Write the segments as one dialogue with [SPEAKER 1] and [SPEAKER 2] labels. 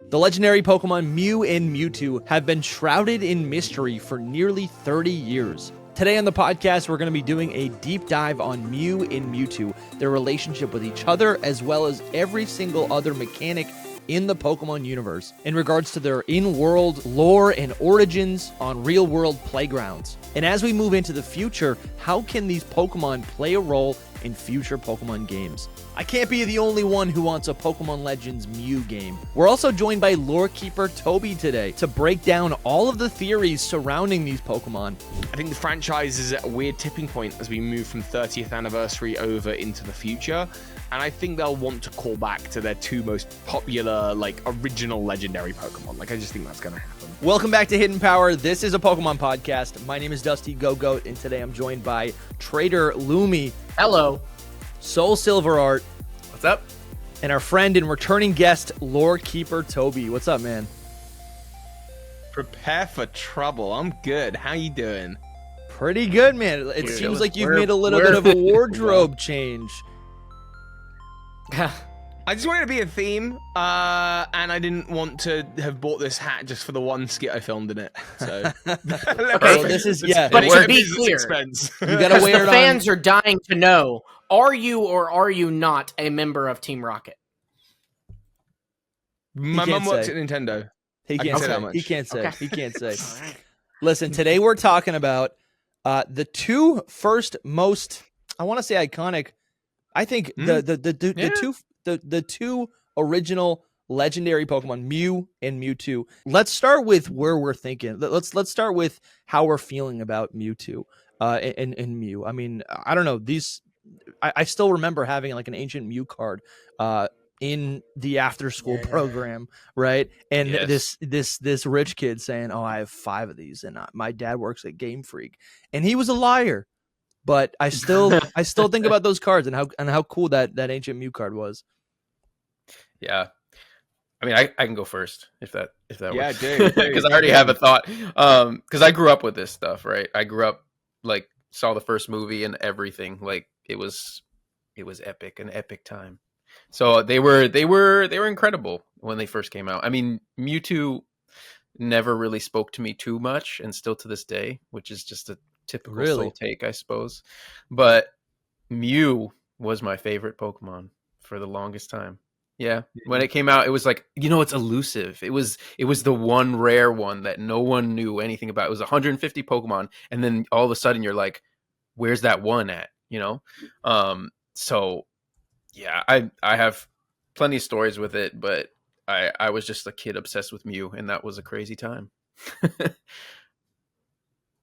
[SPEAKER 1] The legendary Pokemon Mew and Mewtwo have been shrouded in mystery for nearly 30 years. Today on the podcast, we're going to be doing a deep dive on Mew and Mewtwo, their relationship with each other, as well as every single other mechanic in the Pokemon universe in regards to their in-world lore and origins on real-world playgrounds. And as we move into the future, how can these Pokemon play a role in future Pokemon games? I can't be the only one who wants a Pokemon Legends Mew game. We're also joined by lore keeper Toby today to break down all of the theories surrounding these Pokemon.
[SPEAKER 2] I think the franchise is at a weird tipping point as we move from 30th anniversary over into the future. And I think they'll want to call back to their two most popular, original legendary Pokemon. I just think that's going to happen.
[SPEAKER 1] Welcome back to Hidden Power. This is a Pokemon podcast. My name is DustyGogoat, and today I'm joined by TraderLumi.
[SPEAKER 3] Hello.
[SPEAKER 1] SoulSilverArt.
[SPEAKER 3] What's up?
[SPEAKER 1] And our friend and returning guest, lore keeper Toby. What's up, man?
[SPEAKER 2] Prepare for trouble. I'm good. How you doing?
[SPEAKER 1] Pretty good, man. It seems like you've made a little bit of a wardrobe change.
[SPEAKER 2] I just wanted to be a theme, and I didn't want to have bought this hat just for the one skit I filmed in it. So,
[SPEAKER 1] so this is
[SPEAKER 3] But to be clear,
[SPEAKER 2] expense.
[SPEAKER 1] You gotta wear
[SPEAKER 3] the fans are dying to know: are you or are you not a member of Team Rocket?
[SPEAKER 2] My mum works at Nintendo.
[SPEAKER 1] He can't say that much. He can't say.
[SPEAKER 3] Okay.
[SPEAKER 1] He can't say.
[SPEAKER 3] All right.
[SPEAKER 1] Listen, today we're talking about the two first most, I want to say iconic. I think the two original legendary Pokemon, Mew and Mewtwo. Let's start with where we're thinking. Let's start with how we're feeling about Mewtwo and Mew. I mean, I don't know. I still remember having an ancient Mew card in the after school program, right? And this rich kid saying, "Oh, I have 5 of these, and my dad works at Game Freak," and he was a liar. But I still think about those cards and how cool that ancient Mew card was.
[SPEAKER 4] Yeah, I mean, I can go first if that works.
[SPEAKER 2] Yeah,
[SPEAKER 4] because I already have a thought. Because I grew up with this stuff, right? I grew up saw the first movie and everything. It was epic, an epic time. So they were incredible when they first came out. I mean, Mewtwo never really spoke to me too much, and still to this day, which is just a typical Soul take, I suppose. But Mew was my favorite Pokemon for the longest time. Yeah, when it came out, it was it's elusive. It was the one rare one that no one knew anything about. It was 150 Pokemon, and then all of a sudden you're like, where's that one at? So yeah, I have plenty of stories with it, but I was just a kid obsessed with Mew, and that was a crazy time.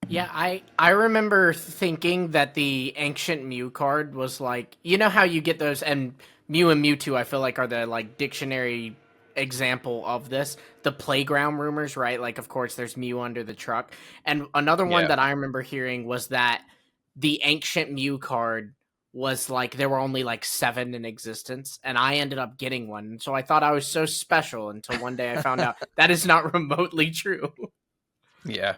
[SPEAKER 3] Yeah, I remember thinking that the ancient Mew card was how you get those, and Mew and Mewtwo I feel are the dictionary example of this. The playground rumors, right? Of course there's Mew under the truck. And another one that I remember hearing was that the ancient Mew card was there were only 7 in existence, and I ended up getting one. So I thought I was so special until one day I found out that is not remotely true.
[SPEAKER 4] Yeah.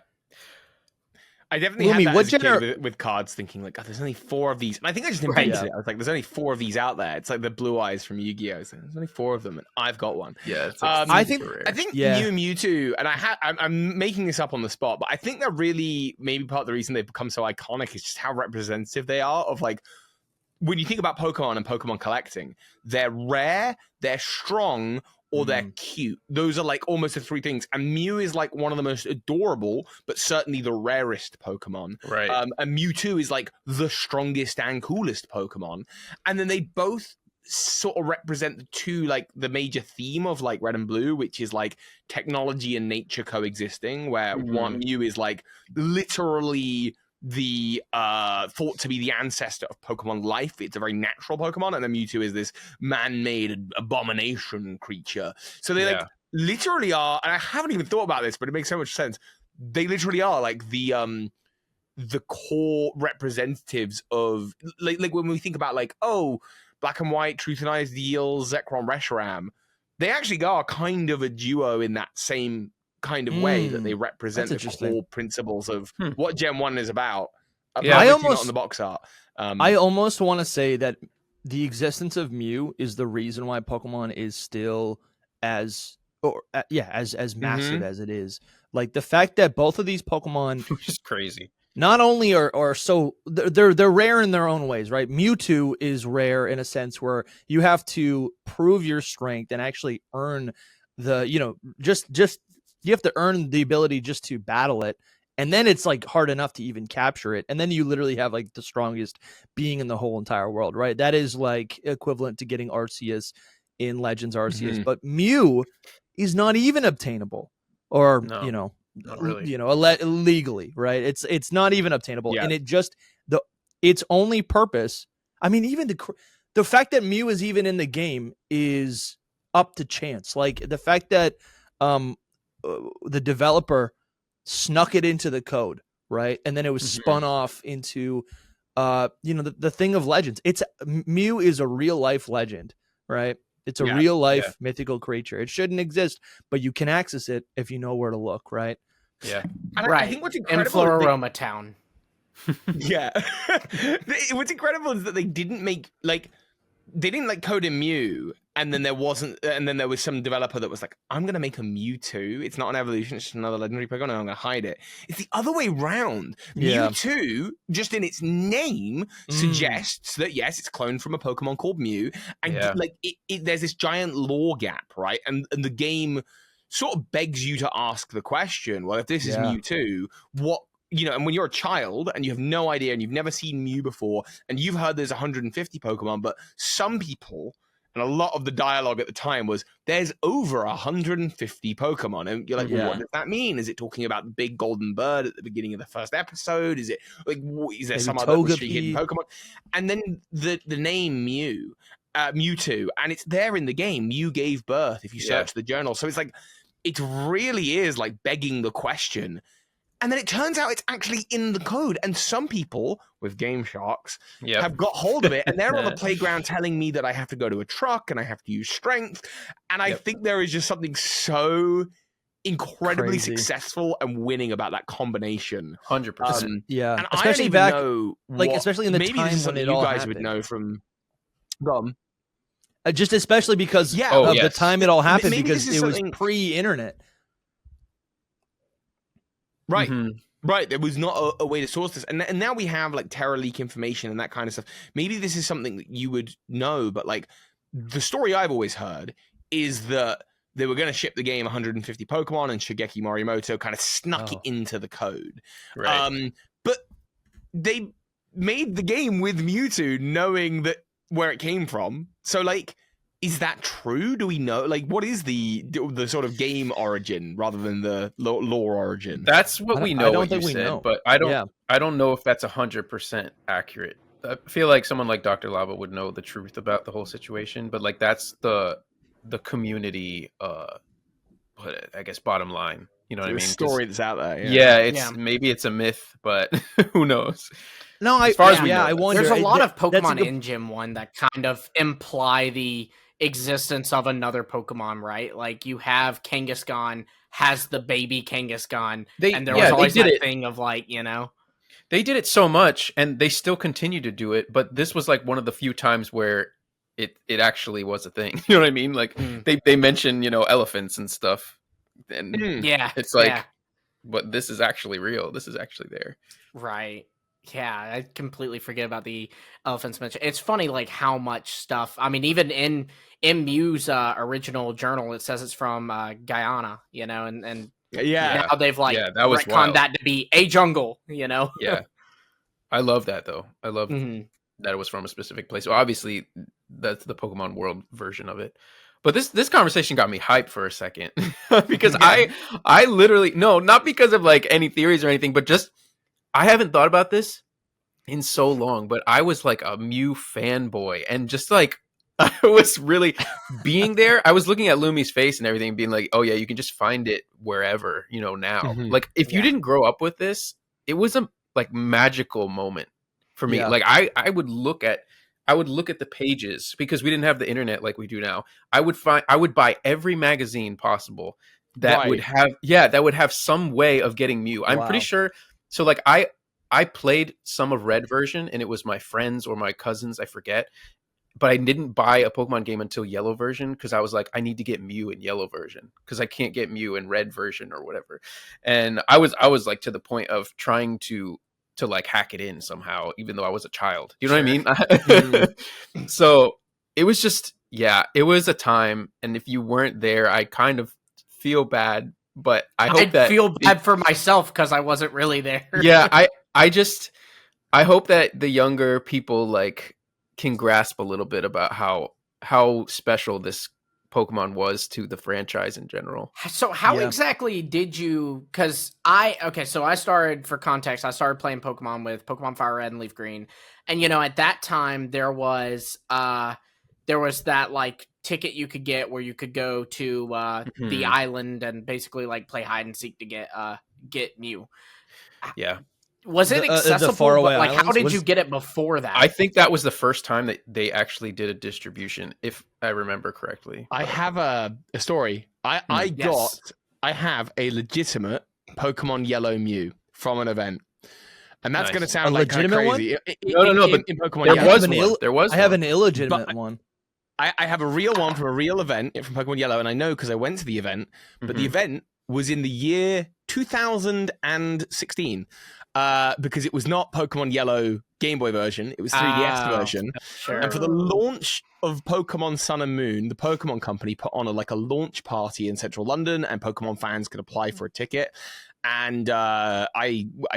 [SPEAKER 2] I definitely had that as a kid with cards, thinking there's only 4 of these. And I think I just invented it. I was there's only 4 of these out there. It's like the blue eyes from Yu-Gi-Oh! There's only 4 of them, and I've got one.
[SPEAKER 4] Yeah,
[SPEAKER 2] I think Mew and Mewtwo, and I'm making this up on the spot, but I think that really maybe part of the reason they've become so iconic is just how representative they are of when you think about Pokemon and Pokemon collecting, they're rare, they're strong, or they're cute. Those are almost the 3 things. And Mew is one of the most adorable, but certainly the rarest Pokemon.
[SPEAKER 4] Right.
[SPEAKER 2] And Mewtwo is the strongest and coolest Pokemon. And then they both sort of represent the two, the major theme of Red and Blue, which is technology and nature coexisting, where one Mew is literally the thought to be the ancestor of Pokemon life. It's a very natural Pokemon, and then Mewtwo is this man-made abomination creature. So they literally are, and I haven't even thought about this, but it makes so much sense. They literally are the core representatives of when we think about Black and White, Truth and Ideal, Zekrom, Reshiram, they actually are kind of a duo in that same kind of way that they represent the core principles of what Gen 1 is about.
[SPEAKER 1] I almost
[SPEAKER 2] not on the box art.
[SPEAKER 1] I almost want to say that the existence of Mew is the reason why Pokemon is still as or as massive as it is. Like the fact that both of these Pokemon,
[SPEAKER 4] which is crazy,
[SPEAKER 1] not only are so they're rare in their own ways, right? Mewtwo is rare in a sense where you have to prove your strength and actually earn the, just you have to earn the ability just to battle it. And then it's like hard enough to even capture it. And then you literally have like the strongest being in the whole entire world, right? That is like equivalent to getting Arceus in Legends Arceus. But Mew is not even obtainable, or,
[SPEAKER 4] not really.
[SPEAKER 1] Legally, right? It's not even obtainable.
[SPEAKER 2] Yeah.
[SPEAKER 1] And it just, its only purpose, I mean, even the fact that Mew is even in the game is up to chance. Like the fact that the developer snuck it into the code, right? And then it was spun off into the thing of legends. Mew is a real life legend, right? It's a real life mythical creature. It shouldn't exist, but you can access it if you know where to look, right?
[SPEAKER 4] Yeah.
[SPEAKER 2] And
[SPEAKER 3] right.
[SPEAKER 2] I think what's
[SPEAKER 3] In
[SPEAKER 2] incredible
[SPEAKER 3] Floroma Town.
[SPEAKER 2] Yeah. What's incredible is that they didn't make they didn't like code in Mew, and then there was some developer that was like, I'm going to make a Mewtwo. It's not an evolution, it's just another legendary Pokemon, and I'm going to hide it. It's the other way round.
[SPEAKER 1] Yeah.
[SPEAKER 2] Mewtwo, just in its name, suggests that, yes, it's cloned from a Pokemon called Mew. And there's this giant lore gap, right? And the game sort of begs you to ask the question, well, if this is Mewtwo, what... and when you're a child and you have no idea and you've never seen Mew before and you've heard there's 150 Pokemon, but some people, and a lot of the dialogue at the time was, there's over 150 Pokemon. And you're like, well, what does that mean? Is it talking about the big golden bird at the beginning of the first episode? Is it like, is there some other hidden Pokemon? And then the name Mewtwo, and it's there in the game. Mew gave birth if you search the journal. So it's like, it really is like begging the question. And then it turns out it's actually in the code. And some people with Game Sharks have got hold of it. And they're on the playground telling me that I have to go to a truck and I have to use strength. And I think there is just something so incredibly successful and winning about that combination.
[SPEAKER 4] 100%.
[SPEAKER 1] Yeah.
[SPEAKER 2] And
[SPEAKER 1] especially
[SPEAKER 2] I don't even know
[SPEAKER 1] especially in the
[SPEAKER 2] maybe
[SPEAKER 1] time
[SPEAKER 2] this is
[SPEAKER 1] when it
[SPEAKER 2] you
[SPEAKER 1] all
[SPEAKER 2] guys
[SPEAKER 1] happened.
[SPEAKER 2] would know from...
[SPEAKER 1] Just especially because of the time it all happened, because it was pre-internet.
[SPEAKER 2] Right. Right. There was not a way to source this. And now we have like Terra leak information and that kind of stuff. Maybe this is something that you would know, but like the story I've always heard is that they were going to ship the game 150 Pokemon and Shigeki Morimoto kind of snuck it into the code.
[SPEAKER 4] Right.
[SPEAKER 2] But they made the game with Mewtwo knowing that where it came from. So like, is that true? Do we know? Like, what is the sort of game origin rather than the lore origin?
[SPEAKER 4] That's what we know. What you said,
[SPEAKER 1] know.
[SPEAKER 4] But I don't know if that's 100% accurate. I feel like someone like Dr. Lava would know the truth about the whole situation. But like, that's the community. I guess bottom line. You know what I mean?
[SPEAKER 2] Story that's out there.
[SPEAKER 4] Maybe it's a myth, but who knows?
[SPEAKER 1] No,
[SPEAKER 4] as far as we know,
[SPEAKER 1] I wonder.
[SPEAKER 3] There's a lot of Pokemon in Gym 1 that kind of imply the existence of another Pokemon, right? Like you have Kangaskhan has the baby Kangaskhan, and there was always that thing of like,
[SPEAKER 4] they did it so much, and they still continue to do it. But this was like one of the few times where it actually was a thing. You know what I mean? Like they mention elephants and stuff, and it's like, but this is actually real. This is actually there,
[SPEAKER 3] right? Yeah, I completely forget about the elephants mention. It's funny, like how much stuff. I mean, even in Mew's original journal, it says it's from Guyana, and now they've like
[SPEAKER 4] that was
[SPEAKER 3] retconned that to be a jungle,
[SPEAKER 4] Yeah, I love that though. I love that it was from a specific place. So obviously, that's the Pokemon World version of it. But this conversation got me hyped for a second because I literally not because of like any theories or anything, but just. I haven't thought about this in so long, but I was like a Mew fanboy, and just like I was really being there. I was looking at Lumi's face and everything, being like, "Oh yeah, you can just find it wherever now." Like if you didn't grow up with this, it was a like magical moment for me. Like I would look at the pages because we didn't have the internet like we do now. I would buy every magazine possible that would have some way of getting Mew. I'm pretty sure. So like I played some of Red version, and it was my friends or my cousins, I forget. but I didn't buy a Pokemon game until yellow version because I was like, I need to get Mew in yellow version because I can't get Mew in red version or whatever. And I was like to the point of trying to like hack it in somehow, even though I was a child. You know what I mean? So it was just, it was a time. And if you weren't there, I kind of feel bad, but I
[SPEAKER 3] feel bad for myself because I wasn't really there.
[SPEAKER 4] I hope that the younger people like can grasp a little bit about how special this Pokemon was to the franchise in general.
[SPEAKER 3] So how exactly did you, so I started, for context, I started playing Pokemon with Pokemon Fire Red and Leaf Green. And, at that time there was that like ticket you could get where you could go to the island and basically like play hide and seek to get Mew.
[SPEAKER 4] Yeah.
[SPEAKER 3] Was it accessible? Like, how did you get it before that?
[SPEAKER 4] I think that was the first time that they actually did a distribution, if I remember correctly.
[SPEAKER 2] I have a story. I have a legitimate Pokemon Yellow Mew from an event. And that's going to sound like legitimate crazy.
[SPEAKER 4] No, but in Pokemon there was
[SPEAKER 1] I have an illegitimate one.
[SPEAKER 2] I have a real one from a real event from Pokemon Yellow, and I know because I went to the event, but the event was in the year 2016. Because it was not Pokemon Yellow Game Boy version, it was 3DS version.
[SPEAKER 3] Sure.
[SPEAKER 2] And for the launch of Pokemon Sun and Moon, the Pokemon Company put on a launch party in central London, and Pokemon fans could apply for a ticket. And I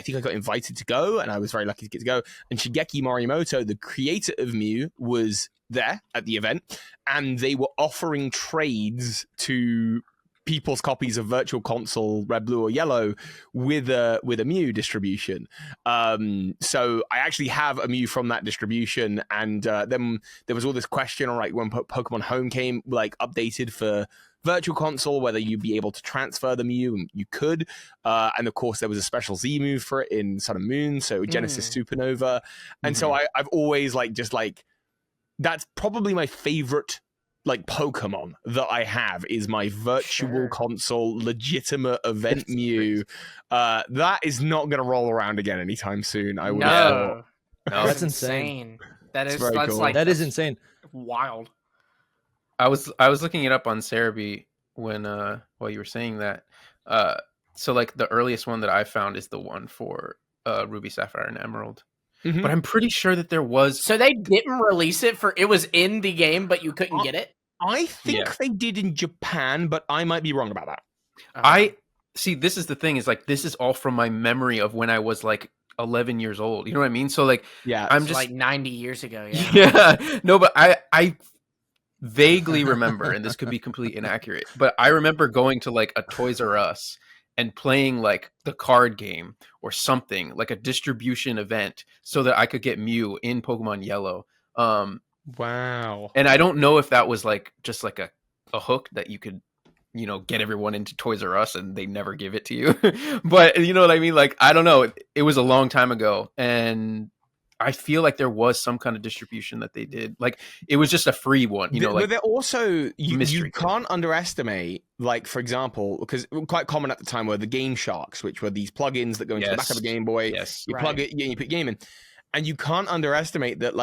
[SPEAKER 2] think I got invited to go, and I was very lucky to get to go. And Shigeki Morimoto, the creator of Mew, was there at the event, and they were offering trades to people's copies of Virtual Console Red, Blue, or Yellow with a Mew distribution. So I actually have a Mew from that distribution, and then there was all this question on when Pokemon Home came updated for Virtual Console, whether you'd be able to transfer the Mew, and you could. And of course, there was a special Z move for it in Sun and Moon, so Genesis Supernova. And so I've always that's probably my favorite Pokemon that I have is my Virtual Console legitimate event Mew. That is not going to roll around again anytime soon. I would have thought.
[SPEAKER 1] No, that's insane.
[SPEAKER 3] That's
[SPEAKER 1] cool. That is insane.
[SPEAKER 3] Wild.
[SPEAKER 4] I was looking it up on Cerebi when while you were saying that. So the earliest one that I found is the one for Ruby, Sapphire, and Emerald. But I'm pretty sure that there was.
[SPEAKER 3] So they didn't release it it was in the game, but you couldn't get it?
[SPEAKER 2] I think they did in Japan, but I might be wrong about that.
[SPEAKER 4] I see. This is the thing is this is all from my memory of when I was 11 years old. You know what I mean? So I'm just
[SPEAKER 3] 90 years ago. Yeah.
[SPEAKER 4] Yeah. No, but I vaguely remember, and this could be completely inaccurate, but I remember going to a Toys R Us and playing the card game or something, a distribution event, so that I could get Mew in Pokemon Yellow.
[SPEAKER 2] Wow.
[SPEAKER 4] And I don't know if that was just a hook that you could, get everyone into Toys R Us and they never give it to you. But you know what I mean? I don't know. It was a long time ago, and I feel like there was some kind of distribution that they did. It was just a free one,
[SPEAKER 2] But they're also, you can't underestimate, for example, because quite common at the time were the Game Sharks, which were these plugins that go into the back of the Game Boy.
[SPEAKER 4] Yes.
[SPEAKER 2] You plug it, you put game in. And you can't underestimate that,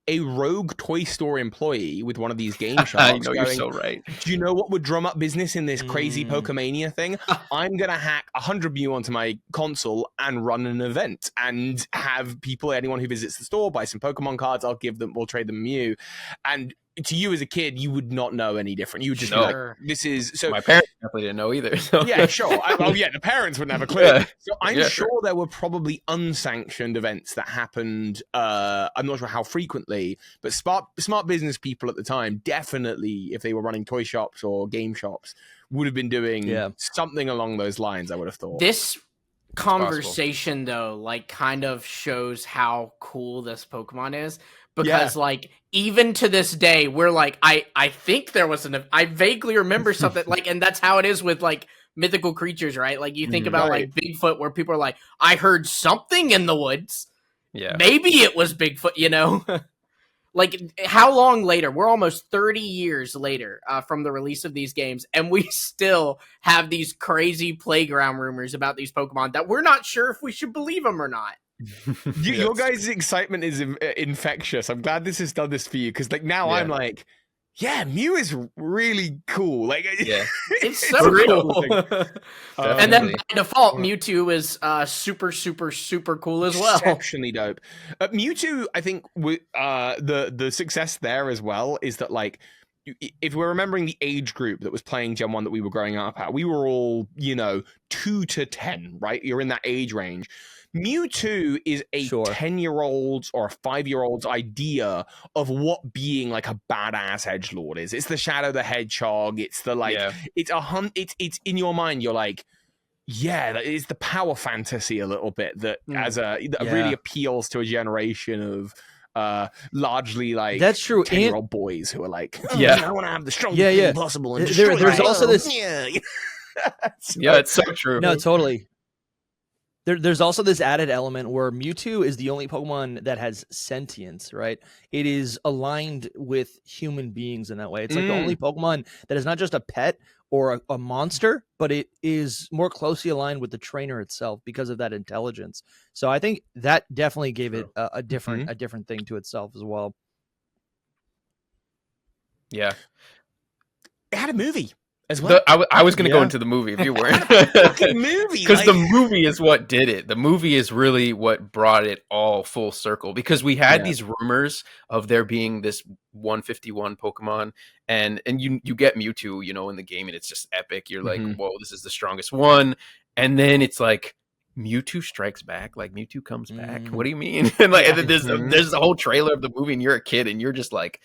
[SPEAKER 2] a rogue toy store employee with one of these Game Sharks
[SPEAKER 4] you're so right.
[SPEAKER 2] Do you know what would drum up business in this crazy Pokemania thing? I'm going to hack 100 Mew onto my console and run an event and have anyone who visits the store, buy some Pokemon cards. We'll trade them Mew. And to you as a kid, you would not know any different. You would just be this is... So
[SPEAKER 4] my parents definitely didn't know either. So.
[SPEAKER 2] Yeah, sure. The parents wouldn't have a clue. Yeah. So I'm sure there were probably unsanctioned events that happened. I'm not sure how frequently, but smart business people at the time, definitely, if they were running toy shops or game shops, would have been doing something along those lines, I would have thought.
[SPEAKER 3] This conversation, though, kind of shows how cool this Pokemon is. Because even to this day, we're I think there was I vaguely remember something and that's how it is with mythical creatures, right? You think about Bigfoot, where people are I heard something in the woods.
[SPEAKER 4] Yeah.
[SPEAKER 3] Maybe it was Bigfoot, how long later? We're almost 30 years later from the release of these games, and we still have these crazy playground rumors about these Pokemon that we're not sure if we should believe them or not.
[SPEAKER 2] Your guys' excitement is infectious. I'm glad this has done this for you because like now I'm like, yeah, Mew is really cool. Like,
[SPEAKER 3] it's so
[SPEAKER 2] real.
[SPEAKER 3] cool. And then by default, Mewtwo is super, super, super cool as well.
[SPEAKER 2] Exceptionally dope. Mewtwo, I think, the success there as well is that like, if we're remembering the age group that was playing Gen 1 that we were growing up at, we were all 2 to 10, right? You're in that age range. Mewtwo is a 10-year-old's or a 5-year-old's idea of what being like a badass edgelord is. It's the Shadow the Hedgehog. It's the it's in your mind. You're like, that is the power fantasy a little bit that really appeals to a generation of largely like
[SPEAKER 1] that's true
[SPEAKER 2] 10-year-old boys who are like, I want to have the strongest thing possible. And
[SPEAKER 1] there's also this.
[SPEAKER 4] It's so true.
[SPEAKER 1] No, totally. There's also this added element where Mewtwo is the only Pokemon that has sentience, right? It is aligned with human beings in that way. It's like the only Pokemon that is not just a pet or a monster, but it is more closely aligned with the trainer itself because of that intelligence. So I think that definitely gave it a different thing to itself as well.
[SPEAKER 2] Yeah. It had a movie. As well.
[SPEAKER 4] I was going to go into the movie if you weren't. Because the movie is what did it. The movie is really what brought it all full circle. Because we had these rumors of there being this 151 Pokemon, and you get Mewtwo, in the game, and it's just epic. You're like, whoa, this is the strongest one. And then it's like Mewtwo strikes back, like Mewtwo comes back. What do you mean? And like, and then there's the whole trailer of the movie, and you're a kid, and you're just like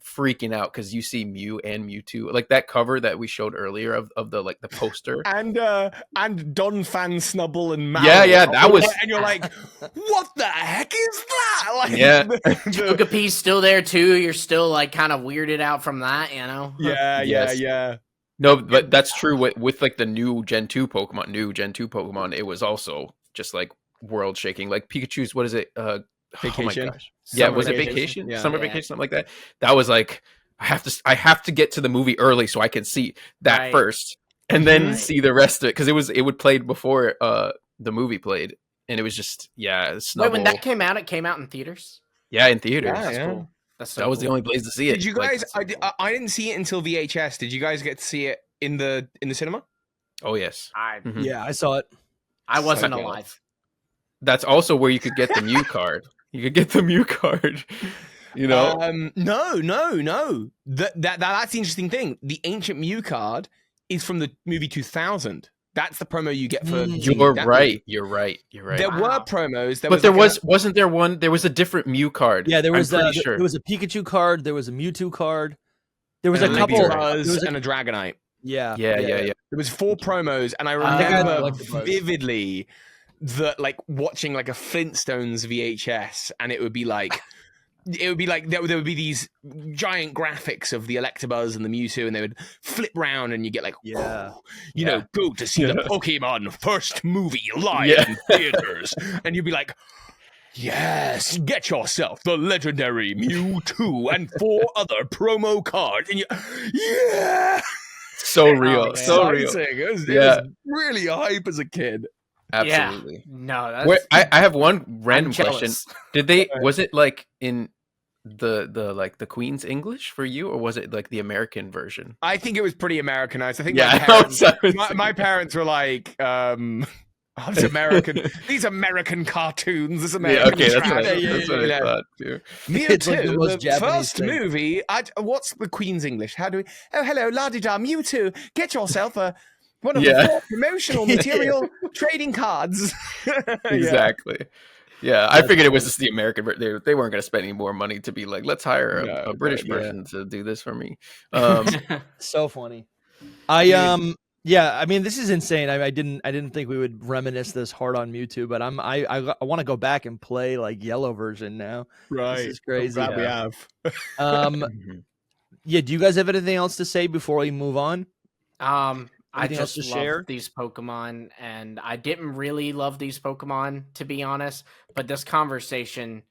[SPEAKER 4] freaking out because you see Mew and Mewtwo, like that cover that we showed earlier of the like the poster,
[SPEAKER 2] and Don Fan Snubble and Mal.
[SPEAKER 4] that was,
[SPEAKER 2] and you're like, what the heck is that? Like,
[SPEAKER 3] Togepi's still there too. You're still like kind of weirded out from that,
[SPEAKER 2] Yeah.
[SPEAKER 4] No, but that's true with like the new Gen 2 Pokemon. It was also just like world shaking. Like Pikachu's, what is it?
[SPEAKER 2] Vacation.
[SPEAKER 4] Oh my gosh. Was it Vacation?
[SPEAKER 2] Yeah.
[SPEAKER 4] Summer Vacation, something like that. That was like, I have to get to the movie early so I can see that first, and then see the rest of it, because it would played before the movie played, and it was just
[SPEAKER 3] Wait, when that came out, it came out in theaters.
[SPEAKER 4] Yeah, in theaters.
[SPEAKER 3] That's cool.
[SPEAKER 4] That was the only place to see it.
[SPEAKER 2] Did you guys? I didn't see it until VHS. Did you guys get to see it in the cinema?
[SPEAKER 4] Oh yes.
[SPEAKER 1] Yeah, I saw it.
[SPEAKER 3] I wasn't alive.
[SPEAKER 4] That's also where you could get the Mew card. You could get the Mew card, No.
[SPEAKER 2] That's the interesting thing. The ancient Mew card is from the movie 2000. That's the promo you get for.
[SPEAKER 4] You're right. There
[SPEAKER 2] were promos.
[SPEAKER 4] Wasn't there one? There was a different Mew card.
[SPEAKER 1] Yeah, there was. There was a Pikachu card. There was a Mewtwo card. There was a couple.
[SPEAKER 2] There was a Dragonite.
[SPEAKER 1] Yeah.
[SPEAKER 2] There was 4 promos, and I remember vividly that like watching like a Flintstones VHS, and it would be like there would be these giant graphics of the Electabuzz and the Mewtwo, and they would flip round, and you get like, go to see the Pokemon first movie live in theaters, and you'd be like, yes, get yourself the legendary Mewtwo and 4 other promo cards, and
[SPEAKER 4] so real, so real.
[SPEAKER 2] It was really hype as a kid.
[SPEAKER 4] Absolutely.
[SPEAKER 3] Yeah. No,
[SPEAKER 4] I have one random question. Did they? Was it like in the Queen's English for you, or was it like the American version?
[SPEAKER 2] I think it was pretty Americanized. I think my parents were like, it's American. These American cartoons. This American.
[SPEAKER 4] That's what I thought too.
[SPEAKER 2] Mewtwo, the first movie. What's the Queen's English? How do we? Oh, hello, la-di-da, Mewtwo. Get yourself one of the 4 promotional material trading cards.
[SPEAKER 4] Exactly. Yeah, I figured it was just the American. They weren't going to spend any more money to be like, let's hire a British person to do this for me.
[SPEAKER 1] So funny. I mean, this is insane. I didn't think we would reminisce this hard on Mewtwo, but I want to go back and play like yellow version now.
[SPEAKER 2] Right,
[SPEAKER 1] this is crazy.
[SPEAKER 2] I'm glad we have.
[SPEAKER 1] Do you guys have anything else to say before we move on?
[SPEAKER 3] I just love these Pokemon, and I didn't really love these Pokemon, to be honest, but this conversation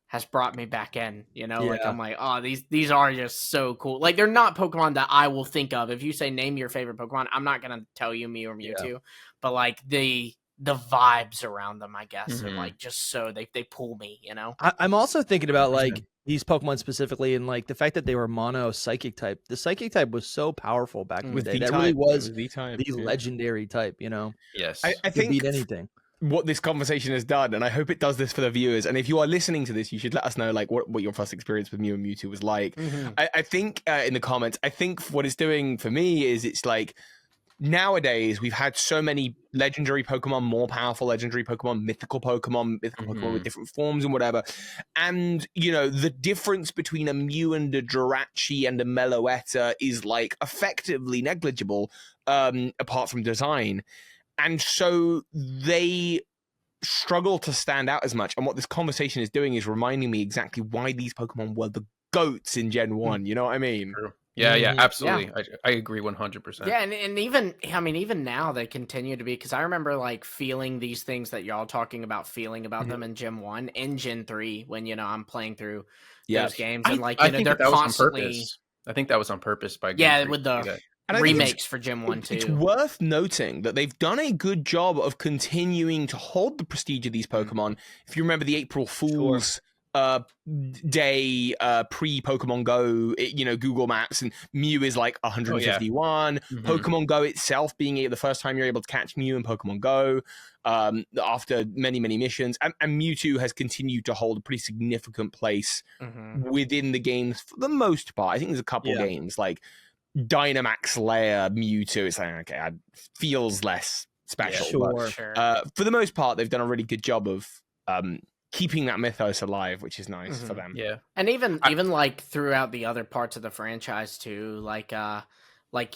[SPEAKER 3] has brought me back in, like I'm like, oh, these are just so cool. Like, they're not Pokemon that I will think of. If you say name your favorite Pokemon, I'm not going to tell you Mew or Mewtwo, but like the the vibes around them, I guess, are
[SPEAKER 4] Mhm.
[SPEAKER 3] like just so they pull me, you know.
[SPEAKER 1] I'm also thinking about like
[SPEAKER 4] 100%.
[SPEAKER 1] these Pokemon specifically, and like the fact that they were mono psychic type. The psychic type was so powerful back in the
[SPEAKER 2] With
[SPEAKER 1] day.
[SPEAKER 2] the
[SPEAKER 1] That
[SPEAKER 2] type,
[SPEAKER 1] really
[SPEAKER 2] it
[SPEAKER 1] was
[SPEAKER 2] the type.
[SPEAKER 1] the legendary type. You know,
[SPEAKER 4] Yes.
[SPEAKER 2] I
[SPEAKER 1] could
[SPEAKER 2] think
[SPEAKER 1] beat anything.
[SPEAKER 2] what this conversation has done, and I hope it does this for the viewers. And if you are listening to this, you should let us know like what your first experience with Mew and Mewtwo was like. I think in the comments, I think what it's doing for me is it's like nowadays we've had so many legendary Pokemon, more powerful legendary Pokemon, mythical Pokemon with different forms and whatever. And you know, the difference between a Mew and a Jirachi and a Meloetta is like effectively negligible, apart from design. And so they struggle to stand out as much. And what this conversation is doing is reminding me exactly why these Pokemon were the GOATs in Gen 1. You know what I mean?
[SPEAKER 4] True. Yeah,
[SPEAKER 1] Mhm.
[SPEAKER 4] absolutely. I agree 100%.
[SPEAKER 3] Yeah, and even I mean even now they continue to be, because I remember like feeling these things that y'all talking about, feeling about them in Gen 1 and Gen 3 when, you know, I'm playing through those games, and like, you know,
[SPEAKER 4] think
[SPEAKER 3] they're
[SPEAKER 4] that was on
[SPEAKER 3] constantly
[SPEAKER 4] purpose. I think that was on purpose by
[SPEAKER 3] yeah,
[SPEAKER 4] Game Freak
[SPEAKER 3] with
[SPEAKER 4] to do
[SPEAKER 3] the
[SPEAKER 4] that.
[SPEAKER 2] And I think
[SPEAKER 3] remakes for Gen 1
[SPEAKER 2] it's
[SPEAKER 3] too.
[SPEAKER 2] worth noting that they've done a good job of continuing to hold the prestige of these Pokemon. If you remember the April Fool's day pre-Pokemon Go, you know, Google Maps, and Mew is like 151. Pokemon Go itself being the first time you're able to catch Mew in Pokemon Go after many missions, and Mewtwo has continued to hold a pretty significant place within the games for the most part. I think there's a couple games like Dynamax Lair Mewtwo. It's like, okay, it feels less special. But, for the most part, they've done a really good job of keeping that mythos alive, which is nice for them.
[SPEAKER 3] Yeah, and even like throughout the other parts of the franchise too, like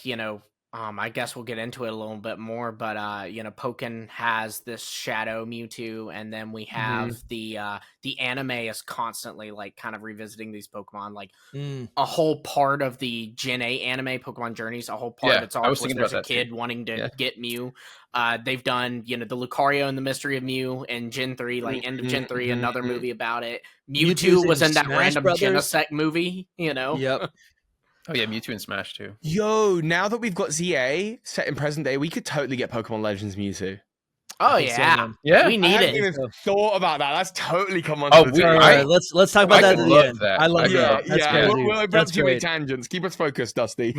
[SPEAKER 3] you know, I guess we'll get into it a little bit more, but you know, Pokken has this Shadow Mewtwo, and then we have the anime is constantly like kind of revisiting these Pokemon, like a whole part of the Gen 8 anime, Pokemon Journeys, a whole part of its arc was there's a kid wanting to get Mew. They've done, you know, the Lucario and the Mystery of Mew in Gen 3, like end of Gen 3, another movie about it. Mewtwo was in that
[SPEAKER 1] Smash
[SPEAKER 3] random
[SPEAKER 1] Brothers.
[SPEAKER 3] Genesect movie, you know?
[SPEAKER 1] Yep.
[SPEAKER 4] Oh yeah, Mewtwo and Smash too.
[SPEAKER 2] Yo, now that we've got ZA set in present day, we could totally get Pokemon Legends Mewtwo.
[SPEAKER 3] Oh
[SPEAKER 1] yeah.
[SPEAKER 4] Yeah,
[SPEAKER 3] we need
[SPEAKER 2] I
[SPEAKER 3] it.
[SPEAKER 2] haven't even thought about that. That's totally come on.
[SPEAKER 4] Oh,
[SPEAKER 2] the table.
[SPEAKER 1] Let's talk about that at the end.
[SPEAKER 4] That.
[SPEAKER 1] I love that. That's crazy.
[SPEAKER 2] We'll open up too many tangents. Keep us focused, Dusty.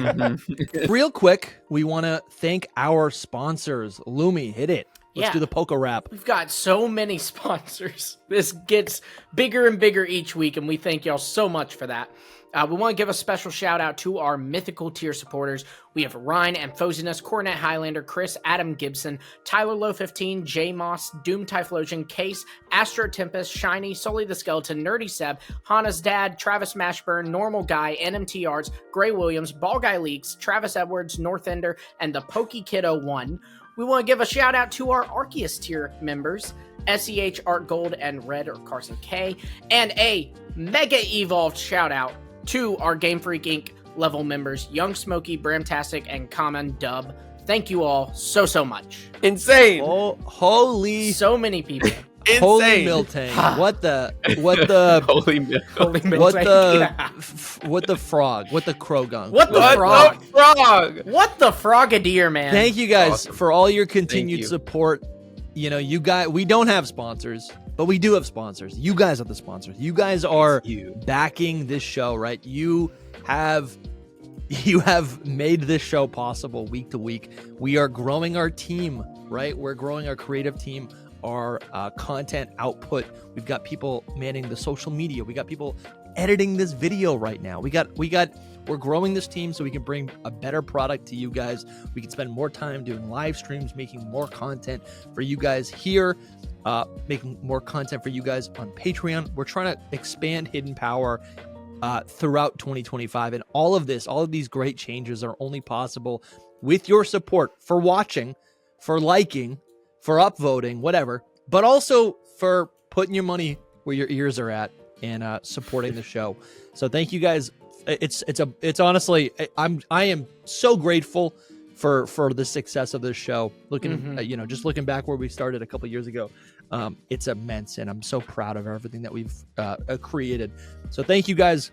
[SPEAKER 1] Real quick, we want to thank our sponsors. Lumi, hit it. Let's do the Poke Rap.
[SPEAKER 3] We've got so many sponsors. This gets bigger and bigger each week, and we thank y'all so much for that. We want to give a special shout out to our mythical tier supporters. We have Ryan Amphosinus, Coronet Highlander, Chris, Adam Gibson, Tyler Low 15, J Moss, Doom Typhlosion, Case, Astro Tempest, Shiny, Sully the Skeleton, Nerdy Seb, Hana's Dad, Travis Mashburn, Normal Guy, NMT Arts, Gray Williams, Ball Guy Leaks, Travis Edwards, Northender, and the Pokey Kiddo 1. We want to give a shout out to our Arceus tier members, SEH, Art Gold, and Red or Carson K, and a mega evolved shout out to our Game Freak Inc. level members, Young Smokey, Bramtastic, and Common Dub. Thank you all so much.
[SPEAKER 4] Insane.
[SPEAKER 1] Oh, holy.
[SPEAKER 3] So many people.
[SPEAKER 1] Holy Miltank. What the
[SPEAKER 4] Holy Miltank.
[SPEAKER 3] Holy
[SPEAKER 1] what
[SPEAKER 3] Miltank.
[SPEAKER 1] the what the frog? What the Krogan?
[SPEAKER 3] What the frog?
[SPEAKER 4] Frog?
[SPEAKER 3] What the Frogadier, man?
[SPEAKER 1] Thank you guys
[SPEAKER 4] Awesome.
[SPEAKER 1] for all your continued
[SPEAKER 4] you.
[SPEAKER 1] support. You know, you guys, we don't have sponsors, but we do have sponsors. You guys are the sponsors. You guys are backing this show, right? You have made this show possible week to week. We are growing our team, right? We're growing our creative team, our content output. We've got people manning the social media. We got people editing this video right now. We're growing this team so we can bring a better product to you guys. We can spend more time doing live streams, making more content for you guys here, making more content for you guys on Patreon. We're trying to expand Hidden Power throughout 2025. And all of these great changes are only possible with your support for watching, for liking, for upvoting, whatever, but also for putting your money where your ears are at and supporting the show. So thank you guys. It's honestly, I am so grateful for the success of this show. Looking, just looking back where we started a couple years ago, it's immense, and I'm so proud of everything that we've created. So thank you guys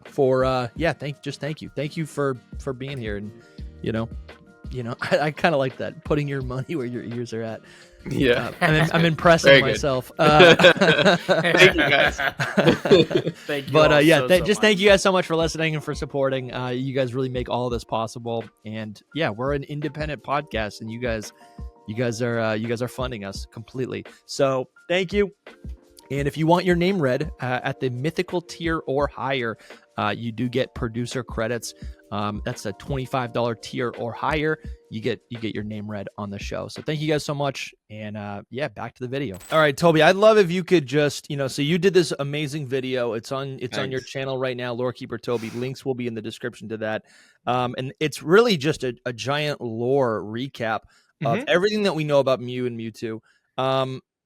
[SPEAKER 1] for thank you for being here, and I kind of like that, putting your money where your ears are at.
[SPEAKER 4] Yeah.
[SPEAKER 1] I'm impressing
[SPEAKER 4] Very good.
[SPEAKER 1] myself.
[SPEAKER 4] Thank you, guys.
[SPEAKER 3] Thank you.
[SPEAKER 1] But
[SPEAKER 3] all
[SPEAKER 1] yeah,
[SPEAKER 3] so
[SPEAKER 1] just
[SPEAKER 3] much.
[SPEAKER 1] thank you guys so much for listening and for supporting. You guys really make all this possible. And yeah, we're an independent podcast, and you guys are funding us completely. So thank you. And if you want your name read at the mythical tier or higher, you do get producer credits. That's a $25 tier or higher. You get your name read on the show. So thank you guys so much. And yeah, back to the video. All right, Toby, I'd love if you could just, so you did this amazing video. It's on your channel right now, Lorekeeper Toby. Links will be in the description to that. And it's really just a giant lore recap of everything that we know about Mew and Mewtwo.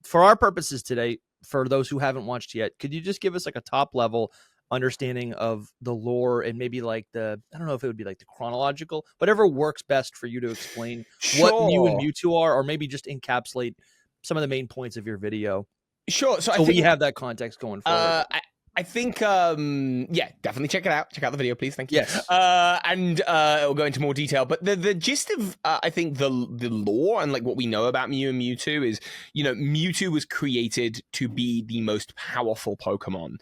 [SPEAKER 1] For our purposes today, for those who haven't watched yet, could you just give us like a top level understanding of the lore and maybe like I don't know if it would be like the chronological, whatever works best for you to explain what Mew and Mewtwo are, or maybe just encapsulate some of the main points of your video.
[SPEAKER 2] Sure. So I
[SPEAKER 1] think
[SPEAKER 2] we
[SPEAKER 1] have that context going forward.
[SPEAKER 2] I think, yeah, definitely check it out. Check out the video, please. Thank you.
[SPEAKER 1] Yes.
[SPEAKER 2] And we'll go into more detail. But the gist of, I think, the lore and like what we know about Mew and Mewtwo is, Mewtwo was created to be the most powerful Pokemon.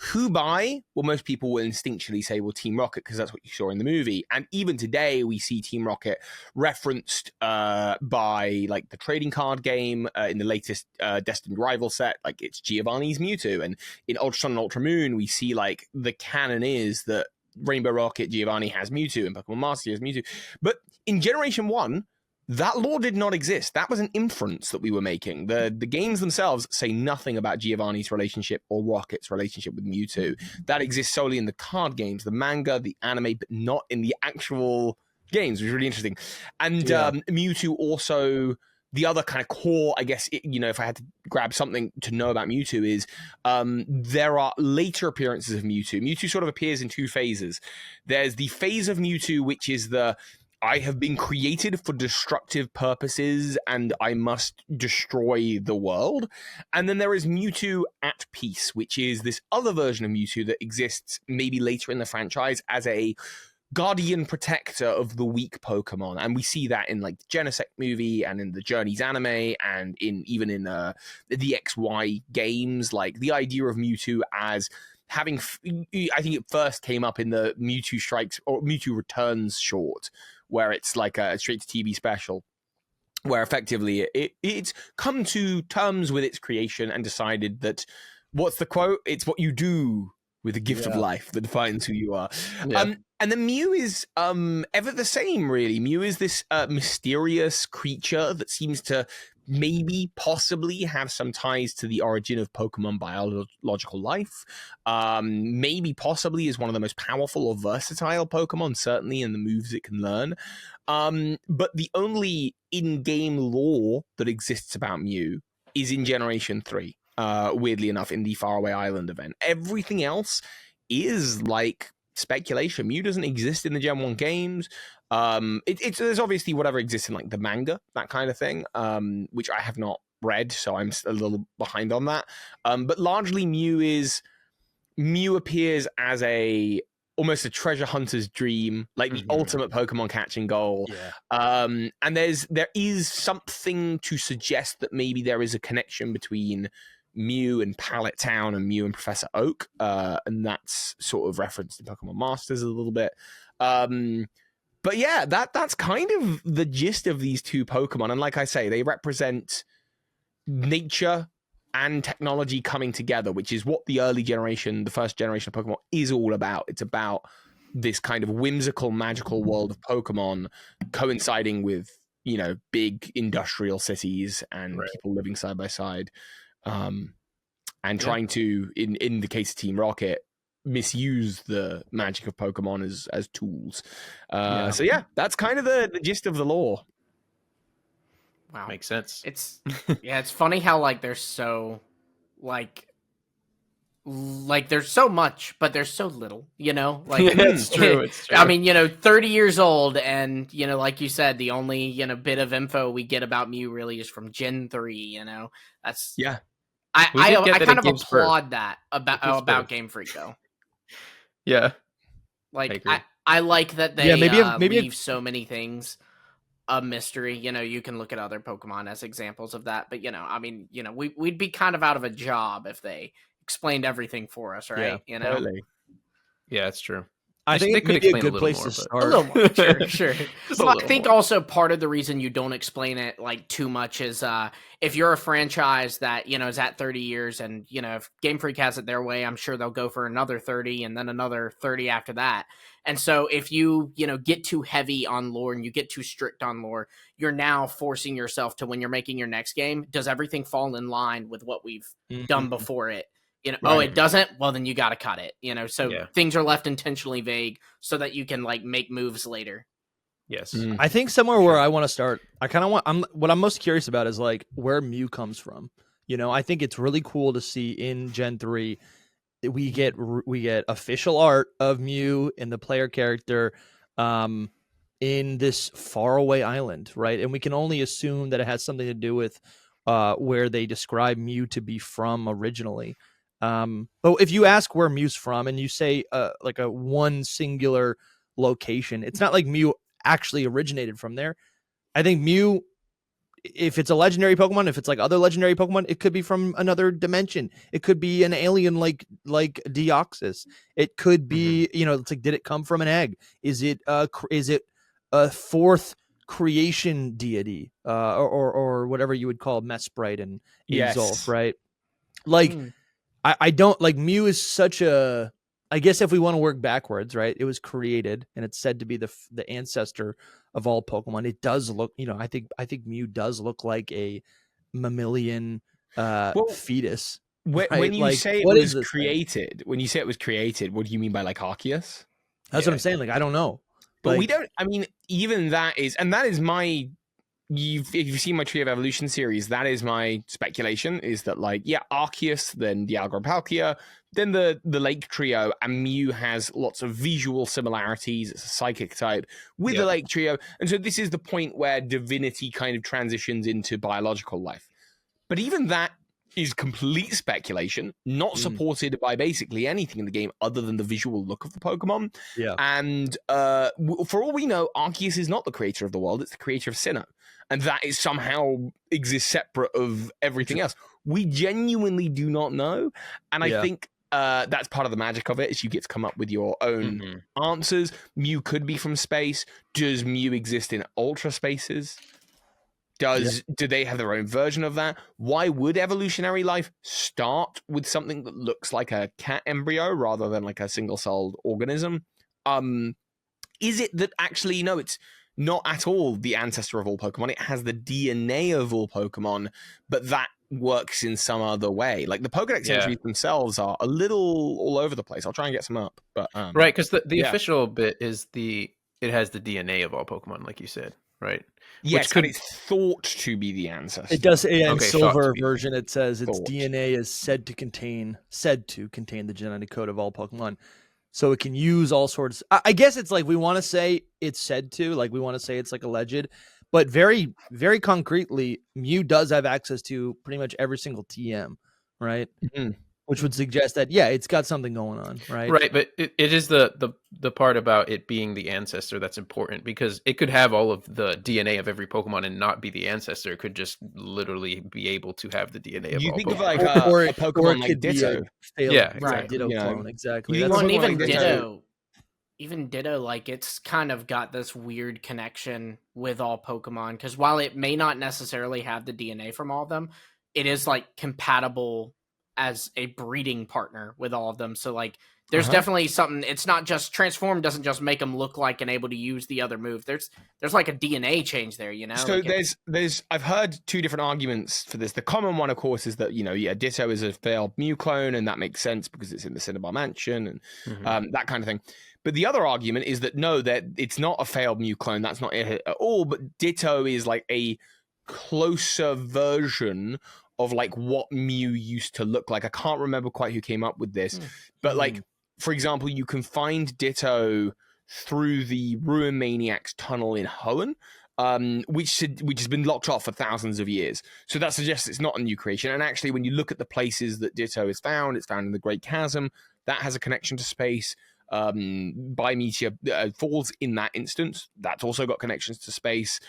[SPEAKER 2] Who by? Well, most people will instinctually say, well, Team Rocket, because that's what you saw in the movie. And even today, we see Team Rocket referenced by like the trading card game in the latest Destined Rival set. Like it's Giovanni's Mewtwo. And in Ultra Sun and Ultra Moon, we see like the canon is that Rainbow Rocket Giovanni has Mewtwo and Pokemon Master has Mewtwo. But in Generation 1, that lore did not exist. That was an inference that we were making. The games themselves say nothing about Giovanni's relationship or Rocket's relationship with Mewtwo. That exists solely in the card games, the manga, the anime, but not in the actual games, which is really interesting. And Mewtwo also, the other kind of core, I guess, if I had to grab something to know about Mewtwo is there are later appearances of Mewtwo. Mewtwo sort of appears in two phases. There's the phase of Mewtwo, which is I have been created for destructive purposes and I must destroy the world. And then there is Mewtwo at peace, which is this other version of Mewtwo that exists maybe later in the franchise as a guardian protector of the weak Pokemon. And we see that in like the Genesect movie and in the Journeys anime and even in the XY games. Like the idea of Mewtwo as having, I think it first came up in the Mewtwo Strikes or Mewtwo Returns short, where it's like a straight-to-TV special, where effectively it's come to terms with its creation and decided that, what's the quote? It's what you do with the gift of life that defines who you are. Yeah. And then Mew is ever the same, really. Mew is this mysterious creature that seems to possibly have some ties to the origin of Pokemon biological life. Maybe possibly is one of the most powerful or versatile Pokemon, certainly in the moves it can learn. But the only in-game lore that exists about Mew is in Generation 3, weirdly enough, in the Faraway Island event. Everything else is like speculation. Mew doesn't exist in the Gen 1 games. There's obviously whatever exists in like the manga, that kind of thing, which I have not read, so I'm a little behind on that. But largely Mew appears as almost a treasure hunter's dream, like the ultimate Pokemon catching goal. Yeah. And there is something to suggest that maybe there is a connection between Mew and Pallet Town and Mew and Professor Oak, and that's sort of referenced in Pokemon Masters a little bit. But yeah, that's kind of the gist of these two Pokemon. And like I say, they represent nature and technology coming together, which is what the first generation of Pokemon is all about. It's about this kind of whimsical, magical world of Pokemon coinciding with, big industrial cities and people living side by side. And trying to, in the case of Team Rocket, misuse the magic of Pokemon as tools. So yeah, that's kind of the gist of the lore.
[SPEAKER 3] Wow,
[SPEAKER 4] makes sense.
[SPEAKER 3] It's funny how like there's so like there's so much, but there's so little. Like
[SPEAKER 4] it's true. It's true.
[SPEAKER 3] I mean, 30 years old, and like you said, the only bit of info we get about Mew really is from Gen 3. That's I kind of applaud that about Game Freak though.
[SPEAKER 4] Yeah,
[SPEAKER 3] like I like that they leave so many things a mystery. You can look at other Pokemon as examples of that. But I mean, we'd be kind of out of a job if they explained everything for us, right?
[SPEAKER 2] Totally.
[SPEAKER 4] Yeah, it's true.
[SPEAKER 1] I think
[SPEAKER 4] they
[SPEAKER 1] it
[SPEAKER 4] could
[SPEAKER 1] may be a
[SPEAKER 4] explain
[SPEAKER 1] good
[SPEAKER 4] little
[SPEAKER 1] place
[SPEAKER 4] more,
[SPEAKER 1] to
[SPEAKER 4] but-
[SPEAKER 1] start.
[SPEAKER 3] A little more, sure.
[SPEAKER 4] Just a
[SPEAKER 3] Well, I
[SPEAKER 4] little
[SPEAKER 3] think
[SPEAKER 4] more.
[SPEAKER 3] also part of the reason you don't explain it like too much is if you're a franchise that is at 30 years, and if Game Freak has it their way, I'm sure they'll go for another 30 and then another 30 after that. And so if you get too heavy on lore and you get too strict on lore, you're now forcing yourself to, when you're making your next game, does everything fall in line with what we've done before it? Oh, it doesn't? Well, then you got to cut it. So things are left intentionally vague so that you can like make moves later.
[SPEAKER 4] Yes.
[SPEAKER 1] I think somewhere where I want to start, I kind of what I'm most curious about is like where Mew comes from. I think it's really cool to see in Gen 3 that we get official art of Mew and the player character in this faraway island, right? And we can only assume that it has something to do with where they describe Mew to be from originally. But if you ask where Mew's from and you say like a one singular location, it's not like Mew actually originated from there. I think Mew, if it's a legendary Pokemon, if it's like other legendary Pokemon, it could be from another dimension. It could be an alien like Deoxys. It could be, it's like, did it come from an egg? Is it a fourth creation deity or whatever you would call Mesprit and Exulf, right? Like I don't like Mew is such a, I guess if we want to work backwards, right? It was created and it's said to be the ancestor of all Pokemon. It does look, I think Mew does look like a mammalian fetus.
[SPEAKER 2] When
[SPEAKER 1] right?
[SPEAKER 2] you say it was created, what do you mean by like Arceus?
[SPEAKER 1] That's what I'm saying. Like, I don't know.
[SPEAKER 2] But we don't, I mean, even that is my, if you've seen my Tree of Evolution series, that is my speculation, is that like, Arceus, then Dialga and Palkia, then the Lake Trio, and Mew has lots of visual similarities. It's a psychic type with the Lake Trio. And so this is the point where divinity kind of transitions into biological life. But even that is complete speculation, not supported by basically anything in the game other than the visual look of the Pokemon.
[SPEAKER 1] Yeah.
[SPEAKER 2] And for all we know, Arceus is not the creator of the world, it's the creator of Sinnoh. And that is somehow exists separate of everything else. We genuinely do not know. And I think that's part of the magic of it, is you get to come up with your own answers. Mew could be from space. Does Mew exist in ultra spaces? Do they have their own version of that? Why would evolutionary life start with something that looks like a cat embryo rather than like a single-celled organism? Is it that actually, no, it's not at all the ancestor of all Pokemon. It has the DNA of all Pokemon, but that works in some other way. Like the Pokedex entries themselves are a little all over the place. I'll try and get some up. But
[SPEAKER 4] right, because the official bit is it has the DNA of all Pokemon, like you said, right?
[SPEAKER 2] Yes, but it's thought to be the ancestor.
[SPEAKER 1] It does. In Silver version, it says its DNA is said to contain the genetic code of all Pokemon. So it can use all sorts. I guess it's like we want to say it's said to, like we want to say it's like alleged, but very, very concretely, Mew does have access to pretty much every single TM, right? Which would suggest that it's got something going on, right?
[SPEAKER 4] Right, but it is the part about it being the ancestor that's important, because it could have all of the DNA of every Pokemon and not be the ancestor. It could just literally be able to have the DNA of all
[SPEAKER 2] think
[SPEAKER 4] Pokemon.
[SPEAKER 2] of like a Pokemon like Ditto.
[SPEAKER 1] Ditto clone, exactly.
[SPEAKER 2] Well,
[SPEAKER 3] and even Ditto, like it's kind of got this weird connection with all Pokemon, because while it may not necessarily have the DNA from all of them, it is like compatible as a breeding partner with all of them. So like there's definitely something. It's not just transform doesn't just make them look like and able to use the other move. There's like a DNA change there,
[SPEAKER 2] So
[SPEAKER 3] like
[SPEAKER 2] there's I've heard two different arguments for this. The common one, of course, is that Ditto is a failed Mew clone, and that makes sense because it's in the Cinnabar Mansion and that kind of thing. But the other argument is that no, that it's not a failed Mew clone. That's not it at all. But Ditto is like a closer version of like what Mew used to look like. I can't remember quite who came up with this, but like, for example, you can find Ditto through the Ruin Maniac's tunnel in Hoenn, which has been locked off for thousands of years. So that suggests it's not a new creation. And actually, when you look at the places that Ditto is found, it's found in the Great Chasm. That has a connection to space. Bimeteor falls in that instance. That's also got connections to space.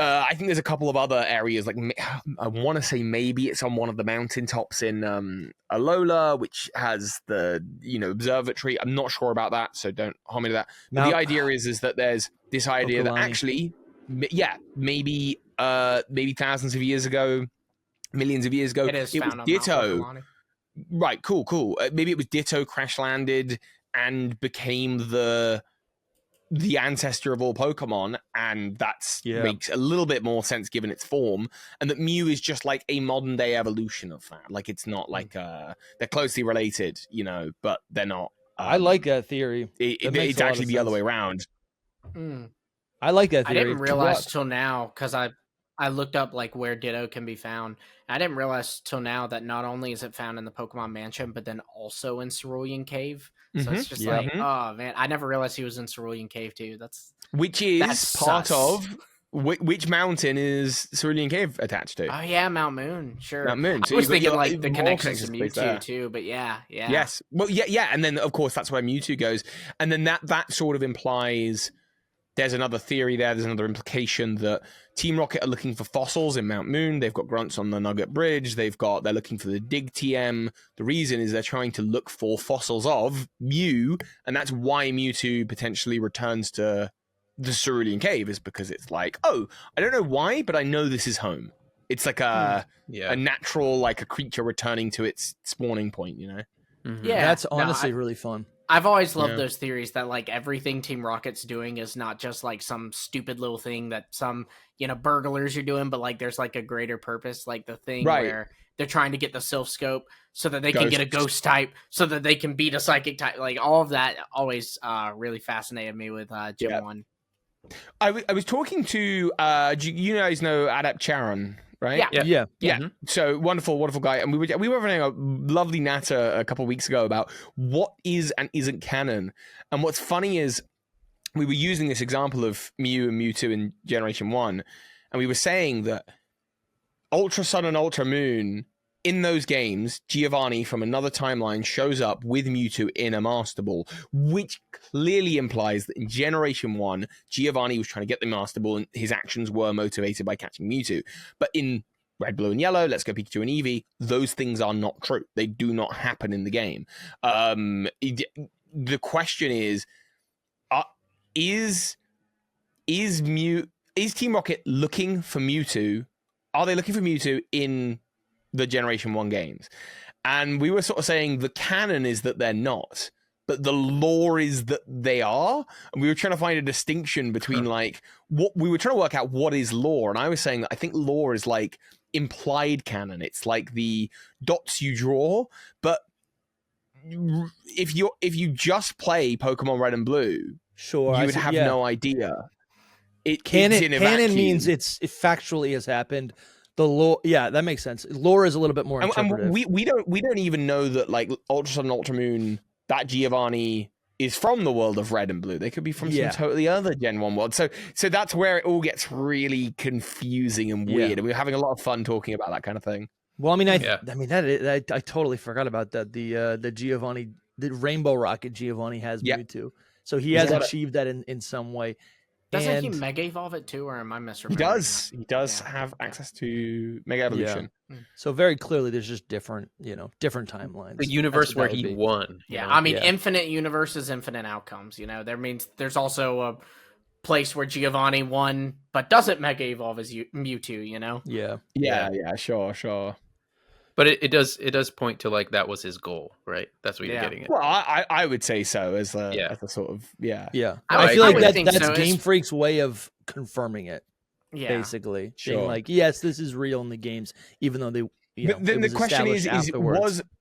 [SPEAKER 2] I think there's a couple of other areas. Like I want to say maybe it's on one of the mountaintops in Alola, which has the observatory. I'm not sure about that, so don't hold me to that. But the idea is that there's this idea that actually, maybe thousands of years ago, millions of years ago,
[SPEAKER 3] it was
[SPEAKER 2] Ditto. Right, cool. Maybe it was Ditto crash landed and became the ancestor of all Pokemon, and makes a little bit more sense given its form, and that Mew is just like a modern day evolution of that. Like it's not like they're closely related, but they're not.
[SPEAKER 1] I like that theory.
[SPEAKER 2] It's actually the other way around.
[SPEAKER 1] I like that theory.
[SPEAKER 3] I didn't realize till now, because I looked up like where Ditto can be found. I didn't realize till now that not only is it found in the Pokemon Mansion, but then also in Cerulean Cave. So it's just like, oh man, I never realized he was in Cerulean Cave too.
[SPEAKER 2] Which of which mountain is Cerulean Cave attached to?
[SPEAKER 3] Oh yeah, Mount Moon. Sure.
[SPEAKER 2] Mount Moon.
[SPEAKER 3] So I was thinking like the connections to Mewtwo too, but yeah.
[SPEAKER 2] Yes. Well, yeah, and then of course that's where Mewtwo goes, and then that sort of implies. There's another theory there. There's another implication that Team Rocket are looking for fossils in Mount Moon. They've got grunts on the Nugget Bridge. They're looking for the Dig TM. The reason is they're trying to look for fossils of Mew, and that's why Mewtwo potentially returns to the Cerulean Cave, is because it's like, oh, I don't know why, but I know this is home. It's like a natural, like a creature returning to its spawning point,
[SPEAKER 3] Yeah,
[SPEAKER 1] that's honestly really fun.
[SPEAKER 3] I've always loved those theories that like everything Team Rocket's doing is not just like some stupid little thing that some burglars are doing, but like there's like a greater purpose, like the thing where they're trying to get the Sylph Scope so that they can get a ghost type, so that they can beat a psychic type. Like all of that always really fascinated me with Gen 1.
[SPEAKER 2] I was talking to you guys know Adept Charon, right?
[SPEAKER 1] Yeah.
[SPEAKER 2] Mm-hmm. So wonderful guy, and we were having a lovely natter a couple of weeks ago about what is and isn't canon. And what's funny is we were using this example of Mew and Mewtwo in Generation 1, and we were saying that Ultra Sun and Ultra Moon, in those games, Giovanni from another timeline shows up with Mewtwo in a Master Ball, which clearly implies that in Generation 1, Giovanni was trying to get the Master Ball and his actions were motivated by catching Mewtwo. But in Red, Blue, and Yellow, Let's Go Pikachu and Eevee, those things are not true. They do not happen in the game. The question is Team Rocket looking for Mewtwo? Are they looking for Mewtwo in the Generation 1 games? And we were sort of saying the canon is that they're not, but the lore is that they are. And we were trying to find a distinction between like what we were trying to work out what is lore. And I was saying that I think lore is like implied canon. It's like the dots you draw, but if you just play Pokemon Red and Blue, sure, you would have no idea.
[SPEAKER 1] Canon means it factually has happened. The lore, that makes sense. Lore is a little bit more interpretive.
[SPEAKER 2] And we don't even know that like Ultra Sun and Ultra Moon, that Giovanni is from the world of Red and Blue. They could be from some totally other Gen 1 world. So that's where it all gets really confusing and weird. And we were having a lot of fun talking about that kind of thing.
[SPEAKER 1] Well, I mean, I totally forgot about that. The Giovanni, the Rainbow Rocket Giovanni has Mewtwo, so he has achieved that in some way.
[SPEAKER 3] Doesn't he Mega Evolve it too, or am I misremembering?
[SPEAKER 2] He does have access to Mega Evolution.
[SPEAKER 1] Yeah. So very clearly, there's just different timelines.
[SPEAKER 4] The universe where he won.
[SPEAKER 3] Yeah, I mean, infinite universes, infinite outcomes. There means there's also a place where Giovanni won, but doesn't Mega Evolve as Mewtwo.
[SPEAKER 2] Yeah, sure.
[SPEAKER 4] But it does point to like that was his goal, right? That's what you're getting at.
[SPEAKER 2] Well, I would say so as a sort of
[SPEAKER 1] I feel like that's Game Freak's way of confirming it. Yeah, basically, being like, yes, this is real in the games, even though they.
[SPEAKER 2] But then the question is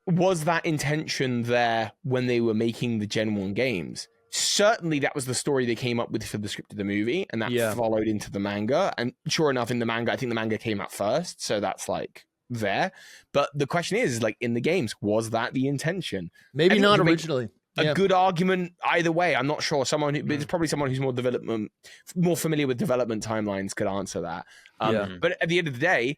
[SPEAKER 2] was that intention there when they were making the Gen 1 games? Certainly, that was the story they came up with for the script of the movie, and that followed into the manga. And sure enough, in the manga, I think the manga came out first, so that's like. There, but the question is like in the games, was that the intention?
[SPEAKER 1] Maybe not originally.
[SPEAKER 2] A good argument either way. I'm not sure. It's probably someone who's more familiar with development timelines could answer that. But at the end of the day,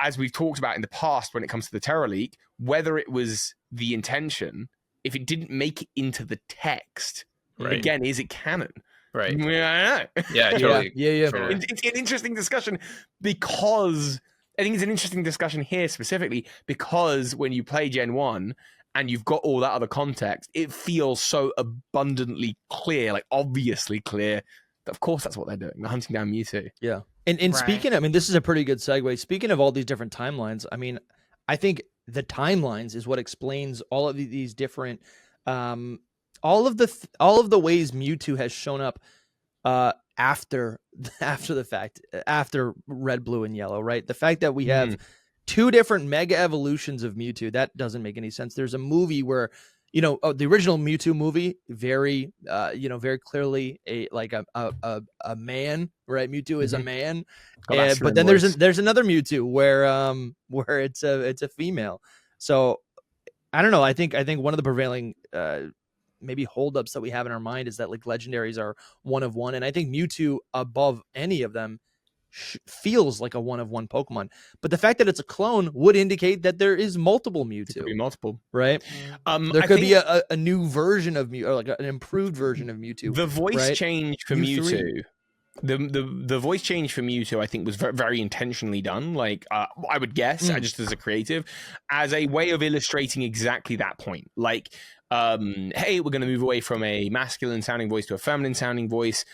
[SPEAKER 2] as we've talked about in the past, when it comes to the Terra Leak, whether it was the intention, if it didn't make it into the text, again, is it canon?
[SPEAKER 4] Right.
[SPEAKER 2] Yeah, I know.
[SPEAKER 4] Yeah, totally.
[SPEAKER 1] Yeah.
[SPEAKER 4] Totally.
[SPEAKER 2] It's an interesting discussion because I think it's an interesting discussion here specifically because when you play Gen 1 and you've got all that other context, it feels so abundantly clear, like obviously clear, that of course that's what they're doing. They're hunting down Mewtwo.
[SPEAKER 1] Yeah. And speaking, I mean, this is a pretty good segue. Speaking of all these different timelines, I mean, I think the timelines is what explains all of these different, all of the ways Mewtwo has shown up after the fact, after Red, Blue, and Yellow, right? The fact that we have two different mega evolutions of Mewtwo, that doesn't make any sense. There's a movie where, the original Mewtwo movie, very clearly a man, right? Mewtwo is a man, but then there's another Mewtwo where it's a female. So I don't know. I think one of the prevailing maybe holdups that we have in our mind is that like legendaries are one of one, and I think Mewtwo above any of them feels like a one of one Pokemon. But the fact that it's a clone would indicate that there is multiple Mewtwo.
[SPEAKER 2] Could be multiple,
[SPEAKER 1] right? There could be a new version of Mewtwo, or like an improved version of Mewtwo.
[SPEAKER 2] The voice change for Mewtwo. The voice change for Mewtwo, I think, was very, very intentionally done. Like, I would guess, just as a creative, as a way of illustrating exactly that point. Like, hey, we're going to move away from a masculine sounding voice to a feminine sounding voice,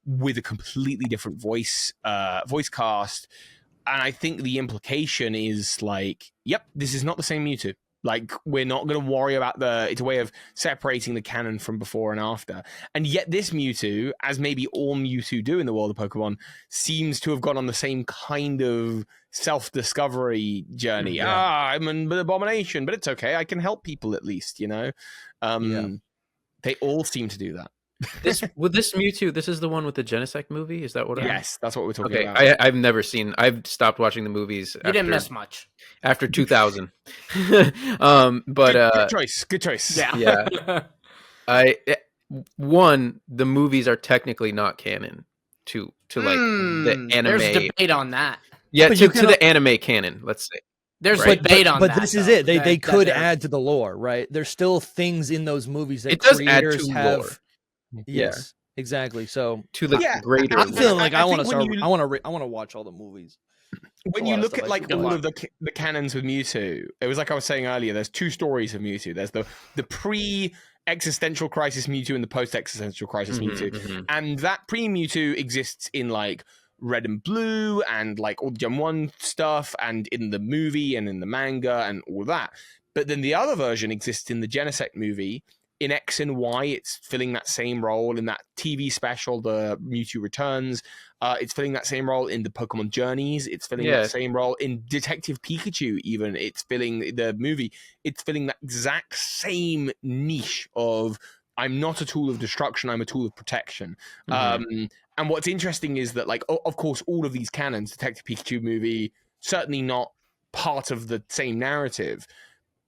[SPEAKER 2] with a completely different voice cast. And I think the implication is like, yep, this is not the same Mewtwo. Like, we're not going to worry about it's a way of separating the canon from before and after. And yet this Mewtwo, as maybe all Mewtwo do in the world of Pokemon, seems to have gone on the same kind of self-discovery journey. I'm an abomination, but it's okay. I can help people at least, They all seem to do that.
[SPEAKER 4] This Mewtwo, this is the one with the Genesect movie? Is that what?
[SPEAKER 2] Yes, that's what we're talking about.
[SPEAKER 4] I've never seen. I've stopped watching the movies.
[SPEAKER 3] You didn't miss much
[SPEAKER 4] after 2000.
[SPEAKER 2] Good choice.
[SPEAKER 3] Yeah.
[SPEAKER 4] The movies are technically not canon to like the anime.
[SPEAKER 3] There's debate on that.
[SPEAKER 4] Yeah, to the anime canon. Let's say.
[SPEAKER 3] There's debate on that.
[SPEAKER 1] But this is it. They could add to the lore, right? There's still things in those movies that creators have. Lore. Yes, exactly. So
[SPEAKER 4] to the greater.
[SPEAKER 1] I'm feeling like I want to watch all the movies.
[SPEAKER 2] When you look at like all of the canons with Mewtwo, it was like I was saying earlier. There's two stories of Mewtwo. There's the pre-existential crisis Mewtwo and the post-existential crisis Mewtwo, and that pre-Mewtwo exists in like Red and Blue and like all the Gen 1 stuff, and in the movie and in the manga and all that. But then the other version exists in the Genesect movie. In X and Y, it's filling that same role in that TV special, the Mewtwo Returns. It's filling that same role in the Pokemon Journeys. It's filling that same role in Detective Pikachu, even. It's filling the movie. It's filling that exact same niche of, I'm not a tool of destruction, I'm a tool of protection. And what's interesting is that, like, of course, all of these canons, Detective Pikachu movie, certainly not part of the same narrative,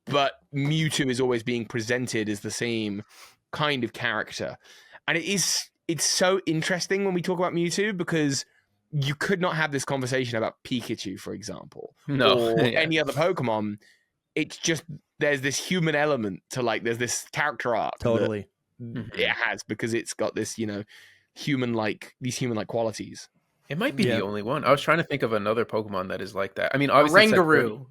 [SPEAKER 2] but Mewtwo is always being presented as the same kind of character. And it's so interesting when we talk about Mewtwo, because you could not have this conversation about Pikachu, for example, or any other Pokemon. It's just, there's this human element to, like, there's this character arc.
[SPEAKER 1] Totally.
[SPEAKER 2] It has, because it's got this, human-like qualities.
[SPEAKER 4] It might be the only one. I was trying to think of another Pokemon that is like that. I mean, obviously,
[SPEAKER 3] Rangaroo.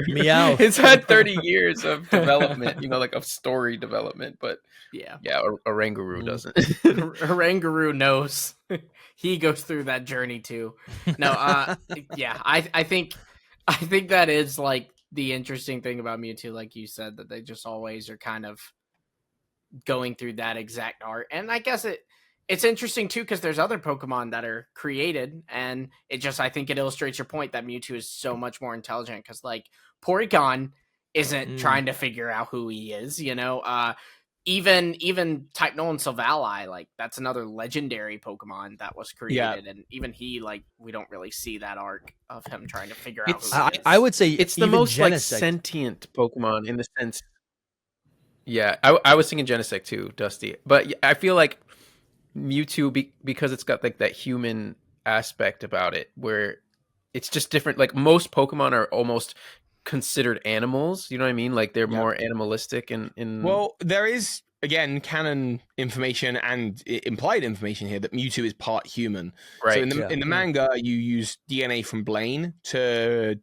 [SPEAKER 1] Meow.
[SPEAKER 4] It's had 30 years of development, like of story development, but a Rangaroo doesn't.
[SPEAKER 3] Rangaroo knows. He goes through that journey too. No, I think that is like the interesting thing about Mewtwo, like you said, that they just always are kind of going through that exact art. And I guess it's interesting too, because there's other Pokemon that are created, and I think it illustrates your point that Mewtwo is so much more intelligent, because like Porygon isn't trying to figure out who he is, even Type Null and Silvally, like that's another legendary Pokemon that was created, and even he, like, we don't really see that arc of him trying to figure out who he is.
[SPEAKER 1] I would say
[SPEAKER 4] it's the most like sentient Pokemon in the sense. Yeah, I was thinking Genesect too, Dusty, but I feel like Mewtwo, because it's got like that human aspect about it, where it's just different. Like most Pokemon are almost considered animals, you know what I mean? Like they're more animalistic and
[SPEAKER 2] well, there is again, canon information and implied information here that Mewtwo is part human.
[SPEAKER 4] Right.
[SPEAKER 2] So in the manga, you use DNA from Blaine to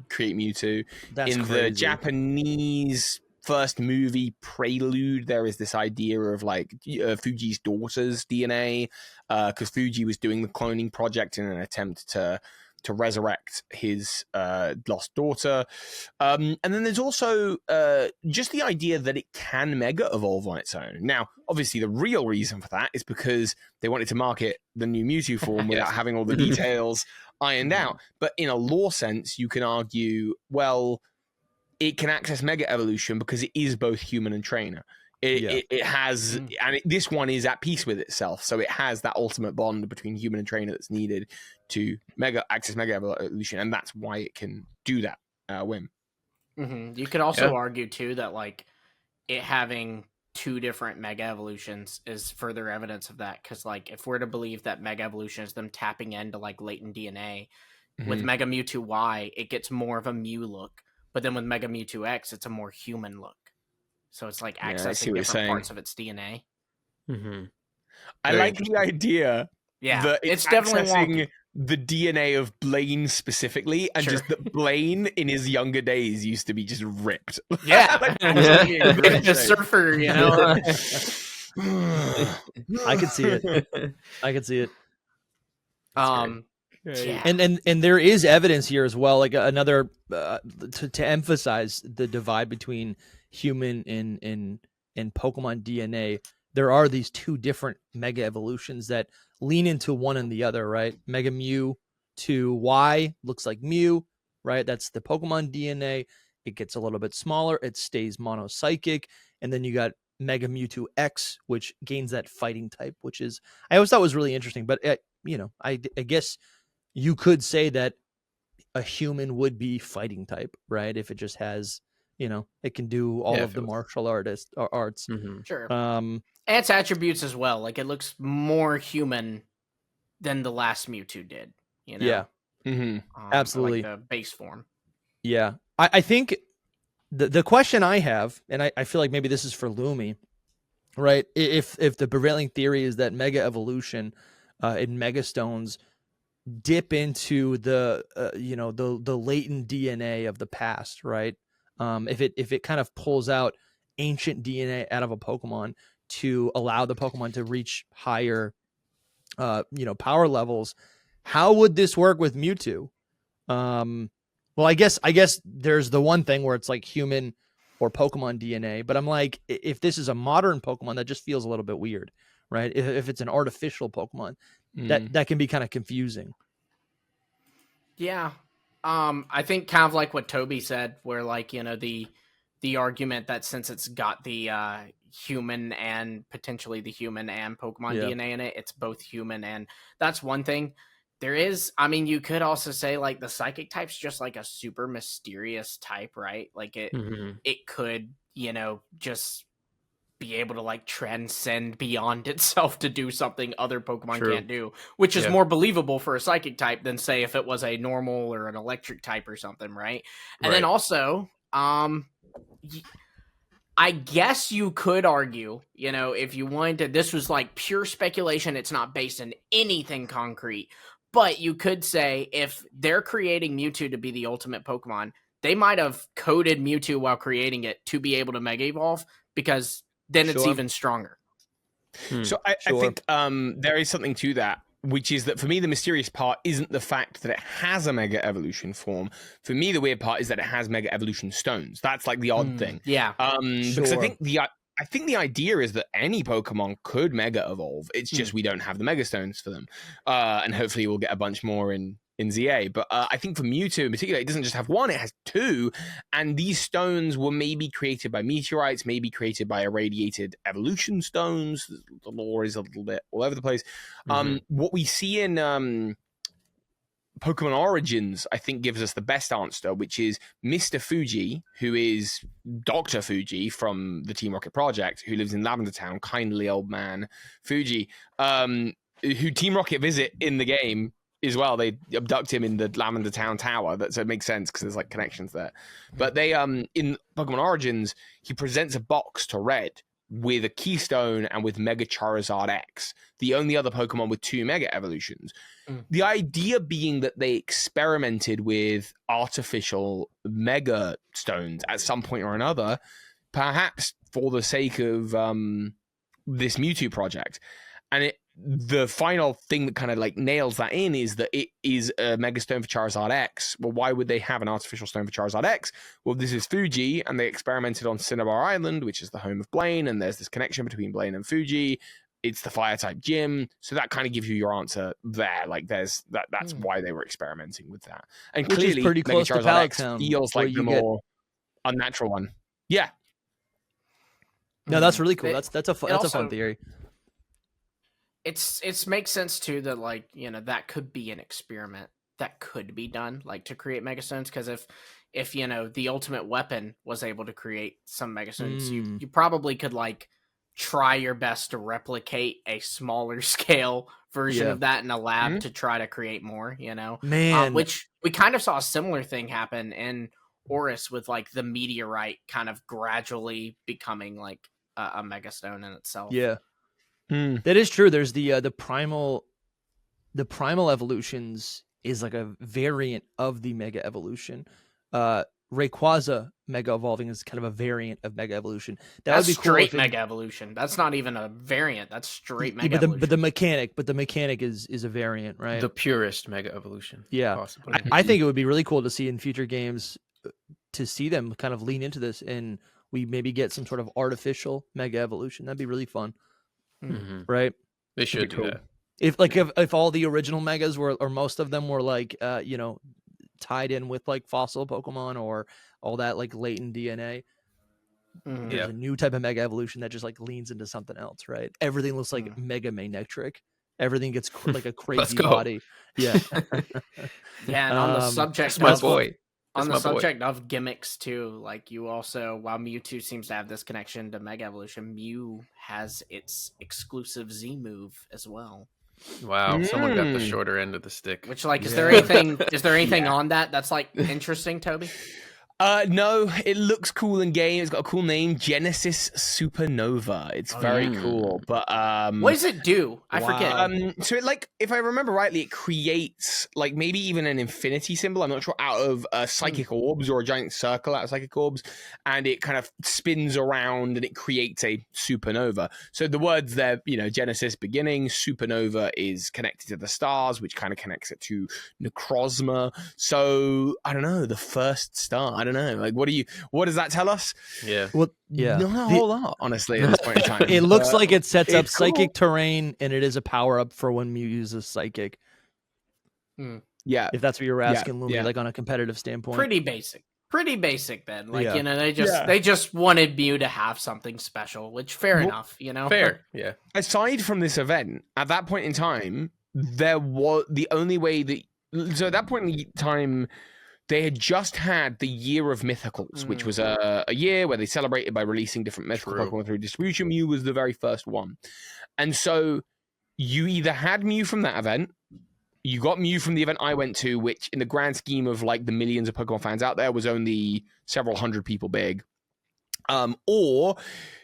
[SPEAKER 2] create Mewtwo.
[SPEAKER 1] That's
[SPEAKER 2] in
[SPEAKER 1] crazy.
[SPEAKER 2] The Japanese first movie Prelude, there is this idea of like Fuji's daughter's DNA, because Fuji was doing the cloning project in an attempt to resurrect his lost daughter. And then there's also just the idea that it can mega evolve on its own. Now, obviously, the real reason for that is because they wanted to market the new Mewtwo form without having all the details ironed out. But in a lore sense, you can argue, well, it can access mega evolution because it is both human and trainer. It has, and this one is at peace with itself, so it has that ultimate bond between human and trainer that's needed to access mega evolution, and that's why it can do that. Whim.
[SPEAKER 3] You could also argue too that like it having two different mega evolutions is further evidence of that, because like if we're to believe that mega evolution is them tapping into like latent DNA, with Mega Mewtwo Y, it gets more of a Mew look, but then with Mega Mewtwo X, it's a more human look. So it's like accessing different parts of its DNA.
[SPEAKER 2] I like the idea.
[SPEAKER 3] Yeah,
[SPEAKER 2] that
[SPEAKER 3] it's definitely
[SPEAKER 2] accessing the DNA of Blaine specifically, and just that Blaine in his younger days used to be just ripped.
[SPEAKER 3] Yeah,
[SPEAKER 2] like,
[SPEAKER 3] the surfer, you know.
[SPEAKER 1] I could see it. I could see it.
[SPEAKER 3] Yeah.
[SPEAKER 1] And there is evidence here as well, like another to emphasize the divide between human and Pokemon DNA. There are these two different mega evolutions that lean into one and the other, right? Mega Mew to Y looks like Mew, right? That's the Pokemon DNA. It gets a little bit smaller. It stays monocyclic. And then you got Mega Mewtwo X, which gains that fighting type, which is, I always thought was really interesting. But, I guess you could say that a human would be fighting type, right? If it just has, it can do all of the martial arts.
[SPEAKER 3] Sure. And its attributes as well. Like it looks more human than the last Mewtwo did.
[SPEAKER 1] Yeah. Absolutely.
[SPEAKER 3] Like the base form.
[SPEAKER 1] Yeah. I think the question I have, and I feel like maybe this is for Lumi, right? If the prevailing theory is that mega evolution in Mega Stones dip into the latent DNA of the past, right? If it kind of pulls out ancient DNA out of a Pokemon to allow the Pokemon to reach higher power levels, how would this work with Mewtwo? Well, I guess there's the one thing where it's like human or Pokemon DNA, but I'm like, if this is a modern Pokemon, that just feels a little bit weird, right? If it's an artificial Pokemon, that can be kind of confusing.
[SPEAKER 3] Yeah. I think kind of like what Toby said, where like, the argument that since it's got the human and potentially the human and Pokemon DNA in it, it's both human, and that's one thing. There is, you could also say like the psychic type's just like a super mysterious type, right? Like it could, just be able to like transcend beyond itself to do something other Pokemon can't do, which is more believable for a psychic type than say if it was a normal or an electric type or something, right? And then also, I guess you could argue, if you wanted to, this was like pure speculation, it's not based in anything concrete, but you could say if they're creating Mewtwo to be the ultimate Pokemon, they might have coded Mewtwo while creating it to be able to Mega Evolve, because then it's even stronger.
[SPEAKER 2] So I think there is something to that, which is that for me, the mysterious part isn't the fact that it has a Mega Evolution form. For me, the weird part is that it has Mega Evolution stones. That's like the odd thing.
[SPEAKER 3] Yeah.
[SPEAKER 2] Because I think the idea is that any Pokemon could Mega Evolve. It's just we don't have the Mega Stones for them. And hopefully we'll get a bunch more in ZA. But I think for Mewtwo in particular, it doesn't just have one, it has two. And these stones were maybe created by meteorites, maybe created by irradiated evolution stones. The lore is a little bit all over the place. What we see in Pokemon Origins, I think, gives us the best answer, which is Mr. Fuji, who is Dr. Fuji from the Team Rocket Project, who lives in Lavender Town, kindly old man Fuji, who Team Rocket visit in the game as well. They abduct him in the Lavender Town Tower, so it makes sense because there's like connections there. But they in Pokemon Origins, he presents a box to Red, with a Keystone and with Mega Charizard X, the only other Pokemon with 2 Mega Evolutions. The idea being that they experimented with artificial Mega Stones at some point or another, perhaps for the sake of this Mewtwo project. And the final thing that kind of like nails that in is that it is a Mega Stone for Charizard X. Well, why would they have an artificial stone for Charizard X? Well, this is Fuji, and they experimented on Cinnabar Island, which is the home of Blaine, and there's this connection between Blaine and Fuji. It's the fire-type gym, so that kind of gives you your answer there. Like, that's why they were experimenting with that. And
[SPEAKER 1] Which
[SPEAKER 2] clearly,
[SPEAKER 1] is pretty close to
[SPEAKER 2] Charizard X
[SPEAKER 1] Pallet
[SPEAKER 2] feels like the more unnatural one. Yeah.
[SPEAKER 1] No, that's really cool. That's a fun theory.
[SPEAKER 3] It's makes sense too that, like, you know, that could be an experiment that could be done, like, to create Megastones, because if you know the ultimate weapon was able to create some Megastones, you probably could like try your best to replicate a smaller scale version of that in a lab to try to create more, you know, which we kind of saw a similar thing happen in Oris with like the meteorite kind of gradually becoming like a Megastone in itself.
[SPEAKER 1] Yeah. That is true. There's the primal evolutions is like a variant of the Mega Evolution. Rayquaza Mega Evolving is kind of a variant of Mega Evolution.
[SPEAKER 3] That's would be straight cool Mega Evolution. That's not even a variant. That's straight Mega Evolution.
[SPEAKER 1] But the mechanic is a variant, right?
[SPEAKER 4] The purest Mega Evolution.
[SPEAKER 1] Yeah.
[SPEAKER 4] Possibly.
[SPEAKER 1] I think it would be really cool to see in future games to see them kind of lean into this, and we maybe get some sort of artificial Mega Evolution. That'd be really fun. Right?
[SPEAKER 4] They should do that.
[SPEAKER 1] If all the original Megas were, or most of them were like, you know, tied in with like fossil Pokemon or all that like latent DNA. There's a new type of Mega Evolution that just like leans into something else, right? Everything looks like Mega Manectric. Everything gets like a crazy body. Yeah.
[SPEAKER 3] Yeah, and on the subject
[SPEAKER 4] On
[SPEAKER 3] the subject of gimmicks too, like you also, while Mewtwo seems to have this connection to Mega Evolution, Mew has its exclusive Z move as well.
[SPEAKER 4] Wow, someone got the shorter end of the stick.
[SPEAKER 3] Which, like, is there anything on that that's like interesting, Toby?
[SPEAKER 2] No, it looks cool in game. It's got a cool name, Genesis Supernova. It's very cool. But
[SPEAKER 3] what does it do? I forget.
[SPEAKER 2] So it, like, if I remember rightly, it creates like maybe even an infinity symbol. I'm not sure, out of psychic orbs, or a giant circle out of psychic orbs, and it kind of spins around and it creates a supernova. So the words there, you know, Genesis beginning, supernova is connected to the stars, which kind of connects it to Necrozma. So I don't know, the first star. I don't know. Like, what does that tell us?
[SPEAKER 4] Yeah.
[SPEAKER 1] Well, yeah.
[SPEAKER 2] Not a whole lot, honestly, at this point in time.
[SPEAKER 1] It looks like it sets up psychic terrain, and it is a power up for when Mew uses psychic.
[SPEAKER 2] Yeah.
[SPEAKER 1] If that's what you're asking, Lumi, like on a competitive standpoint.
[SPEAKER 3] Pretty basic then. Like, you know, they just wanted Mew to have something special, which fair enough, you know?
[SPEAKER 4] Fair. Yeah.
[SPEAKER 2] Aside from this event, at that point in time, there was the only way that, so at that point in time, they had just had the Year of Mythicals, which was a year where they celebrated by releasing different mythical Pokemon through distribution. Mew was the very first one. And so you either had Mew from that event, you got Mew from the event I went to, which in the grand scheme of like the millions of Pokemon fans out there was only several hundred people big, or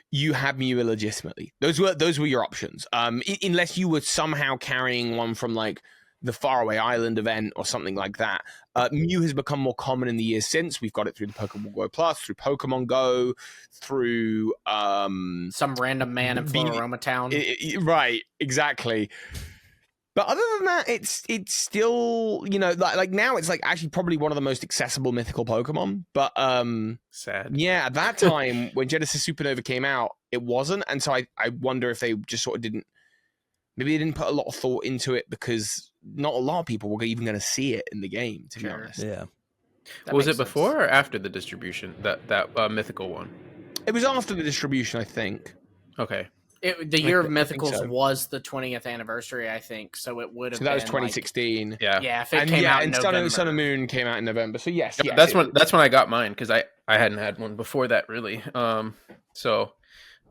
[SPEAKER 2] you had Mew illegitimately. Those were your options. Unless you were somehow carrying one from like the Faraway Island event or something like that. Mew has become more common in the years since. We've got it through the Pokemon Go Plus, through Pokemon Go, through
[SPEAKER 3] some random man in Floroma Town.
[SPEAKER 2] Right, exactly. But other than that, it's still, you know, like now it's like actually probably one of the most accessible mythical Pokemon. But
[SPEAKER 4] sad.
[SPEAKER 2] Yeah, at that time when Genesis Supernova came out, it wasn't, and so I wonder if they just sort of didn't. Maybe they didn't put a lot of thought into it because not a lot of people were even going to see it in the game, to be honest.
[SPEAKER 1] Yeah.
[SPEAKER 4] Was it before or after the distribution, that mythical one?
[SPEAKER 2] It was after the distribution, I think.
[SPEAKER 4] Okay.
[SPEAKER 3] The Year of Mythicals was the 20th anniversary, I think, so it would have been.
[SPEAKER 2] So that was 2016.
[SPEAKER 4] Like,
[SPEAKER 3] yeah, if it came out in November.
[SPEAKER 2] Sun and Moon came out in November. So yes,
[SPEAKER 4] that's when I got mine, because I hadn't had one before that, really. So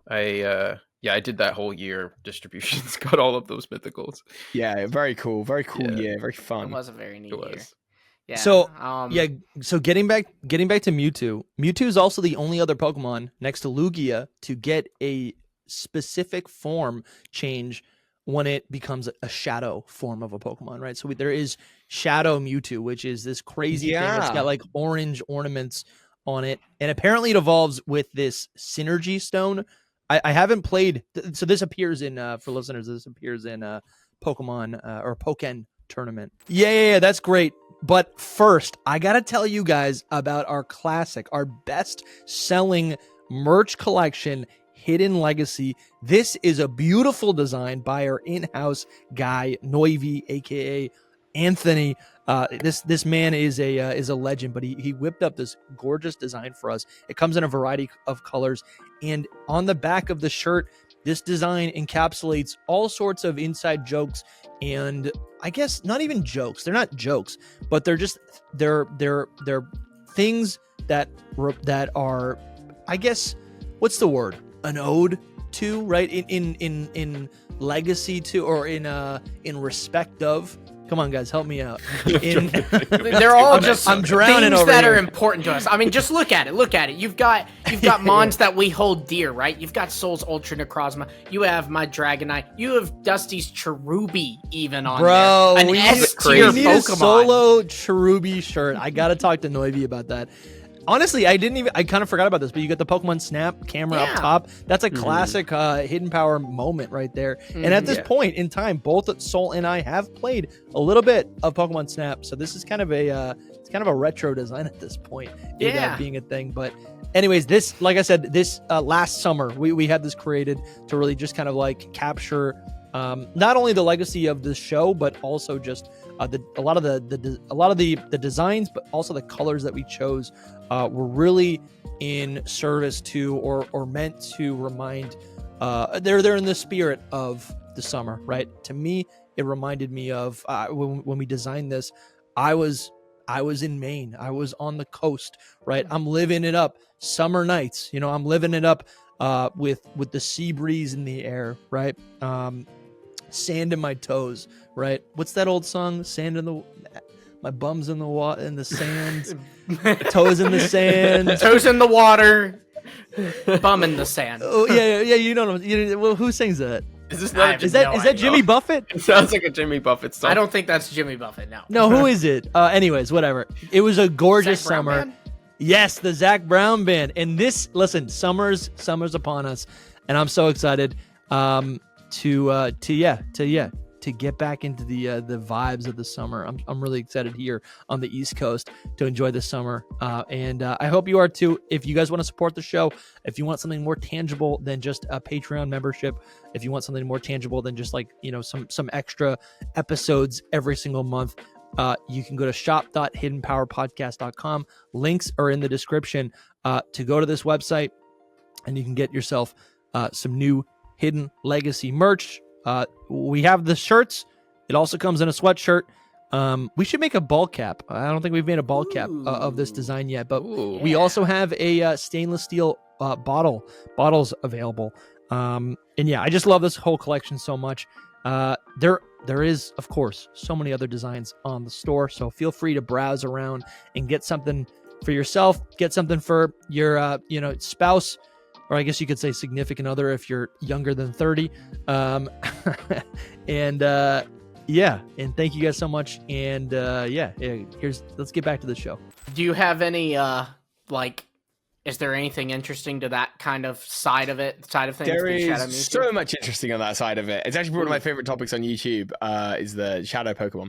[SPEAKER 4] I did that whole year distributions, got all of those mythicals.
[SPEAKER 2] Yeah, very cool year, very fun.
[SPEAKER 3] It was a very neat year. Yeah.
[SPEAKER 1] So so getting back to Mewtwo. Mewtwo is also the only other Pokemon next to Lugia to get a specific form change when it becomes a shadow form of a Pokemon, right? So there is Shadow Mewtwo, which is this crazy thing. It's got like orange ornaments on it, and apparently it evolves with this Synergy Stone. I haven't played, so this appears in for listeners. This appears in Pokemon or Pokken Tournament. Yeah, that's great. But first, I gotta tell you guys about our classic, our best-selling merch collection, Hidden Legacy. This is a beautiful design by our in-house guy, Noivi, aka Anthony. This man is a legend, but he whipped up this gorgeous design for us. It comes in a variety of colors, and on the back of the shirt, this design encapsulates all sorts of inside jokes, and I guess not even jokes. They're not jokes, but they're just they're things that are, I guess, what's the word? An ode to, right? In legacy to, or in respect of. Come on, guys, help me out.
[SPEAKER 3] They're all just
[SPEAKER 1] I'm drowning
[SPEAKER 3] things
[SPEAKER 1] over
[SPEAKER 3] that
[SPEAKER 1] here.
[SPEAKER 3] are important to us. I mean, just look at it. Look at it. You've got mons that we hold dear, right? You've got Soul's Ultra Necrozma. You have my Dragonite. You have Dusty's Cherubi even on
[SPEAKER 1] Bro,
[SPEAKER 3] there. An S tier
[SPEAKER 1] we need
[SPEAKER 3] Pokemon.
[SPEAKER 1] a solo Cherubi shirt. I gotta talk to Noivi about that. Honestly, I kind of forgot about this, but you got the Pokemon Snap camera up top. That's a classic Hidden Power moment right there. And at this point in time, both Soul and I have played a little bit of Pokemon Snap, so this is kind of a retro design at this point, being a thing. But anyways, this, like I said, this last summer we had this created to really just kind of like capture not only the legacy of the show, but also just a lot of the designs, but also the colors that we chose were really in service to or meant to remind. They're in the spirit of the summer, right? To me, it reminded me of when we designed this. I was in Maine. I was on the coast, right? I'm living it up. Summer nights, I'm living it up with the sea breeze in the air, right? Sand in my toes, right? What's that old song? Sand in the, my bum's in the water, in the sand, toes in the sand,
[SPEAKER 3] toes in the water, bum in the sand.
[SPEAKER 1] Oh yeah. You know, well, who sings that?
[SPEAKER 4] Is
[SPEAKER 1] that Jimmy Buffett?
[SPEAKER 4] It sounds like a Jimmy Buffett song.
[SPEAKER 3] I don't think that's Jimmy Buffett.
[SPEAKER 1] No, who is it? Anyways, whatever. It was a gorgeous summer.
[SPEAKER 3] Band?
[SPEAKER 1] Yes, the Zac Brown band. And this, listen, summer's upon us, and I'm so excited to get back into the vibes of the summer. I'm really excited here on the East Coast to enjoy the summer, and I hope you are too. If you guys want to support the show, if you want something more tangible than just a Patreon membership, if you want something more tangible than just like some extra episodes every single month, you can go to shop.hiddenpowerpodcast.com. Links are in the description to go to this website, and you can get yourself some new Hidden Legacy merch. We have the shirts. It also comes in a sweatshirt. We should make a ball cap. I don't think we've made a ball cap of this design yet, but we also have a stainless steel bottles available. And yeah, I just love this whole collection so much. There is, of course, so many other designs on the store, so feel free to browse around and get something for yourself, get something for your spouse, or I guess you could say significant other if you're younger than 30. And thank you guys so much. And let's get back to the show.
[SPEAKER 3] Do you have any is there anything interesting to that kind of side of things?
[SPEAKER 2] There is so much interesting on that side of it. It's actually one of my favorite topics on YouTube, is the shadow Pokemon.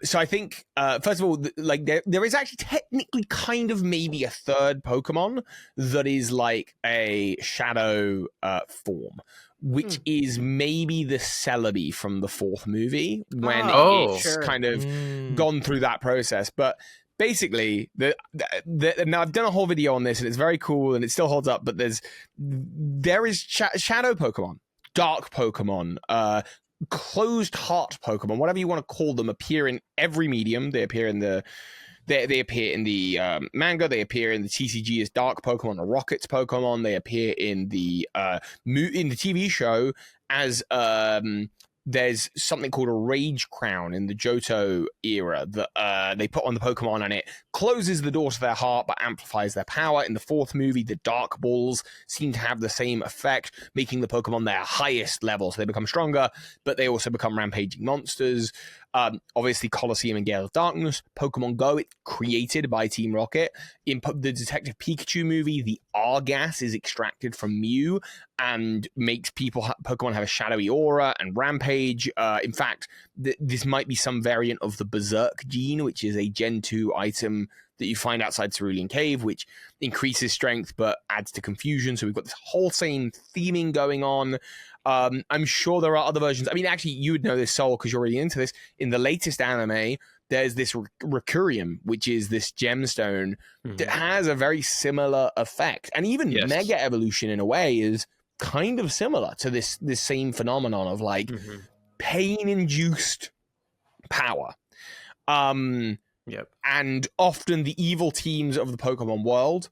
[SPEAKER 2] So I think, first of all, there is actually technically kind of maybe a third Pokemon that is like a shadow form, which is maybe the Celebi from the fourth movie when it's kind of gone through that process. But basically, now I've done a whole video on this, and it's very cool, and it still holds up. But there is shadow Pokemon, dark Pokemon, closed heart Pokemon, whatever you want to call them, appear in every medium. They appear in the manga. They appear in the TCG as dark Pokemon or Rockets Pokemon. They appear in the TV show as there's something called a Rage Crown in the Johto era that they put on the Pokemon, and it closes the door to their heart but amplifies their power. In the fourth movie, the Dark Balls seem to have the same effect, making the Pokemon their highest level, so they become stronger, but they also become rampaging monsters. Obviously, Colosseum and Gale of Darkness. Pokemon Go, it's created by Team Rocket. In the Detective Pikachu movie, the R-gas is extracted from Mew and makes Pokemon have a shadowy aura and rampage. In fact, this might be some variant of the Berserk gene, which is a Gen 2 item that you find outside Cerulean Cave, which increases strength but adds to confusion. So we've got this whole same theming going on. I'm sure there are other versions. I mean, actually, you would know this, Soul, because you're really into this. In the latest anime, there's this Recurium, which is this gemstone that has a very similar effect. And even Mega Evolution, in a way, is kind of similar to this same phenomenon of like pain-induced power. And often the evil teams of the Pokemon world,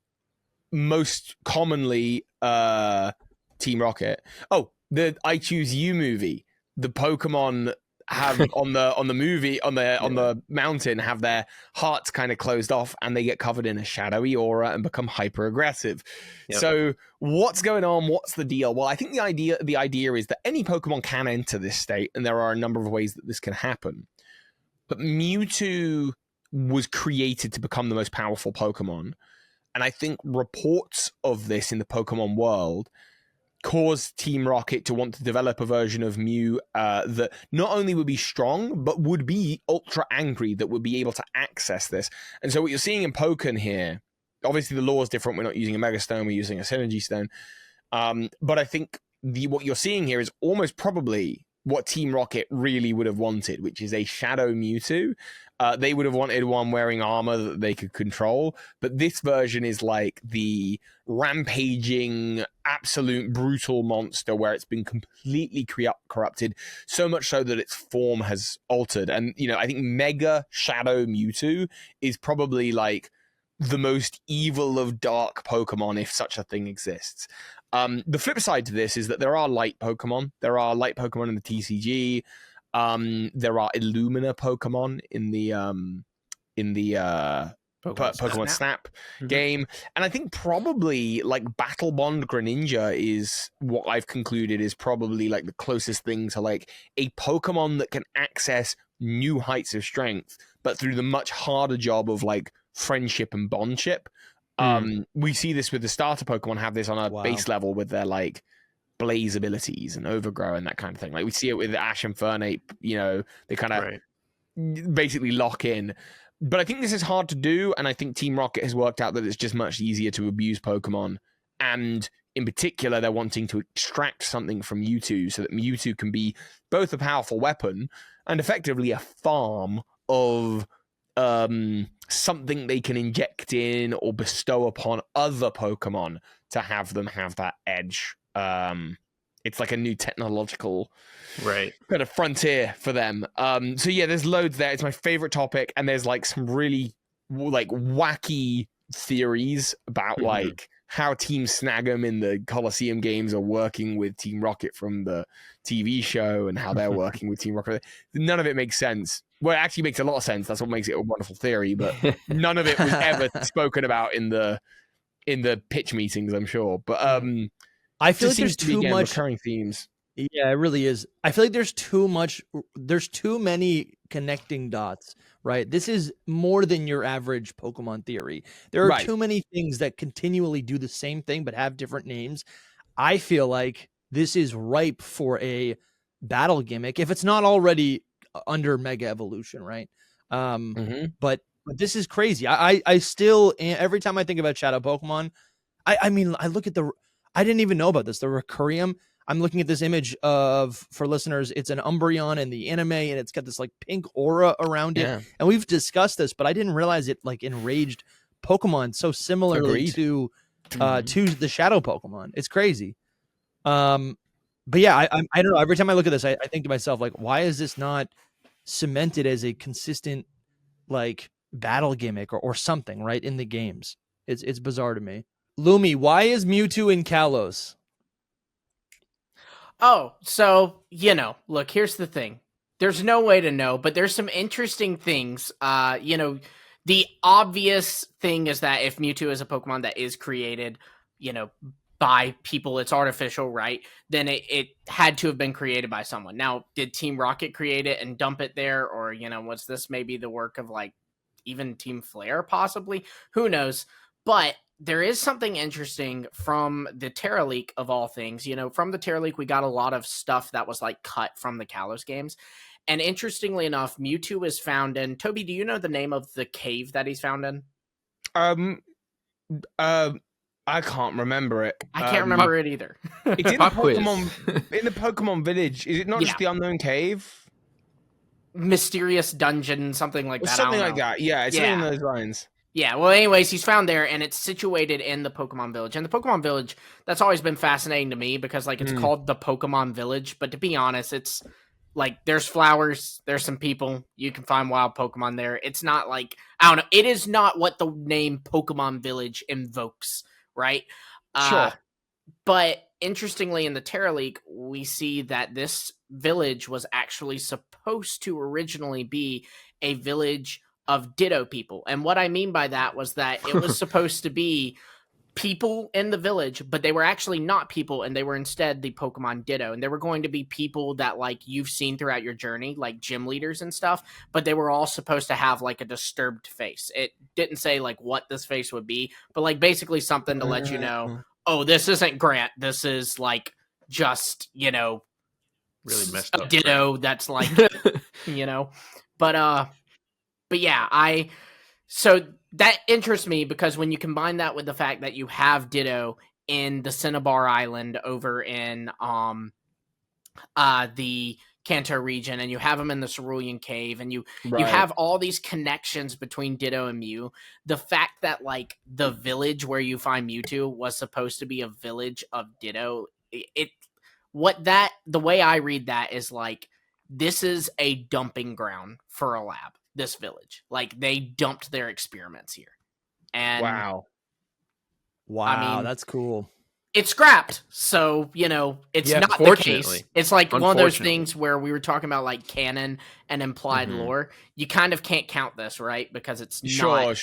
[SPEAKER 2] most commonly Team Rocket. Oh, the I Choose You movie. The Pokemon have on the mountain have their hearts kind of closed off, and they get covered in a shadowy aura and become hyper aggressive. So what's going on? What's the deal? Well, I think the idea is that any Pokemon can enter this state, and there are a number of ways that this can happen. But Mewtwo was created to become the most powerful Pokemon. And I think reports of this in the Pokemon world caused Team Rocket to want to develop a version of Mew that not only would be strong, but would be ultra angry, that would be able to access this. And so what you're seeing in Pokken here, obviously the law is different. We're not using a Mega Stone, we're using a Synergy Stone. But I think what you're seeing here is almost probably what Team Rocket really would have wanted, which is a Shadow Mewtwo. They would have wanted one wearing armor that they could control, but this version is like the rampaging, absolute brutal monster where it's been completely corrupted, so much so that its form has altered. And, you know, I think Mega Shadow Mewtwo is probably like the most evil of dark Pokemon, if such a thing exists. The flip side to this is that there are light Pokemon. There are light Pokemon in the TCG. There are Illumina Pokemon in the Pokemon Snap game. And I think probably like Battle Bond Greninja is what I've concluded is probably like the closest thing to like a Pokemon that can access new heights of strength, but through the much harder job of like friendship and bondship. We see this with the starter Pokemon have this on a base level with their like Blaze abilities and Overgrow and that kind of thing. Like we see it with Ash and Fernape, you know, they kind of basically lock in. But I think this is hard to do, and I think Team Rocket has worked out that it's just much easier to abuse Pokemon. And in particular, they're wanting to extract something from Mewtwo so that Mewtwo can be both a powerful weapon and effectively a farm of something they can inject in or bestow upon other Pokemon to have them have that edge. It's like a new technological kind of frontier for them. So yeah, there's loads there. It's my favorite topic, and there's like some really like wacky theories about like how Team Snag'em in the Colosseum games are working with Team Rocket from the TV show, and how they're working with Team Rocket. None of it makes sense. Well, it actually makes a lot of sense. That's what makes it a wonderful theory, but none of it was ever spoken about in the pitch meetings, I'm sure. But
[SPEAKER 1] I feel like there's too much
[SPEAKER 2] recurring themes.
[SPEAKER 1] Yeah, it really is. I feel like there's too many connecting dots, right? This is more than your average Pokemon theory. There are too many things that continually do the same thing but have different names. I feel like this is ripe for a battle gimmick, if it's not already under Mega Evolution, right? But this is crazy. I still, every time I think about Shadow Pokemon, I mean, I look at I didn't even know about this, the Recurium. I'm looking at this image for listeners, it's an Umbreon in the anime, and it's got this like pink aura around it. And we've discussed this, but I didn't realize it like enraged Pokemon so similarly to the Shadow Pokemon. It's crazy. But yeah, I don't know. Every time I look at this, I think to myself, like, why is this not cemented as a consistent like battle gimmick or something, right, in the games? It's bizarre to me. Lumi, why is Mewtwo in Kalos?
[SPEAKER 3] Oh, so, look, here's the thing. There's no way to know, but there's some interesting things. The obvious thing is that if Mewtwo is a Pokemon that is created, by people, it's artificial, right? Then it had to have been created by someone. Now, did Team Rocket create it and dump it there? Or, was this maybe the work of, like, even Team Flare, possibly? Who knows? But there is something interesting from the Terra Leak of all things. From the Terra Leak, we got a lot of stuff that was like cut from the Kalos games. And interestingly enough, Mewtwo is found in... Toby, do you know the name of the cave that he's found in?
[SPEAKER 2] I can't remember it.
[SPEAKER 3] I can't remember it either.
[SPEAKER 2] It's in the Pokemon Village. Is it not just the Unknown Cave?
[SPEAKER 3] Mysterious dungeon, something like that.
[SPEAKER 2] Something like that. Yeah, it's in those lines.
[SPEAKER 3] Yeah, well, anyways, he's found there, and it's situated in the Pokemon Village. And the Pokemon Village, that's always been fascinating to me, because, like, it's called the Pokemon Village. But to be honest, it's, like, there's flowers, there's some people, you can find wild Pokemon there. It's not, like, I don't know, it is not what the name Pokemon Village invokes, right?
[SPEAKER 2] Sure.
[SPEAKER 3] But interestingly, in the Terra Leak, we see that this village was actually supposed to originally be a village of Ditto people. And what I mean by that was that it was supposed to be people in the village, but they were actually not people, and they were instead the Pokemon Ditto. And they were going to be people that, like, you've seen throughout your journey, like gym leaders and stuff, but they were all supposed to have, like, a disturbed face. It didn't say, like, what this face would be, but, like, basically something to let you know, oh, this isn't Grant, this is, like, just,
[SPEAKER 4] really messed up
[SPEAKER 3] Ditto that's, like, But yeah, so that interests me, because when you combine that with the fact that you have Ditto in the Cinnabar Island over in the Kanto region, and you have him in the Cerulean Cave, and you have all these connections between Ditto and Mew, the fact that, like, the village where you find Mewtwo was supposed to be a village of Ditto, the way I read that is, like, this is a dumping ground for a lab. This village, like, they dumped their experiments here, and
[SPEAKER 1] wow, I mean, that's cool.
[SPEAKER 3] It's scrapped, so it's not the case. It's like one of those things where we were talking about, like, canon and implied lore. You kind of can't count this, right? Because it's not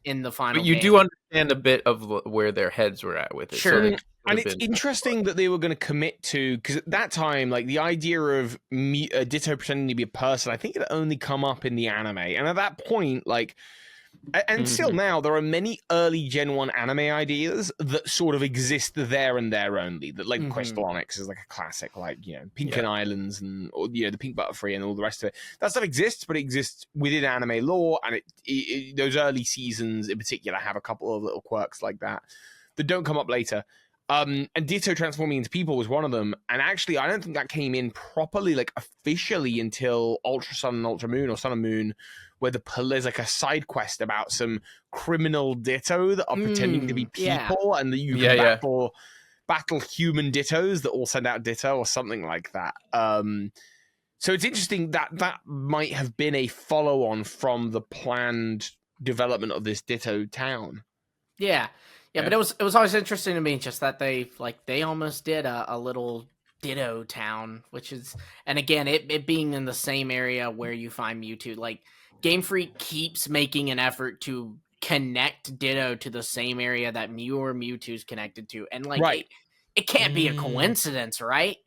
[SPEAKER 3] in the final.
[SPEAKER 4] But you do understand a bit of where their heads were at with it.
[SPEAKER 3] Sure.
[SPEAKER 4] So
[SPEAKER 2] and it's interesting that they were going to commit to, because at that time, like, the idea of Ditto pretending to be a person, I think it only come up in the anime. And at that point, like, and still now, there are many early Gen 1 anime ideas that sort of exist there and there only. That, like, Crystal Onyx is like a classic, like, Pink Islands and, the Pink Butterfree and all the rest of it. That stuff exists, but it exists within anime lore, and those early seasons in particular have a couple of little quirks like that don't come up later. And Ditto transforming into people was one of them. And actually, I don't think that came in properly, like, officially until Ultra Sun and Ultra Moon, or Sun and Moon, where there's like a side quest about some criminal Ditto that are pretending to be people, and that you can battle human Dittos that all send out Ditto or something like that. So it's interesting that might have been a follow-on from the planned development of this Ditto town.
[SPEAKER 3] Yeah, but it was always interesting to me just that they almost did a little Ditto town, which is, and again, it being in the same area where you find Mewtwo, like, Game Freak keeps making an effort to connect Ditto to the same area that Mew or Mewtwo's connected to, and, like, it can't be a coincidence, right?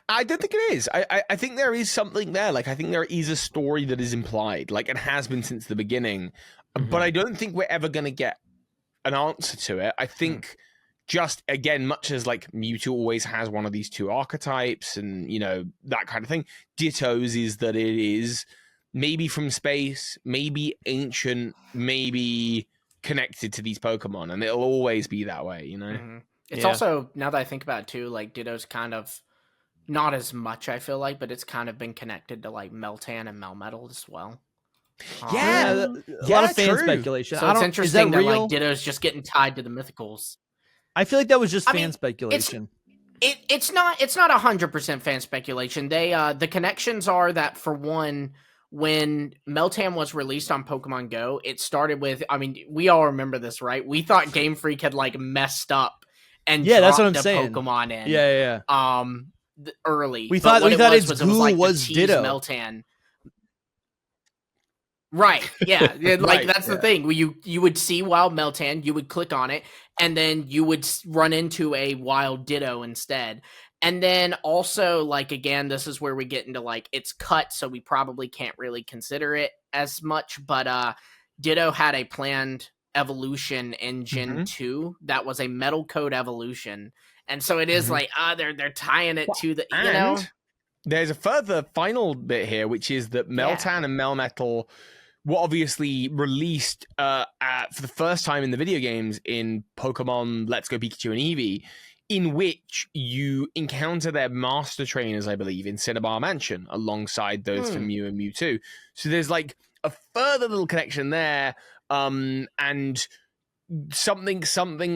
[SPEAKER 2] I don't think it is. I think there is something there. Like, I think there is a story that is implied, like, it has been since the beginning, but I don't think we're ever going to get an answer to it. I think just, again, much as, like, Mewtwo always has one of these two archetypes and, that kind of thing, Ditto's is that it is maybe from space, maybe ancient, maybe connected to these Pokemon, and it'll always be that way,
[SPEAKER 3] It's also, now that I think about it too, like, Ditto's kind of, not as much, I feel like, but it's kind of been connected to, like, Meltan and Melmetal as well.
[SPEAKER 1] A lot of fan speculation.
[SPEAKER 3] So it's interesting that, like, Ditto's just getting tied to the mythicals.
[SPEAKER 1] I feel like that was just fan speculation.
[SPEAKER 3] It's not 100% fan speculation. They the connections are that, for one, when Meltan was released on Pokemon Go, it started with, I mean, we all remember this, right? We thought Game Freak had, like, messed up and
[SPEAKER 1] that's what I'm
[SPEAKER 3] dropped
[SPEAKER 1] saying.
[SPEAKER 3] Pokemon in.
[SPEAKER 1] Yeah.
[SPEAKER 3] early.
[SPEAKER 1] We
[SPEAKER 3] but
[SPEAKER 1] thought
[SPEAKER 3] what
[SPEAKER 1] its
[SPEAKER 3] was,
[SPEAKER 1] goo
[SPEAKER 3] like
[SPEAKER 1] was
[SPEAKER 3] the tease
[SPEAKER 1] Ditto.
[SPEAKER 3] Meltan. Right, yeah, like
[SPEAKER 2] Right,
[SPEAKER 3] that's the thing. You would see Wild Meltan, you would click on it, and then you would run into a Wild Ditto instead. And then also, like, again, this is where we get into, like, it's cut, so we probably can't really consider it as much, but Ditto had a planned evolution in Gen 2 that was a Metal Code evolution. And so it is like, they're tying it to the, you know?
[SPEAKER 2] There's a further final bit here, which is that Meltan and Melmetal were obviously released for the first time in the video games in Pokemon Let's Go Pikachu and Eevee, in which you encounter their master trainers, I believe, in Cinnabar Mansion, alongside those for Mew and Mewtwo. So there's like a further little connection there, and something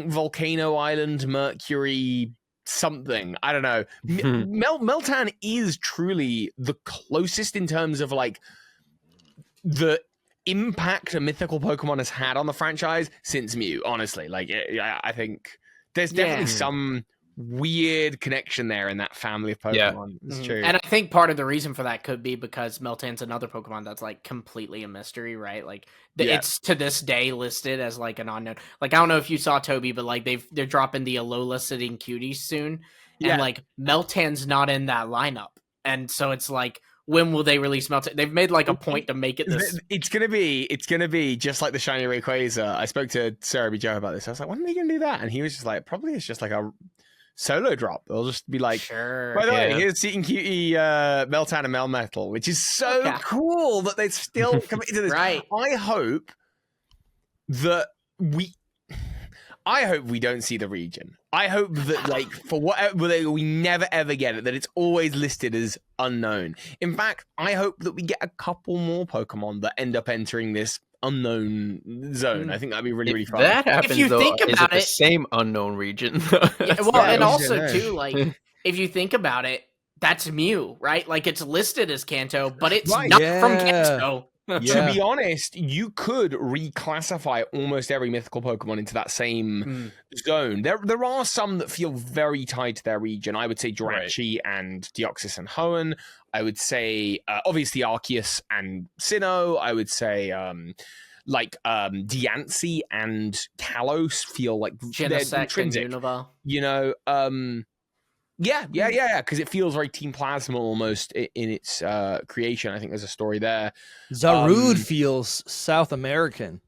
[SPEAKER 2] Volcano Island, Mercury, something, I don't know. Meltan is truly the closest in terms of like the impact a mythical Pokemon has had on the franchise since Mew, honestly. Like, I think there's definitely some weird connection there in that family of Pokemon. It's true.
[SPEAKER 3] And I think part of the reason for that could be because Meltan's another Pokemon that's like completely a mystery, right? Like it's to this day listed as like an unknown. Like, I don't know if you saw, Toby, but like they're dropping the Alola sitting cuties soon. And like Meltan's not in that lineup. And so it's like, when will they release Meltan? They've made like a point to make it this.
[SPEAKER 2] It's gonna be just like the Shiny Rayquaza. I spoke to Sarah B. Joe about this. I was like, when are they gonna do that? And he was just like, probably it's just like a solo drop. They'll just be like, by the way, here's Seating Cutie, Meltan and Melmetal, which is so cool that they're still committed to this.
[SPEAKER 3] Right.
[SPEAKER 2] I hope we don't see the region. I hope that, like, for whatever we never ever get it, that it's always listed as unknown. In fact, I hope that we get a couple more Pokemon that end up entering this unknown zone. I think that'd be really, really fun.
[SPEAKER 4] That happens,
[SPEAKER 3] if you think about
[SPEAKER 4] the same unknown region.
[SPEAKER 3] And also too, like, if you think about it, that's Mew, right? Like, it's listed as Kanto, but it's not from Kanto.
[SPEAKER 2] To be honest, you could reclassify almost every mythical Pokemon into that same zone. There are some that feel very tied to their region. I would say Jirachi and Deoxys and Hoenn. I would say, obviously, Arceus and Sinnoh. I would say, Diancie and Kalos feel like they're intrinsic.
[SPEAKER 3] And Unova.
[SPEAKER 2] You know, because it feels very Team Plasma almost in its creation. I think there's a story there.
[SPEAKER 1] Zarude feels South American.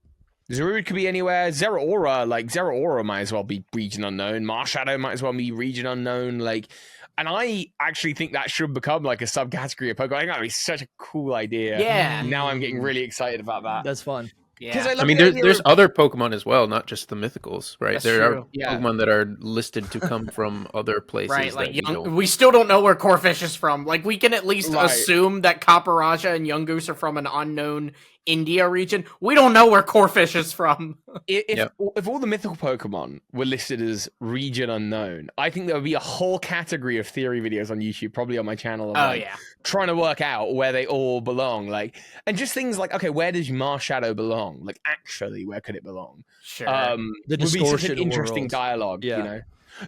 [SPEAKER 2] Zarude could be anywhere. Zeraora might as well be region unknown. Marshadow might as well be region unknown. Like, and I actually think that should become like a subcategory of Pokemon. I think that'd be such a cool idea.
[SPEAKER 3] Yeah.
[SPEAKER 2] Now I'm getting really excited about that.
[SPEAKER 1] That's fun.
[SPEAKER 3] Yeah.
[SPEAKER 4] I mean, there's other Pokemon as well, not just the mythicals, right? There are
[SPEAKER 3] Yeah.
[SPEAKER 4] Pokemon that are listed to come from other places.
[SPEAKER 3] Right, like
[SPEAKER 4] that
[SPEAKER 3] we still don't know where Corphish is from. Like, we can at least assume that Caparaja and Yungoos are from an unknown India region. We don't know where Corphish is from.
[SPEAKER 2] If all the mythical Pokemon were listed as region unknown, I think there would be a whole category of theory videos on YouTube, probably on my channel, of trying to work out where they all belong. Like, and just things like, okay, where does Marshadow belong? Like, actually, where could it belong?
[SPEAKER 3] Sure.
[SPEAKER 1] The
[SPEAKER 2] would be such an interesting
[SPEAKER 1] world.
[SPEAKER 2] dialogue, you know?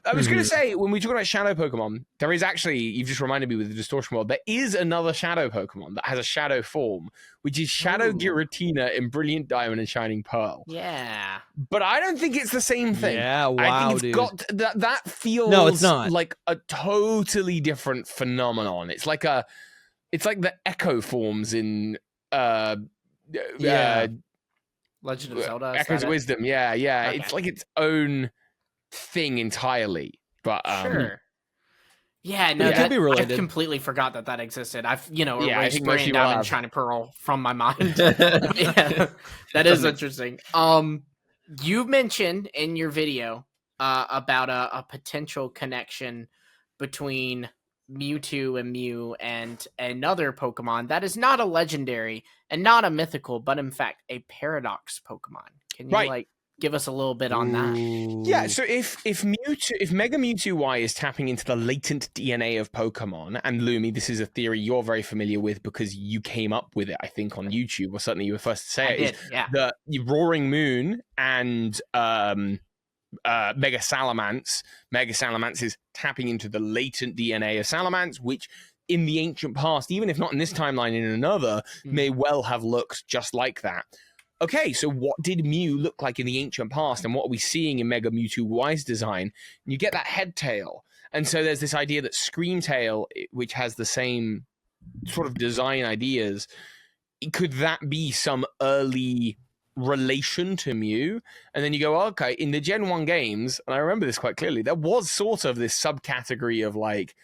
[SPEAKER 2] I was going to say, when we talk about shadow Pokemon, there is actually, you've just reminded me with the distortion world, there is another shadow Pokemon that has a shadow form, which is Shadow Giratina in Brilliant Diamond and Shining Pearl.
[SPEAKER 3] Yeah.
[SPEAKER 2] But I don't think it's the same thing.
[SPEAKER 1] Yeah, wow,
[SPEAKER 2] I think
[SPEAKER 1] dude.
[SPEAKER 2] got that feels
[SPEAKER 1] No, it's not.
[SPEAKER 2] like a totally different phenomenon. It's like the echo forms in
[SPEAKER 3] Legend of Zelda.
[SPEAKER 2] Echoes of Wisdom. Yeah.
[SPEAKER 3] Okay.
[SPEAKER 2] It's like its own thing entirely. But
[SPEAKER 3] Sure. Yeah, no,
[SPEAKER 1] it could be related.
[SPEAKER 3] I completely forgot that existed. I've,
[SPEAKER 2] I
[SPEAKER 3] erased
[SPEAKER 2] think most
[SPEAKER 3] Brilliant
[SPEAKER 2] people
[SPEAKER 3] Diamond
[SPEAKER 2] have.
[SPEAKER 3] and Shining Pearl from my mind. Yeah, that is interesting. You mentioned in your video about a potential connection between Mewtwo and Mew and another Pokemon that is not a legendary and not a mythical, but in fact a paradox Pokemon. Can you give us a little bit on that?
[SPEAKER 2] Yeah, so if Mega Mewtwo Y is tapping into the latent DNA of Pokemon, and Lumi, this is a theory you're very familiar with because you came up with it, I think, on YouTube, or certainly you were first to say
[SPEAKER 3] I did,
[SPEAKER 2] the Roaring Moon and Mega Salamence. Mega Salamence is tapping into the latent DNA of Salamence, which in the ancient past, even if not in this timeline, in another, may well have looked just like that. Okay, so what did Mew look like in the ancient past, and what are we seeing in Mega Mewtwo Y's design? You get that head tail, and so there's this idea that Screamtail, which has the same sort of design ideas, could that be some early relation to Mew? And then you go, okay, in the Gen 1 games, and I remember this quite clearly, there was sort of this subcategory of like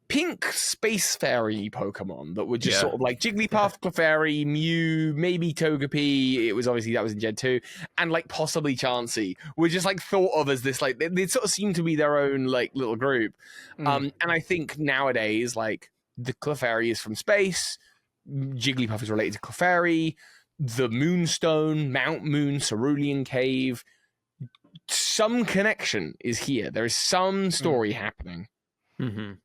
[SPEAKER 2] pink space fairy Pokemon that were just sort of like Jigglypuff, Clefairy, Mew, maybe Togepi. It was obviously, that was in Gen 2, and like possibly Chansey were just like thought of as this, like they sort of seem to be their own like little group. And I think nowadays, like the Clefairy is from space, Jigglypuff is related to Clefairy, the Moonstone, Mount Moon, Cerulean Cave, some connection is here. There is some story happening.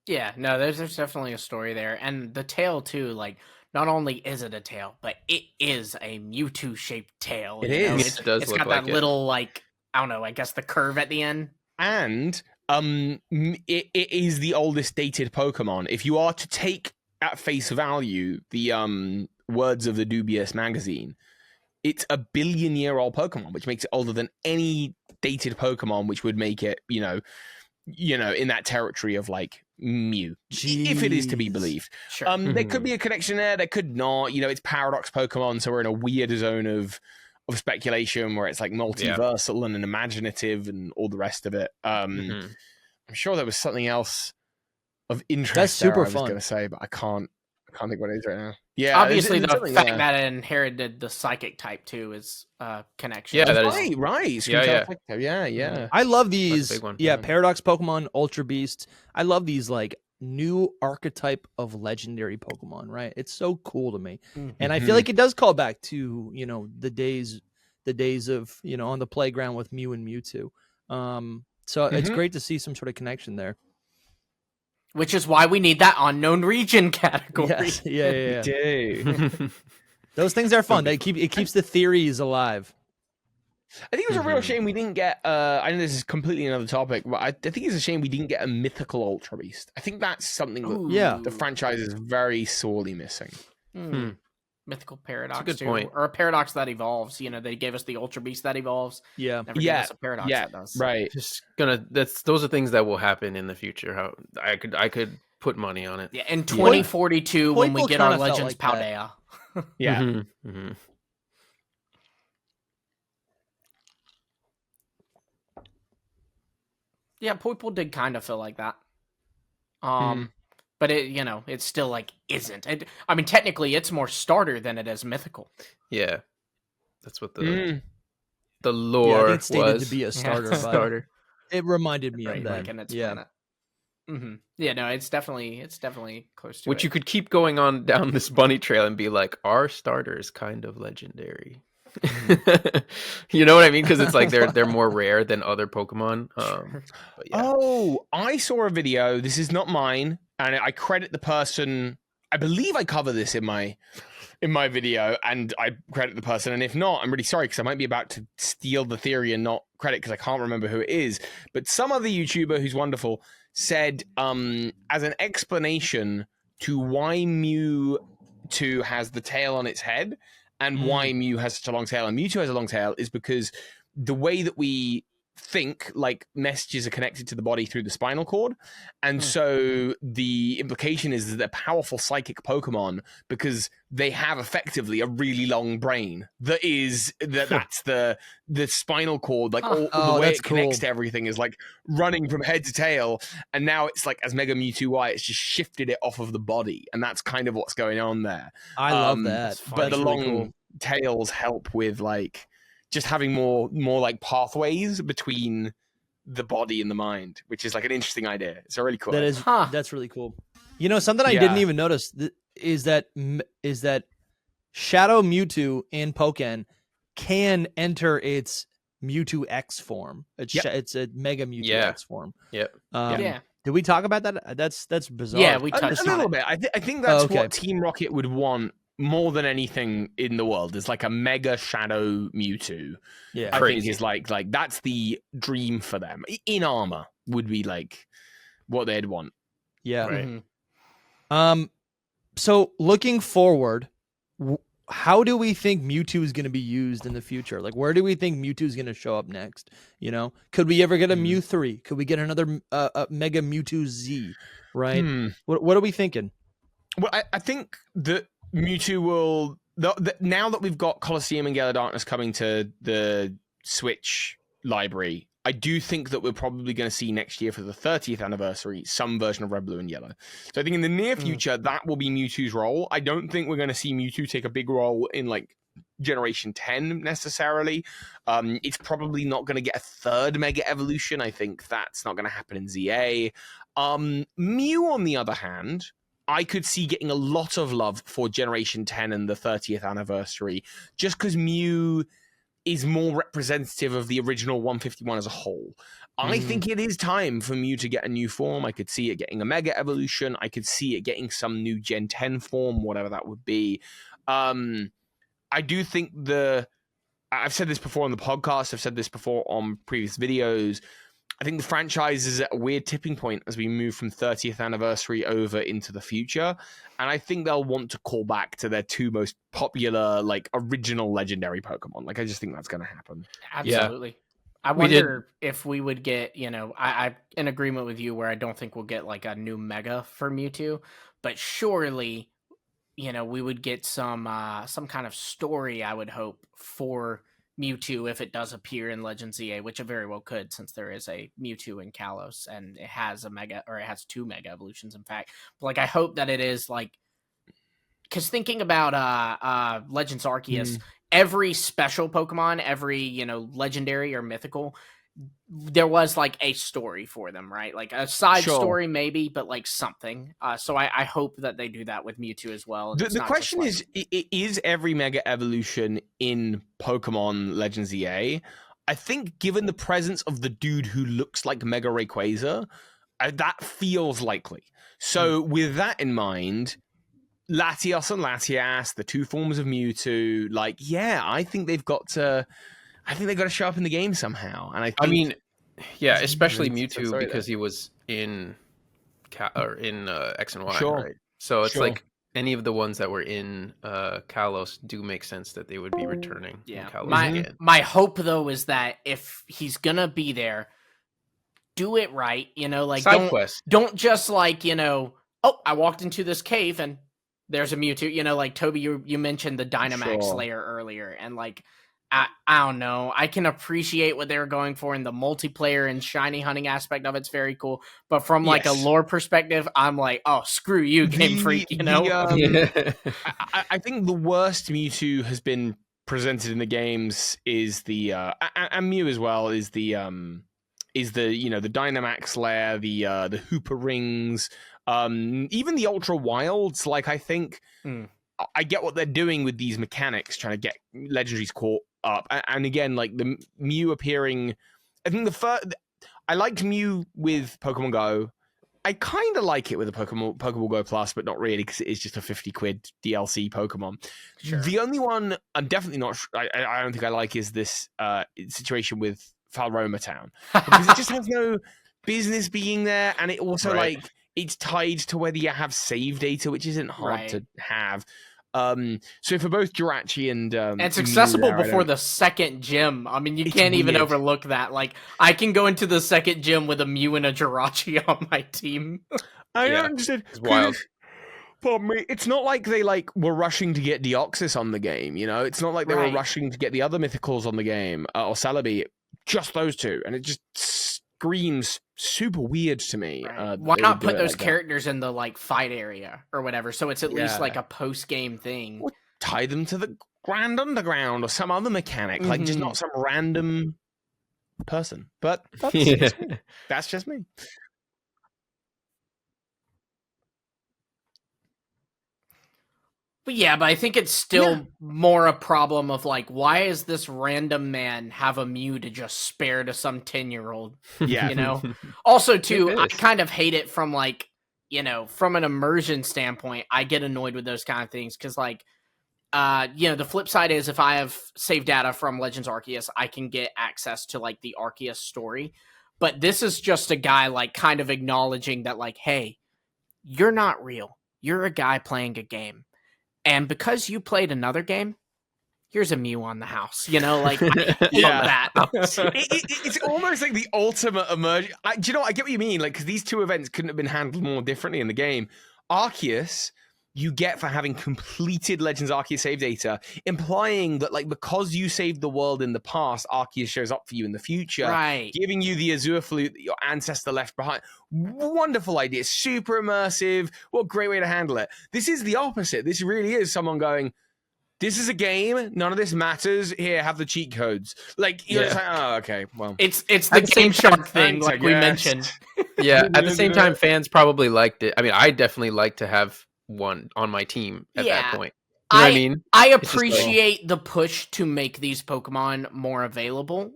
[SPEAKER 3] Yeah, no, there's definitely a story there, and the tail too. Like, not only is it a tail, but it is a Mewtwo shaped tail.
[SPEAKER 2] It is.
[SPEAKER 3] It's,
[SPEAKER 4] It does
[SPEAKER 3] it's
[SPEAKER 4] look
[SPEAKER 3] got
[SPEAKER 4] like
[SPEAKER 3] that
[SPEAKER 4] it.
[SPEAKER 3] little, like, I don't know, I guess the curve at the end.
[SPEAKER 2] And it is the oldest dated Pokemon. If you are to take at face value the words of the Dubious magazine, it's a billion-year-old Pokemon, which makes it older than any dated Pokemon, which would make it, you know, in that territory of like Mew, if it is to be believed.
[SPEAKER 3] Sure.
[SPEAKER 2] There could be a connection there. There could not. You know, it's Paradox Pokemon, so we're in a weird zone of speculation where it's like multiversal and imaginative and all the rest of it. I'm sure there was something else of interest.
[SPEAKER 1] That's super
[SPEAKER 2] I was
[SPEAKER 1] fun.
[SPEAKER 2] going to say, but I can't think what it is right now. Yeah,
[SPEAKER 3] Obviously, the
[SPEAKER 2] something,
[SPEAKER 3] fact that it inherited the psychic type too is connection.
[SPEAKER 4] Yeah, that is-
[SPEAKER 2] right. Yeah.
[SPEAKER 1] I love
[SPEAKER 4] That's a
[SPEAKER 1] these.
[SPEAKER 4] big one.
[SPEAKER 1] Yeah, Paradox Pokemon, Ultra Beast. I love these like new archetype of legendary Pokemon. Right, it's so cool to me, and I feel like it does call back to the days of on the playground with Mew and Mewtwo. So it's great to see some sort of connection there.
[SPEAKER 3] Which is why we need that unknown region category.
[SPEAKER 1] Yes. Yeah.
[SPEAKER 2] Do.
[SPEAKER 1] Those things are fun. It keeps the theories alive.
[SPEAKER 2] I think it was a real shame we didn't get. I know this is completely another topic, but I think it's a shame we didn't get a mythical Ultra Beast. I think that's something that the franchise is very sorely missing.
[SPEAKER 3] Mythical Paradox.
[SPEAKER 4] That's a good
[SPEAKER 3] too.
[SPEAKER 4] point.
[SPEAKER 3] Or a Paradox that evolves. They gave us the Ultra Beast that evolves.
[SPEAKER 1] Yeah.
[SPEAKER 3] Never gave us a Paradox that does.
[SPEAKER 2] Right.
[SPEAKER 4] Just gonna. Those are things that will happen in the future. How I could put money on it.
[SPEAKER 3] Yeah, in 2042 when we
[SPEAKER 1] Poiple
[SPEAKER 3] get our
[SPEAKER 1] kinda felt
[SPEAKER 3] Legends
[SPEAKER 1] like that.
[SPEAKER 3] Paldea.
[SPEAKER 2] Yeah.
[SPEAKER 3] Yeah, Poiple did kind of feel like that. But it, it's still like isn't. I mean, technically, it's more starter than it is mythical.
[SPEAKER 4] Yeah, that's what the
[SPEAKER 1] Yeah, I
[SPEAKER 4] lore
[SPEAKER 1] think it stated
[SPEAKER 4] was.
[SPEAKER 1] to be a starter. But
[SPEAKER 4] Starter.
[SPEAKER 1] it reminded me
[SPEAKER 3] Right,
[SPEAKER 1] of that.
[SPEAKER 3] like in its
[SPEAKER 1] Yeah.
[SPEAKER 3] planet. Yeah, no, it's definitely close to
[SPEAKER 4] Which
[SPEAKER 3] it.
[SPEAKER 4] you could keep going on down this bunny trail and be like, our starter is kind of legendary. You know what I mean? Because it's like they're more rare than other Pokemon. But yeah.
[SPEAKER 2] Oh, I saw a video. This is not mine, and I credit the person. I believe I cover this in my video, and I credit the person. And if not, I'm really sorry because I might be about to steal the theory and not credit because I can't remember who it is. But some other YouTuber who's wonderful said, as an explanation to why Mewtwo has the tail on its head and why Mew has such a long tail and Mewtwo has a long tail is because the way that we think, like, messages are connected to the body through the spinal cord, and so the implication is that they're powerful psychic Pokemon because they have effectively a really long brain that's the spinal cord, like all the way
[SPEAKER 1] that's
[SPEAKER 2] it connects
[SPEAKER 1] cool.
[SPEAKER 2] to everything is like running from head to tail, and now it's like as Mega Mewtwo Y, it's just shifted it off of the body, and that's kind of what's going on there.
[SPEAKER 1] I love that.
[SPEAKER 2] But the
[SPEAKER 1] That's really
[SPEAKER 2] long
[SPEAKER 1] cool.
[SPEAKER 2] tails help with like just having more like pathways between the body and the mind, which is like an interesting idea. It's a really cool.
[SPEAKER 1] That is
[SPEAKER 3] Huh.
[SPEAKER 1] that's really cool. Something I
[SPEAKER 2] Yeah.
[SPEAKER 1] didn't even notice is that Shadow Mewtwo in Pokken can enter its Mewtwo X form. It's a Mega Mewtwo X form.
[SPEAKER 4] Yep.
[SPEAKER 3] Yeah.
[SPEAKER 1] Did we talk about that? That's bizarre.
[SPEAKER 3] Yeah, we
[SPEAKER 2] a
[SPEAKER 3] touched on
[SPEAKER 2] little
[SPEAKER 3] it.
[SPEAKER 2] bit. I think that's
[SPEAKER 1] okay.
[SPEAKER 2] what Team Rocket would want more than anything in the world is like a mega shadow Mewtwo.
[SPEAKER 1] Yeah,
[SPEAKER 2] I
[SPEAKER 4] Crazy.
[SPEAKER 2] think is like that's the dream for them. In armor would be like what they'd want.
[SPEAKER 1] yeah.
[SPEAKER 3] Mhm.
[SPEAKER 1] So looking forward, how do we think Mewtwo is going to be used in the future? Like, where do we think Mewtwo is going to show up next? You know, could we ever get a Mew 3? Could we get another Mega Mewtwo Z? Right? What are we thinking?
[SPEAKER 2] Well, I think that Mewtwo will now that we've got Colosseum and Gale Darkness coming to the Switch library. I do think that we're probably going to see next year for the 30th anniversary some version of Red, Blue, and Yellow. So I think in the near future, that will be Mewtwo's role. I don't think we're going to see Mewtwo take a big role in like Generation 10 necessarily. It's probably not going to get a third Mega Evolution. I think that's not going to happen in ZA. Mew, on the other hand, I could see getting a lot of love for Generation 10 and the 30th anniversary, just because Mew is more representative of the original 151 as a whole. I think it is time for Mew to get a new form. I could see it getting a Mega Evolution. I could see it getting some new Gen 10 form, whatever that would be. I do think I've said this before on the podcast, I've said this before on previous videos, I think the franchise is at a weird tipping point as we move from 30th anniversary over into the future. And I think they'll want to call back to their two most popular, like, original legendary Pokemon. Like, I just think that's going to happen.
[SPEAKER 3] Absolutely.
[SPEAKER 4] Yeah.
[SPEAKER 3] I wonder if we would get, I'm in agreement with you where I don't think we'll get like a new Mega for Mewtwo, but surely, we would get some kind of story, I would hope, for Mewtwo if it does appear in Legends ZA, which it very well could, since there is a Mewtwo in Kalos and it has it has 2 Mega Evolutions, in fact. But like, I hope that it is like, because thinking about Legends Arceus, every special Pokemon, every legendary or mythical, there was like a story for them, right? Like a side story maybe, but like something. So I hope that they do that with Mewtwo as well.
[SPEAKER 2] The question is every Mega Evolution in Pokemon Legends ZA? I think given the presence of the dude who looks like Mega Rayquaza, that feels likely. So with that in mind, Latios and Latias, the 2 forms of Mewtwo, like, yeah, I think they've got to show up in the game somehow. And I mean,
[SPEAKER 4] yeah, especially Mewtwo because he was in X and Y, right? So it's like any of the ones that were in Kalos do make sense that they would be returning.
[SPEAKER 3] Yeah,
[SPEAKER 4] in Kalos again.
[SPEAKER 3] My hope though is that if he's gonna be there, do it right. Like
[SPEAKER 4] side quest.
[SPEAKER 3] Don't just like oh, I walked into this cave and there's a Mewtwo. Like Toby, you mentioned the Dynamax layer earlier, and like. I don't know. I can appreciate what they were going for in the multiplayer and shiny hunting aspect of it's very cool. But from like a lore perspective, I'm like, oh, screw you, Game Freak.
[SPEAKER 2] I think the worst Mewtwo has been presented in the games is the and Mew as well is the the Dynamax lair, the Hooper rings, even the Ultra Wilds. Like I think. I get what they're doing with these mechanics, trying to get legendaries caught up. And again, like the Mew appearing, I think I liked Mew with Pokemon Go. I kind of like it with the Pokemon Go Plus, but not really because it is just a 50 quid DLC Pokemon. Sure. The only one I'm definitely not, I don't think I like is this situation with Falroma Town because it just has no business being there, and it also like. It's tied to whether you have save data, which isn't hard to have. So for both Jirachi and
[SPEAKER 3] it's accessible before the second gym. I mean, you can't even overlook that. Like, I can go into the second gym with a Mew and a Jirachi on my team.
[SPEAKER 2] I understand.
[SPEAKER 4] It's wild.
[SPEAKER 2] Pardon me. It's not like they were rushing to get Deoxys on the game. It's not like they were rushing to get the other mythicals on the game or Celebi. Just those 2, and it just screams super weird to me.
[SPEAKER 3] Right. Why not put those characters in the fight area or whatever, so it's at least like a post-game thing?
[SPEAKER 2] Or tie them to the Grand Underground or some other mechanic, like just not some random person. But that's just me.
[SPEAKER 3] But I think it's still more a problem of why is this random man have a Mew to just spare to some 10-year-old?
[SPEAKER 2] Yeah.
[SPEAKER 3] Also, too, I kind of hate it from from an immersion standpoint. I get annoyed with those kind of things because the flip side is if I have saved data from Legends Arceus, I can get access to like the Arceus story. But this is just a guy like kind of acknowledging that like, hey, you're not real. You're a guy playing a game. And because you played another game, here's a Mew on the house, like that.
[SPEAKER 2] It's almost like the ultimate emerge. Do you know what? I get what you mean? Like, because these two events couldn't have been handled more differently in the game. Arceus, you get for having completed Legends Arceus save data, implying that, like, because you saved the world in the past, Arceus shows up for you in the future,
[SPEAKER 3] right?
[SPEAKER 2] Giving you the Azure flute that your ancestor left behind. Wonderful idea, super immersive. What a great way to handle it. This is the opposite. This really is someone going, this is a game. None of this matters. Here, have the cheat codes. Like, you're just like, oh, okay, well.
[SPEAKER 3] It's the Game Shark thing, like we mentioned.
[SPEAKER 4] Yeah, at the same time, fans probably liked it. I mean, I definitely like to have one on my team at that point. You know what I mean?
[SPEAKER 3] I appreciate the push to make these Pokemon more available.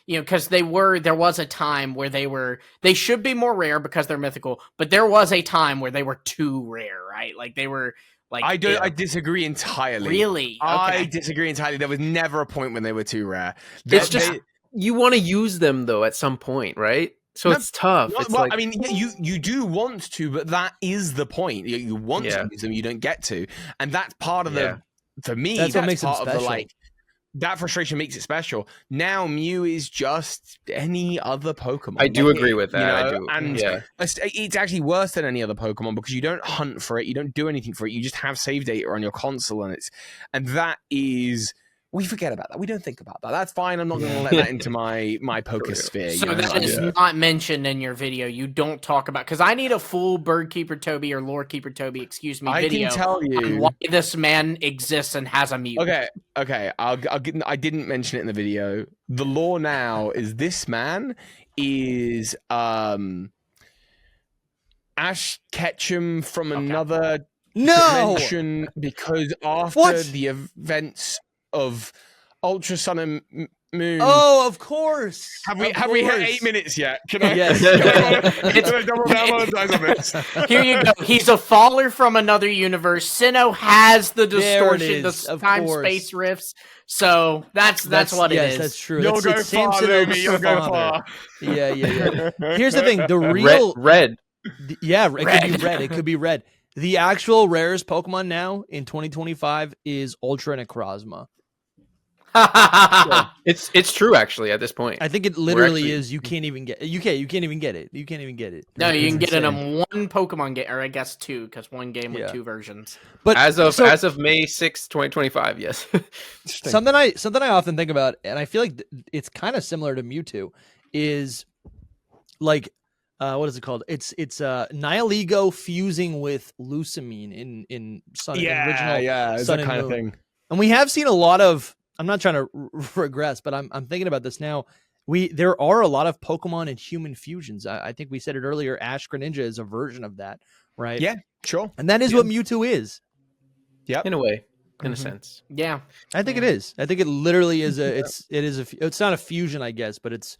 [SPEAKER 3] Because there was a time where they should be more rare because they're mythical, but there was a time where they were too rare, right? Like they were like
[SPEAKER 2] I disagree entirely.
[SPEAKER 3] Really? Okay.
[SPEAKER 2] I disagree entirely. There was never a point when they were too rare.
[SPEAKER 4] It's just you want to use them though at some point, right? So it's tough.
[SPEAKER 2] I mean, you do want to, but that is the point. You want to use them, you don't get to, and that's part of the. For me, that's what makes part of the like. That frustration makes it special. Now Mew is just any other Pokemon.
[SPEAKER 4] I do agree with that. I do.
[SPEAKER 2] And it's actually worse than any other Pokemon because you don't hunt for it, you don't do anything for it. You just have save data on your console, and that is. We forget about that. We don't think about that. That's fine. I'm not going to let that into my poker sphere.
[SPEAKER 3] So that is not mentioned in your video. You don't talk about because I need a full Bird Keeper Toby or Lore Keeper Toby, video.
[SPEAKER 2] I can tell you
[SPEAKER 3] on why this man exists and has a Mew.
[SPEAKER 2] Okay. I didn't mention it in the video. The lore now is this man is Ash Ketchum from another dimension because after the events of Ultra Sun and Moon.
[SPEAKER 1] Oh, of course.
[SPEAKER 2] Have we hit 8 minutes yet? Can I?
[SPEAKER 1] Yes.
[SPEAKER 2] Can I double down on this?
[SPEAKER 3] Here you go. He's a faller from another universe. Sinnoh has the distortion, the time-space rifts. So that's what it is.
[SPEAKER 1] Yes, that's true.
[SPEAKER 2] You'll go far, Lumi. You'll go far.
[SPEAKER 1] Yeah. Here's the thing. The real
[SPEAKER 4] red.
[SPEAKER 1] Yeah, it could be red. It could be red. The actual rarest Pokemon now in 2025 is Ultra Necrozma.
[SPEAKER 4] It's true actually at this point.
[SPEAKER 1] I think it literally is. You can't even get it. You can't even get it. You can't even get it.
[SPEAKER 3] No, you can get it in one Pokemon game, or I guess two, because one game with two versions.
[SPEAKER 4] But as of May 6, 2025, yes.
[SPEAKER 1] something I often think about, and I feel like it's kind of similar to Mewtwo, is like what is it called? It's Nihilego fusing with Lusamine in Sun original
[SPEAKER 2] it's
[SPEAKER 1] Sun
[SPEAKER 2] that
[SPEAKER 1] and
[SPEAKER 2] kind
[SPEAKER 1] Moon.
[SPEAKER 2] of thing.
[SPEAKER 1] And we have seen a lot of. I'm not trying to regress, but I'm thinking about this now. There are a lot of Pokemon and human fusions. I think we said it earlier. Ash Greninja is a version of that, right?
[SPEAKER 2] Yeah, sure.
[SPEAKER 1] And that is what Mewtwo is.
[SPEAKER 2] Yep.
[SPEAKER 4] In a way, in a sense.
[SPEAKER 3] Yeah,
[SPEAKER 1] I think it is. I think it literally is it's not a fusion, I guess, but it's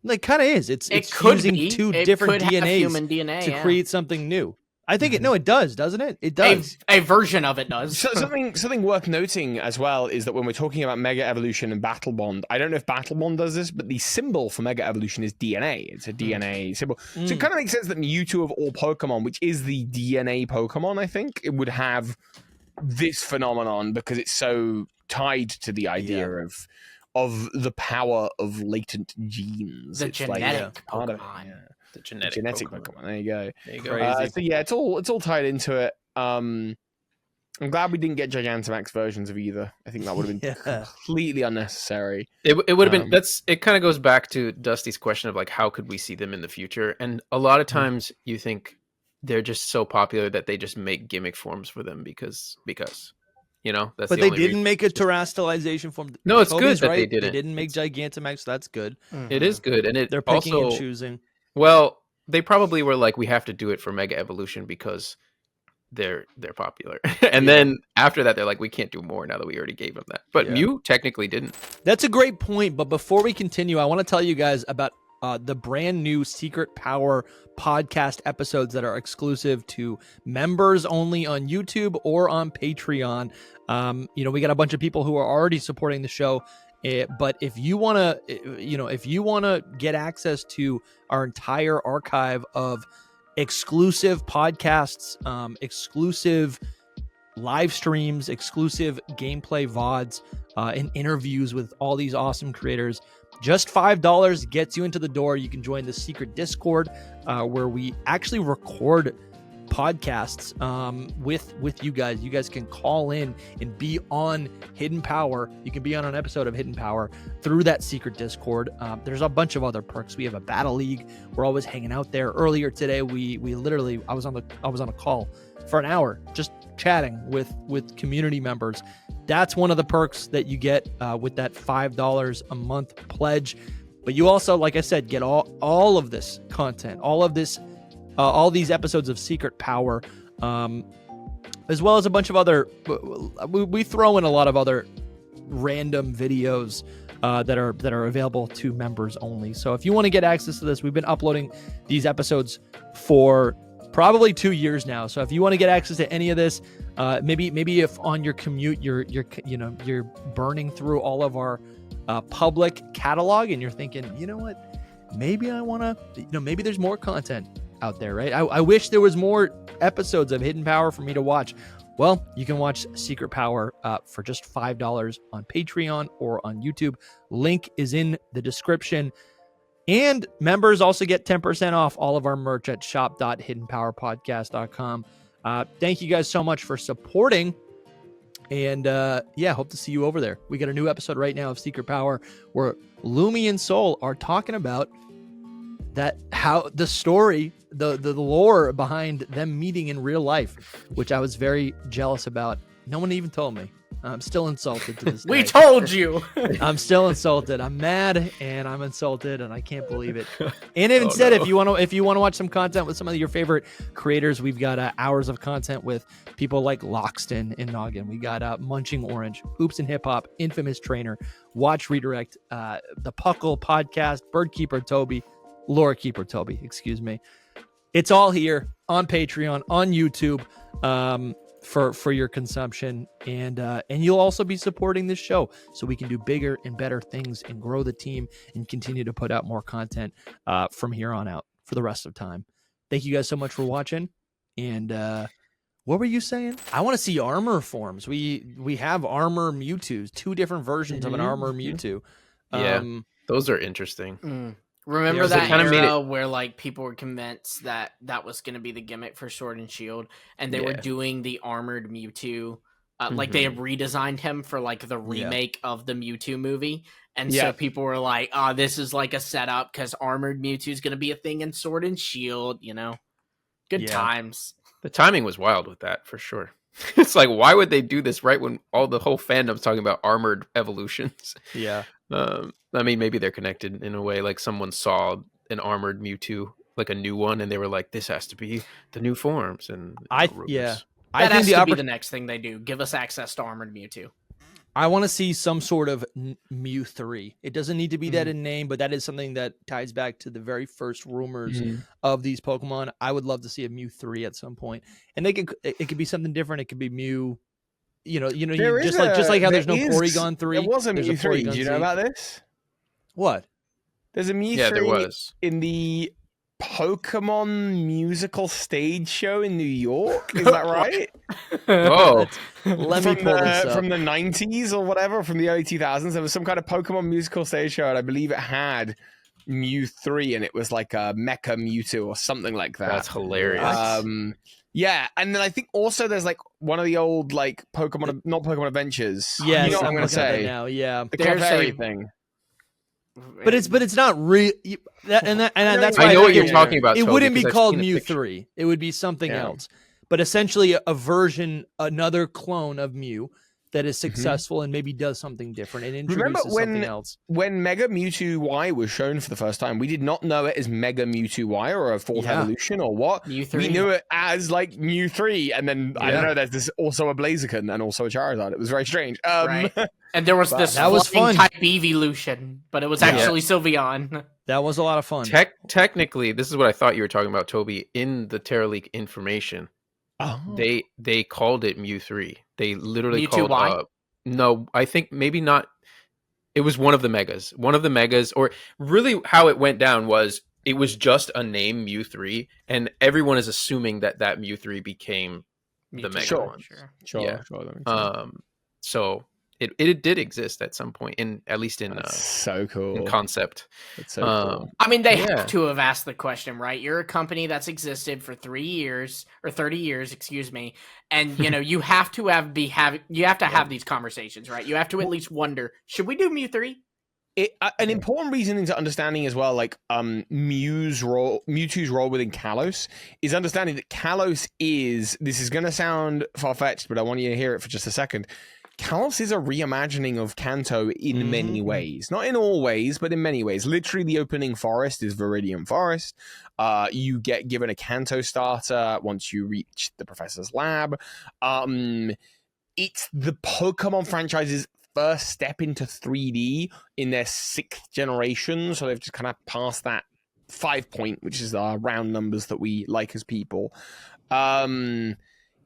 [SPEAKER 1] like kind of is. It's fusing two different DNAs to create something new. I think it does, doesn't it? It does.
[SPEAKER 3] A version of it does.
[SPEAKER 2] So something worth noting as well is that when we're talking about Mega Evolution and Battle Bond, I don't know if Battle Bond does this, but the symbol for Mega Evolution is DNA. It's a DNA symbol. So it kind of makes sense that Mewtwo of all Pokemon, which is the DNA Pokemon, I think, it would have this phenomenon because it's so tied to the idea of the power of latent genes.
[SPEAKER 3] The genetic Pokemon.
[SPEAKER 2] The genetic Pokemon. There you go.
[SPEAKER 4] Crazy.
[SPEAKER 2] So it's all tied into it. I'm glad we didn't get Gigantamax versions of either. I think that would have been completely unnecessary.
[SPEAKER 4] It would have been. It kind of goes back to Dusty's question of like how could we see them in the future? And a lot of times you think they're just so popular that they just make gimmick forms for them because that's. But
[SPEAKER 1] they didn't make a terrestrialization form.
[SPEAKER 4] No, it's good that they didn't.
[SPEAKER 1] They didn't make Gigantamax, so that's good.
[SPEAKER 4] It is good, and
[SPEAKER 1] they're picking and choosing.
[SPEAKER 4] Well, they probably were like, we have to do it for Mega Evolution because they're popular. And then after that, they're like, we can't do more now that we already gave them that. But Mew technically didn't.
[SPEAKER 1] That's a great point. But before we continue, I want to tell you guys about the brand new Secret Power podcast episodes that are exclusive to members only on YouTube or on Patreon. We got a bunch of people who are already supporting the show. But if you want to get access to our entire archive of exclusive podcasts, exclusive live streams, exclusive gameplay VODs, and interviews with all these awesome creators, just $5 gets you into the door. You can join the secret Discord where we actually record podcasts with you guys. You guys can call in and be on Hidden Power. You can be on an episode of Hidden Power through that secret Discord. There's a bunch of other perks. We have a battle league. We're always hanging out there. Earlier today, we literally I was on a call for an hour just chatting with community members. That's one of the perks that you get with that $5 a month pledge. But you also, like I said, get all of this content, all these episodes of Secret Power, as well as a bunch of other. We throw in a lot of other random videos that are available to members only. So if you want to get access to this, we've been uploading these episodes for probably 2 years now. So if you want to get access to any of this, maybe if on your commute you're burning through all of our public catalog and you're thinking, you know what, maybe I want to, maybe there's more content out there, right? I wish there was more episodes of Hidden Power for me to watch. Well, you can watch Secret Power for just $5 on Patreon or on YouTube. Link is in the description. And members also get 10% off all of our merch at shop.hiddenpowerpodcast.com. Thank you guys so much for supporting. And hope to see you over there. We got a new episode right now of Secret Power where Lumi and Soul are talking about how the story, the lore behind them meeting in real life, which I was very jealous about. No one even told me. I'm still insulted to this day.
[SPEAKER 3] We told you.
[SPEAKER 1] I'm still insulted. I'm mad and I'm insulted and I can't believe it. And instead, if you want to watch some content with some of your favorite creators, we've got hours of content with people like Loxton and Noggin. We got Munching Orange, Hoops and Hip Hop, Infamous Trainer, Watch Redirect, the Puckle Podcast, Birdkeeper Toby, Lore Keeper Toby, excuse me. It's all here on Patreon, on YouTube, for your consumption, and you'll also be supporting this show so we can do bigger and better things and grow the team and continue to put out more content from here on out for the rest of time. Thank you guys so much for watching. And what were you saying? I want to see armor forms. We have armor Mewtwo's, 2 different versions of an armor Mewtwo.
[SPEAKER 4] Those are interesting.
[SPEAKER 3] Remember that era where like people were convinced that was going to be the gimmick for Sword and Shield, and they were doing the armored Mewtwo, like they had redesigned him for like the remake of the Mewtwo movie, and so people were like, "Oh, this is like a setup because armored Mewtwo is going to be a thing in Sword and Shield." Good times.
[SPEAKER 4] The timing was wild with that for sure. It's like, why would they do this right when the whole fandom's talking about armored evolutions?
[SPEAKER 1] Yeah.
[SPEAKER 4] I mean, maybe they're connected in a way. Like someone saw an armored Mewtwo, like a new one, and they were like, "This has to be the new forms." And
[SPEAKER 3] I think has to be the next thing they do. Give us access to armored Mewtwo.
[SPEAKER 1] I want to see some sort of Mew 3. It doesn't need to be that in name, but that is something that ties back to the very first rumors of these Pokemon. I would love to see a Mew 3 at some point, and it could be something different. It could be Mew. Just like how there's no Porygon 3.
[SPEAKER 2] There was a Mew 3. Do you know about this?
[SPEAKER 1] What?
[SPEAKER 2] There's a Mew 3
[SPEAKER 4] there was.
[SPEAKER 2] In the Pokemon musical stage show in New York. Is that right?
[SPEAKER 4] Oh,
[SPEAKER 1] let me pull this up.
[SPEAKER 2] From the 90s or whatever, from the early 2000s. There was some kind of Pokemon musical stage show, and I believe it had Mew 3, and it was like a Mecha Mewtwo or something like that.
[SPEAKER 4] That's hilarious.
[SPEAKER 2] Yeah, and then I think also there's like one of the old like Pokemon, not Pokemon Adventures.
[SPEAKER 1] Yes,
[SPEAKER 2] you know what I'm going to
[SPEAKER 1] looking at
[SPEAKER 2] say
[SPEAKER 1] it now. Yeah,
[SPEAKER 2] the Clefairy thing.
[SPEAKER 1] But it's not real. That's why
[SPEAKER 4] I know what you're talking about.
[SPEAKER 1] It
[SPEAKER 4] Toby,
[SPEAKER 1] wouldn't be
[SPEAKER 4] I've
[SPEAKER 1] called
[SPEAKER 4] seen the
[SPEAKER 1] Mew
[SPEAKER 4] picture.
[SPEAKER 1] 3. It would be something else. But essentially a version, another clone of Mew that is successful and maybe does something different and introduces something else.
[SPEAKER 2] When Mega Mewtwo Y was shown for the first time, we did not know it as Mega Mewtwo Y or a fourth evolution or what.
[SPEAKER 3] Mew 3.
[SPEAKER 2] We knew it as like Mew 3, and then I don't know. There's this also a Blaziken and also a Charizard. It was very strange.
[SPEAKER 3] Right. And there was this
[SPEAKER 1] that was fun
[SPEAKER 3] type evolution, but it was actually Sylveon.
[SPEAKER 1] That was a lot of fun.
[SPEAKER 4] Technically, this is what I thought you were talking about, Toby. In the Terra League information, they called it Mew 3. They literally
[SPEAKER 3] Mewtwo
[SPEAKER 4] called. No, I think maybe not. It was one of the megas. One of the megas, or really how it went down was it was just a name, Mew 3, and everyone is assuming that Mew 3 became the mega one.
[SPEAKER 2] Sure.
[SPEAKER 4] Yeah.
[SPEAKER 2] Sure,
[SPEAKER 4] So it did exist at some point, at least in
[SPEAKER 2] so cool
[SPEAKER 4] in concept.
[SPEAKER 2] That's so cool.
[SPEAKER 3] I mean, they have to have asked the question, right? You're a company that's existed for 3 years or 30 years, excuse me, and you have to have these conversations, right? You have to at least wonder, should we do Mew 3?
[SPEAKER 2] An important reason into understanding as well, like Mewtwo's role within Kalos, is understanding that Kalos is. This is going to sound far fetched, but I want you to hear it for just a second. Kalos is a reimagining of Kanto in many ways. Not in all ways, but in many ways. Literally, the opening forest is Viridian Forest. You get given a Kanto starter once you reach the professor's lab. It's the Pokemon franchise's first step into 3D in their 6th generation. So they've just kind of passed that 5 point, which is our round numbers that we like as people.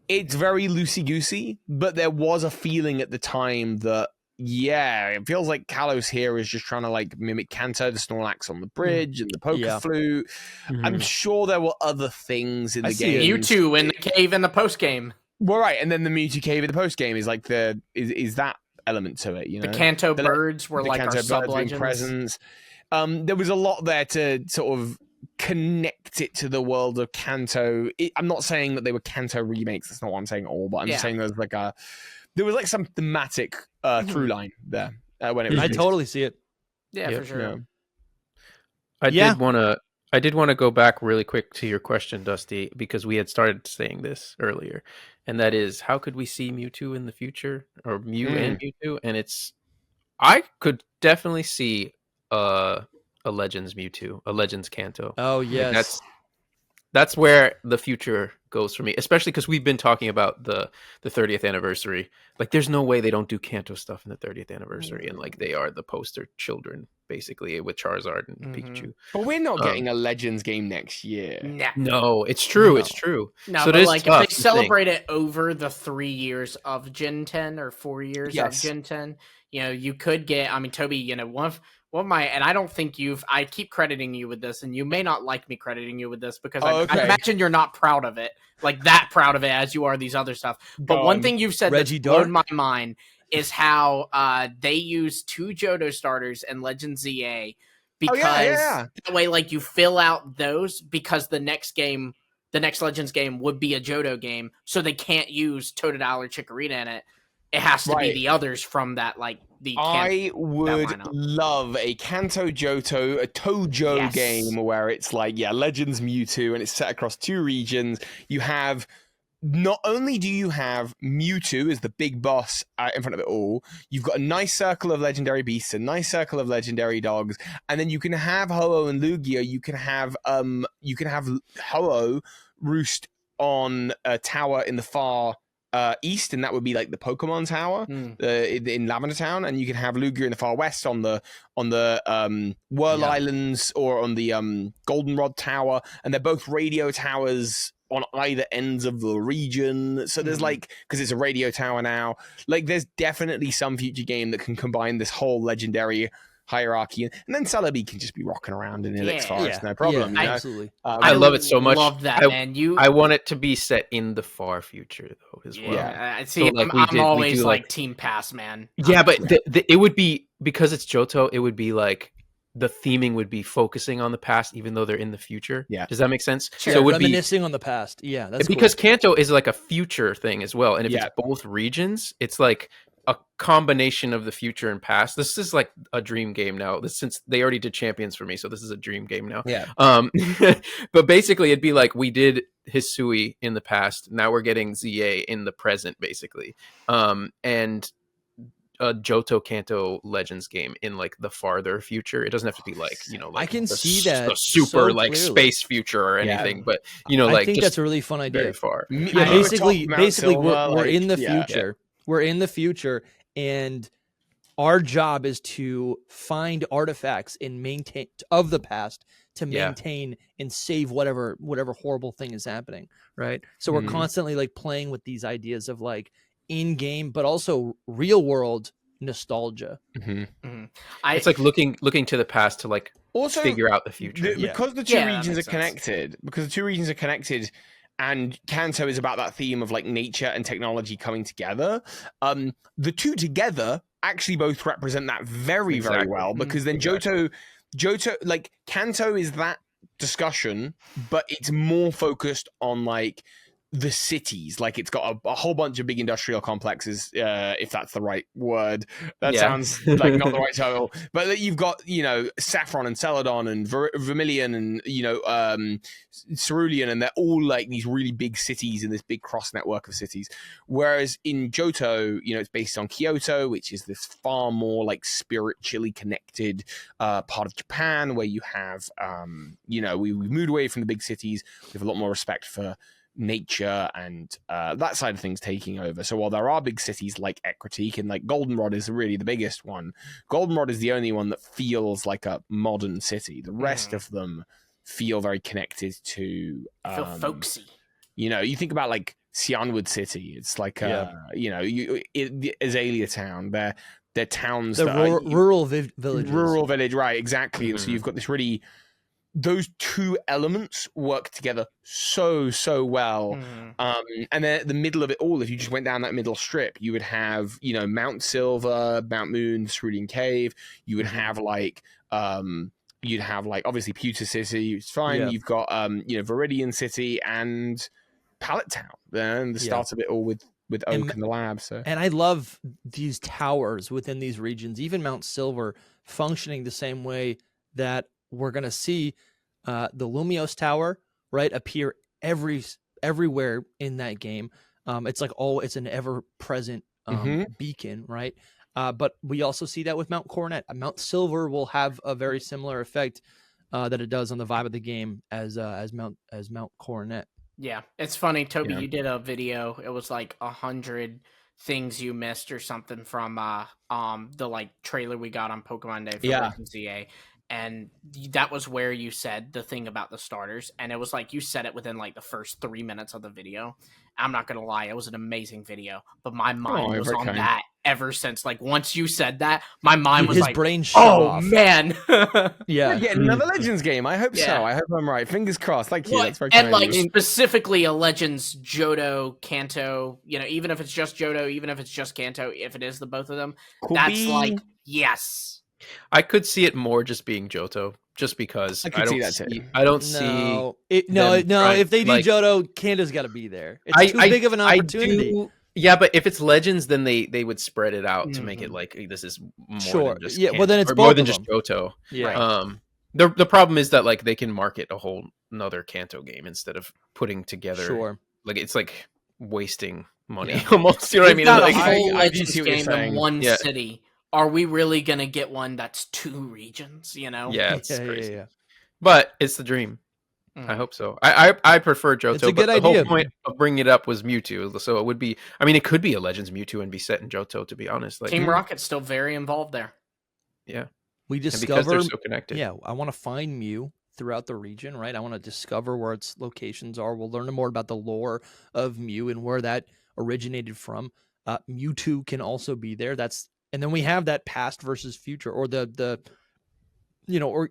[SPEAKER 2] It's very loosey-goosey, but there was a feeling at the time that, it feels like Kalos here is just trying to like mimic Kanto, the Snorlax on the bridge and the Poke Flute. I'm sure there were other things in the game.
[SPEAKER 3] Mewtwo in the cave in the post-game.
[SPEAKER 2] Well, right, and then the Mewtwo cave in the post-game is like is that element to it,
[SPEAKER 3] The Kanto birds were like our sub-legends.
[SPEAKER 2] Presence. There was a lot there to sort of connect it to the world of Kanto. I'm not saying that they were Kanto remakes. That's not what I'm saying at all. But I'm just saying there was like some thematic through line there when it was.
[SPEAKER 1] I totally see it.
[SPEAKER 3] Yeah, for sure.
[SPEAKER 2] Yeah.
[SPEAKER 4] I did want to go back really quick to your question, Dusty, because we had started saying this earlier, and that is, how could we see Mewtwo in the future, or Mew and Mewtwo? And I could definitely see a Legends Mewtwo, a Legends Kanto.
[SPEAKER 1] Oh yes,
[SPEAKER 4] like that's where the future goes for me, especially because we've been talking about the 30th anniversary. Like, there's no way they don't do Kanto stuff in the 30th anniversary, and like they are the poster children basically with Charizard and Pikachu.
[SPEAKER 2] But we're not getting a Legends game next year.
[SPEAKER 4] No, it's true.
[SPEAKER 3] No.
[SPEAKER 4] It's true.
[SPEAKER 3] No,
[SPEAKER 4] so
[SPEAKER 3] but like if they celebrate it over the 3 years of Gen 10 or 4 years of Gen 10, you could get. I mean, Toby, one of my, and I don't think I keep crediting you with this, and you may not like me crediting you with this because I imagine you're not proud of it, like that proud of it as you are these other stuff. But one thing you've said that's blown my mind is how they use 2 Johto starters in Legends ZA because that way, like, you fill out those because the next Legends game would be a Johto game, so they can't use Totodile or Chikorita in it. It has to be the others from that, like, I
[SPEAKER 2] would love a Kanto Johto, a Tojo game where it's like, Legends Mewtwo, and it's set across 2 regions. You have, not only do you have Mewtwo as the big boss in front of it all, you've got a nice circle of legendary beasts, a nice circle of legendary dogs, and then you can have Ho-Oh and Lugia. You can have Ho-Oh roost on a tower in the far east, and that would be like the Pokemon Tower in Lavender Town, and you can have Lugia in the far west on the Whirl Islands or on the Goldenrod Tower, and they're both radio towers on either ends of the region. So there's like, because it's a radio tower now, like there's definitely some future game that can combine this whole legendary hierarchy, and then Celebi can just be rocking around in Ilex Forest, no problem.
[SPEAKER 1] Absolutely.
[SPEAKER 4] I love it so much.
[SPEAKER 3] Love that, man.
[SPEAKER 4] I want it to be set in the far future, though, as well.
[SPEAKER 3] Yeah, see, so, like, I'm always like Team Pass, man.
[SPEAKER 4] Yeah, but it would be, because it's Johto, it would be like the theming would be focusing on the past, even though they're in the future. Yeah, does that make sense?
[SPEAKER 1] Sure. So it would reminiscing on the past. Yeah, that's
[SPEAKER 4] because Kanto is like a future thing as well, and if it's both regions, it's like a combination of the future and past. This is like a dream game now. Since they already did Champions for me, so this is a dream game now. Yeah. But basically, it'd be like we did Hisui in the past. Now we're getting ZA in the present, basically. And a Johto Kanto Legends game in like the farther future. It doesn't have to be like, like
[SPEAKER 1] I can see that
[SPEAKER 4] the super like space future or anything, but
[SPEAKER 1] I think that's a really fun idea.
[SPEAKER 4] Very far.
[SPEAKER 1] Basically we're in the future. We're in the future, and our job is to find artifacts and maintain of the past to maintain and save whatever horrible thing is happening, right? So we're constantly like playing with these ideas of like in-game but also real world nostalgia.
[SPEAKER 4] It's like looking to the past to like also figure out the future.
[SPEAKER 2] Because the two regions are connected. Because the two regions are connected, and Kanto is about that theme of like nature and technology coming together. The two together actually both represent that very well. Because then Johto, like Kanto is that discussion, but it's more focused on like the cities. Like it's got a whole bunch of big industrial complexes, if that's the right word. That sounds like not the right title, but you've got, you know, Saffron and Celadon and Vermilion and, you know, Cerulean, and they're all like these really big cities in this big cross network of cities. Whereas in Johto, you know, it's based on Kyoto, which is this far more like spiritually connected part of Japan, where you have, you know, we've moved away from the big cities. We have a lot more respect for nature and that side of things taking over. So while there are big cities like Ekritique, and like Goldenrod is really the biggest one, Goldenrod is the only one that feels like a modern city. The rest of them feel very connected to
[SPEAKER 3] feel folksy.
[SPEAKER 2] You know, you think about like Xianwood City. It's like you know, the Azalea Town. They're towns,
[SPEAKER 1] the rural villages.
[SPEAKER 2] Rural village, right? Exactly. And so you've got this really. Those two elements work together so well. And then at the middle of it all, if you just went down that middle strip, you would have, you know, Mount Silver, Mount Moon, Cerulean Cave. You would have like you'd have like obviously Pewter City, it's fine. You've got you know, Viridian City and Pallet Town. And the start of it all with Oak and the lab. So, and
[SPEAKER 1] I love these towers within these regions, even Mount Silver functioning the same way that we're going to see the Lumiose Tower, right, appear everywhere in that game. It's like, it's an ever-present beacon, right? But we also see that with Mount Coronet. Mount Silver will have a very similar effect that it does on the vibe of the game as Mount Coronet.
[SPEAKER 3] Yeah, it's funny, Toby. You did a video. It was like 100 things you missed or something from the like trailer we got on Pokemon Day for Legends EA. And that was where you said the thing about the starters. And it was like, you said it within like the first 3 minutes of the video. I'm not going to lie. It was an amazing video, but my mind was on that ever since. Like once you said that, my mind was
[SPEAKER 1] his
[SPEAKER 3] like,
[SPEAKER 1] brain shut off.
[SPEAKER 3] Man.
[SPEAKER 2] Yeah. Another Legends game. I hope so. I hope I'm right. Fingers crossed. Thank you. That's very
[SPEAKER 3] and like specifically a Legends Johto, Kanto, you know, even if it's just Johto, even if it's just Kanto, if it is the both of them, that's like, yes.
[SPEAKER 4] I could see it more just being Johto, just because I don't see.
[SPEAKER 1] If they do Johto, Kanto's got to be there. It's too big of an opportunity.
[SPEAKER 4] But if it's Legends, then they would spread it out to make it like this is more than just Kanto,
[SPEAKER 1] well then it's
[SPEAKER 4] more than just Johto.
[SPEAKER 1] Yeah.
[SPEAKER 4] The problem is that like they can market a whole another Kanto game instead of putting together. Like it's like wasting money almost. You know what I mean?
[SPEAKER 3] Got
[SPEAKER 4] like,
[SPEAKER 3] a whole Legends game in one city. Are we really going to get one that's 2 regions, you know?
[SPEAKER 4] Yeah, it's crazy. Yeah. But it's the dream. I hope so. I prefer Johto,
[SPEAKER 1] it's a good
[SPEAKER 4] but
[SPEAKER 1] idea.
[SPEAKER 4] The whole point of bringing it up was Mewtwo. So it would be, I mean, it could be a Legends Mewtwo and be set in Johto, to be honest. Like,
[SPEAKER 3] Team Rocket's still very involved there.
[SPEAKER 4] Yeah.
[SPEAKER 1] We discover,
[SPEAKER 4] because they're so connected.
[SPEAKER 1] Yeah, I want to find Mew throughout the region, right? I want to discover where its locations are. We'll learn more about the lore of Mew and where that originated from. Mewtwo can also be there. And then we have that past versus future, or the you know,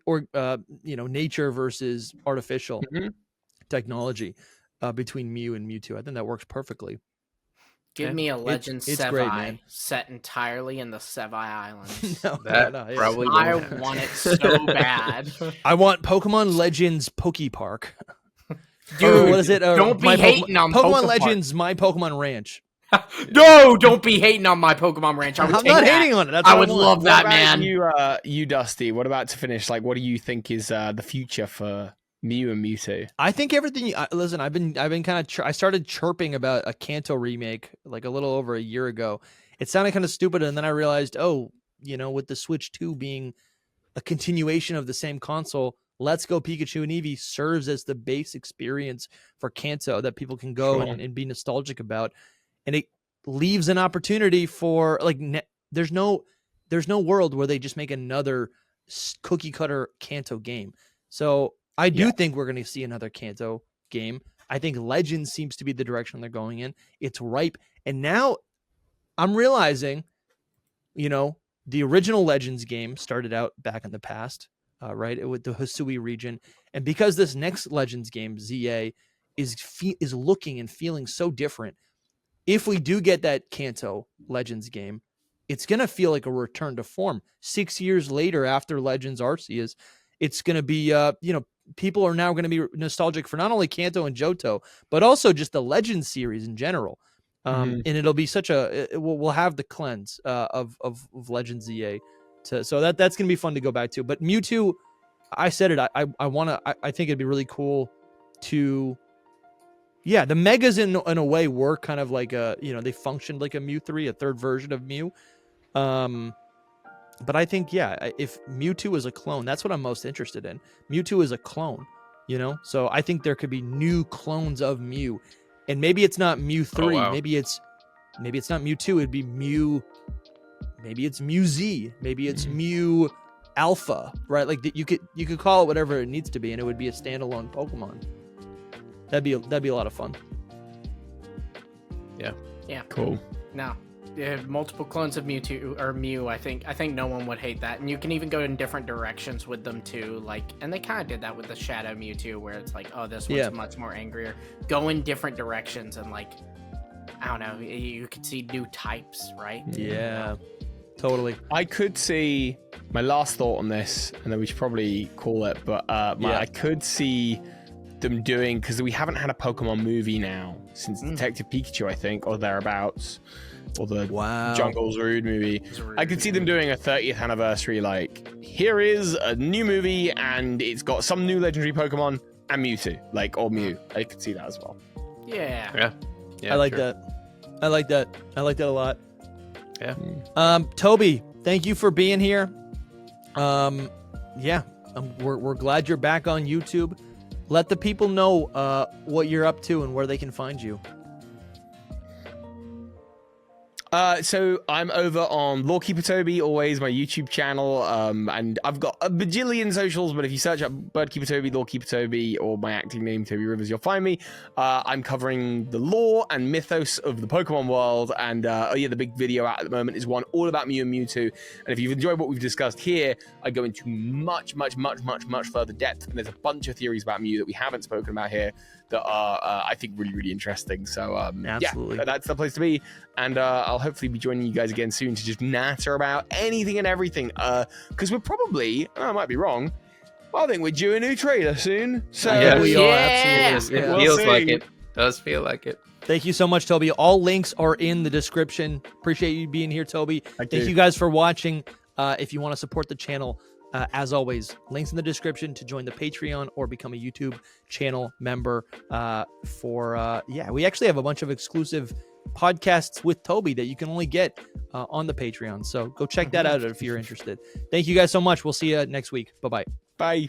[SPEAKER 1] you know, nature versus artificial technology between Mew and Mewtwo. I think that works perfectly.
[SPEAKER 3] Give me a Legend Sevii set entirely in the Sevii Islands.
[SPEAKER 4] Probably
[SPEAKER 3] I want it so bad.
[SPEAKER 1] I want Pokemon Legends Poke Park.
[SPEAKER 3] Dude,
[SPEAKER 1] what is it?
[SPEAKER 3] Don't be hating on
[SPEAKER 1] Pokemon Legends My Pokemon Ranch.
[SPEAKER 3] No, don't be hating on My Pokemon Ranch. I'm
[SPEAKER 1] not hating on it.
[SPEAKER 3] I would love that, man.
[SPEAKER 2] You, Dusty. What about to finish? Like, what do you think is the future for Mew and Mewtwo?
[SPEAKER 1] I think everything. Listen, I've been kind of. I started chirping about a Kanto remake like a little over a year ago. It sounded kind of stupid, and then I realized, you know, with the Switch 2 being a continuation of the same console, Let's Go Pikachu and Eevee serves as the base experience for Kanto that people can go and be nostalgic about. And it leaves an opportunity for like there's no there's no world where they just make another cookie cutter Kanto game. So I do think we're going to see another Kanto game. I think Legends seems to be the direction they're going in. It's ripe. And now I'm realizing, the original Legends game started out back in the past, right? With the Hisui region. And because this next Legends game, ZA, is looking and feeling so different, if we do get that Kanto Legends game, it's going to feel like a return to form. 6 years later, after Legends Arceus, it's going to be, people are now going to be nostalgic for not only Kanto and Johto, but also just the Legends series in general. And it'll be we'll have the cleanse of Legends ZA. So that's going to be fun to go back to. But Mewtwo, I said it, I think it'd be really cool to, the Megas in a way were kind of like they functioned like a Mew 3, a third version of Mew. But I think, if Mewtwo is a clone, that's what I'm most interested in. Mewtwo is a clone, so I think there could be new clones of Mew, and maybe it's not Mew 3, maybe it's not Mewtwo, it'd be Mew, maybe it's Mew Z, maybe it's Mew Alpha, right? Like you could call it whatever it needs to be, and it would be a standalone Pokemon. That'd be a lot of fun.
[SPEAKER 3] Yeah.
[SPEAKER 2] Cool.
[SPEAKER 3] No. Multiple clones of Mewtwo or Mew. I think no one would hate that, and you can even go in different directions with them too. And they kind of did that with the Shadow Mewtwo, where it's like, oh, this one's much more angrier. Go in different directions, and I don't know, you could see new types, right?
[SPEAKER 1] Yeah, totally.
[SPEAKER 2] I could see my last thought on this, and then we should probably call it. But I could see them doing, because we haven't had a Pokemon movie now since Detective Pikachu, I think, or thereabouts. Or the Jungle's Rude movie. I could see them doing a 30th anniversary, here is a new movie, and it's got some new legendary Pokemon and Mewtwo, or Mew. I could see that as well.
[SPEAKER 3] Yeah,
[SPEAKER 1] I like that. I like that a lot.
[SPEAKER 4] Yeah.
[SPEAKER 1] Toby, thank you for being here. We're glad you're back on YouTube. Let the people know what you're up to and where they can find you.
[SPEAKER 2] So I'm over on Lawkeeper Toby, always my YouTube channel, and I've got a bajillion socials, but if you search up Birdkeeper Toby, Lawkeeper Toby, or my acting name, Toby Rivers, you'll find me. I'm covering the lore and mythos of the Pokemon world, and the big video out at the moment is one all about Mew and Mewtwo, and if you've enjoyed what we've discussed here, I go into much further depth, and there's a bunch of theories about Mew that we haven't spoken about here that are, I think, really, really interesting. So,
[SPEAKER 1] absolutely,
[SPEAKER 2] that's the place to be. And I'll hopefully be joining you guys again soon to just natter about anything and everything. Because we're probably, I might be wrong, I think we're due a new trailer soon. So
[SPEAKER 1] we are, absolutely.
[SPEAKER 4] It feels like it. Does feel like it.
[SPEAKER 1] Thank you so much, Toby. All links are in the description. Appreciate you being here, Toby. Thank you guys for watching. If you want to support the channel, as always, links in the description to join the Patreon or become a YouTube channel member. We actually have a bunch of exclusive podcasts with Toby that you can only get on the Patreon. So go check that out if you're interested. Thank you guys so much. We'll see you next week. Bye-bye.
[SPEAKER 2] Bye.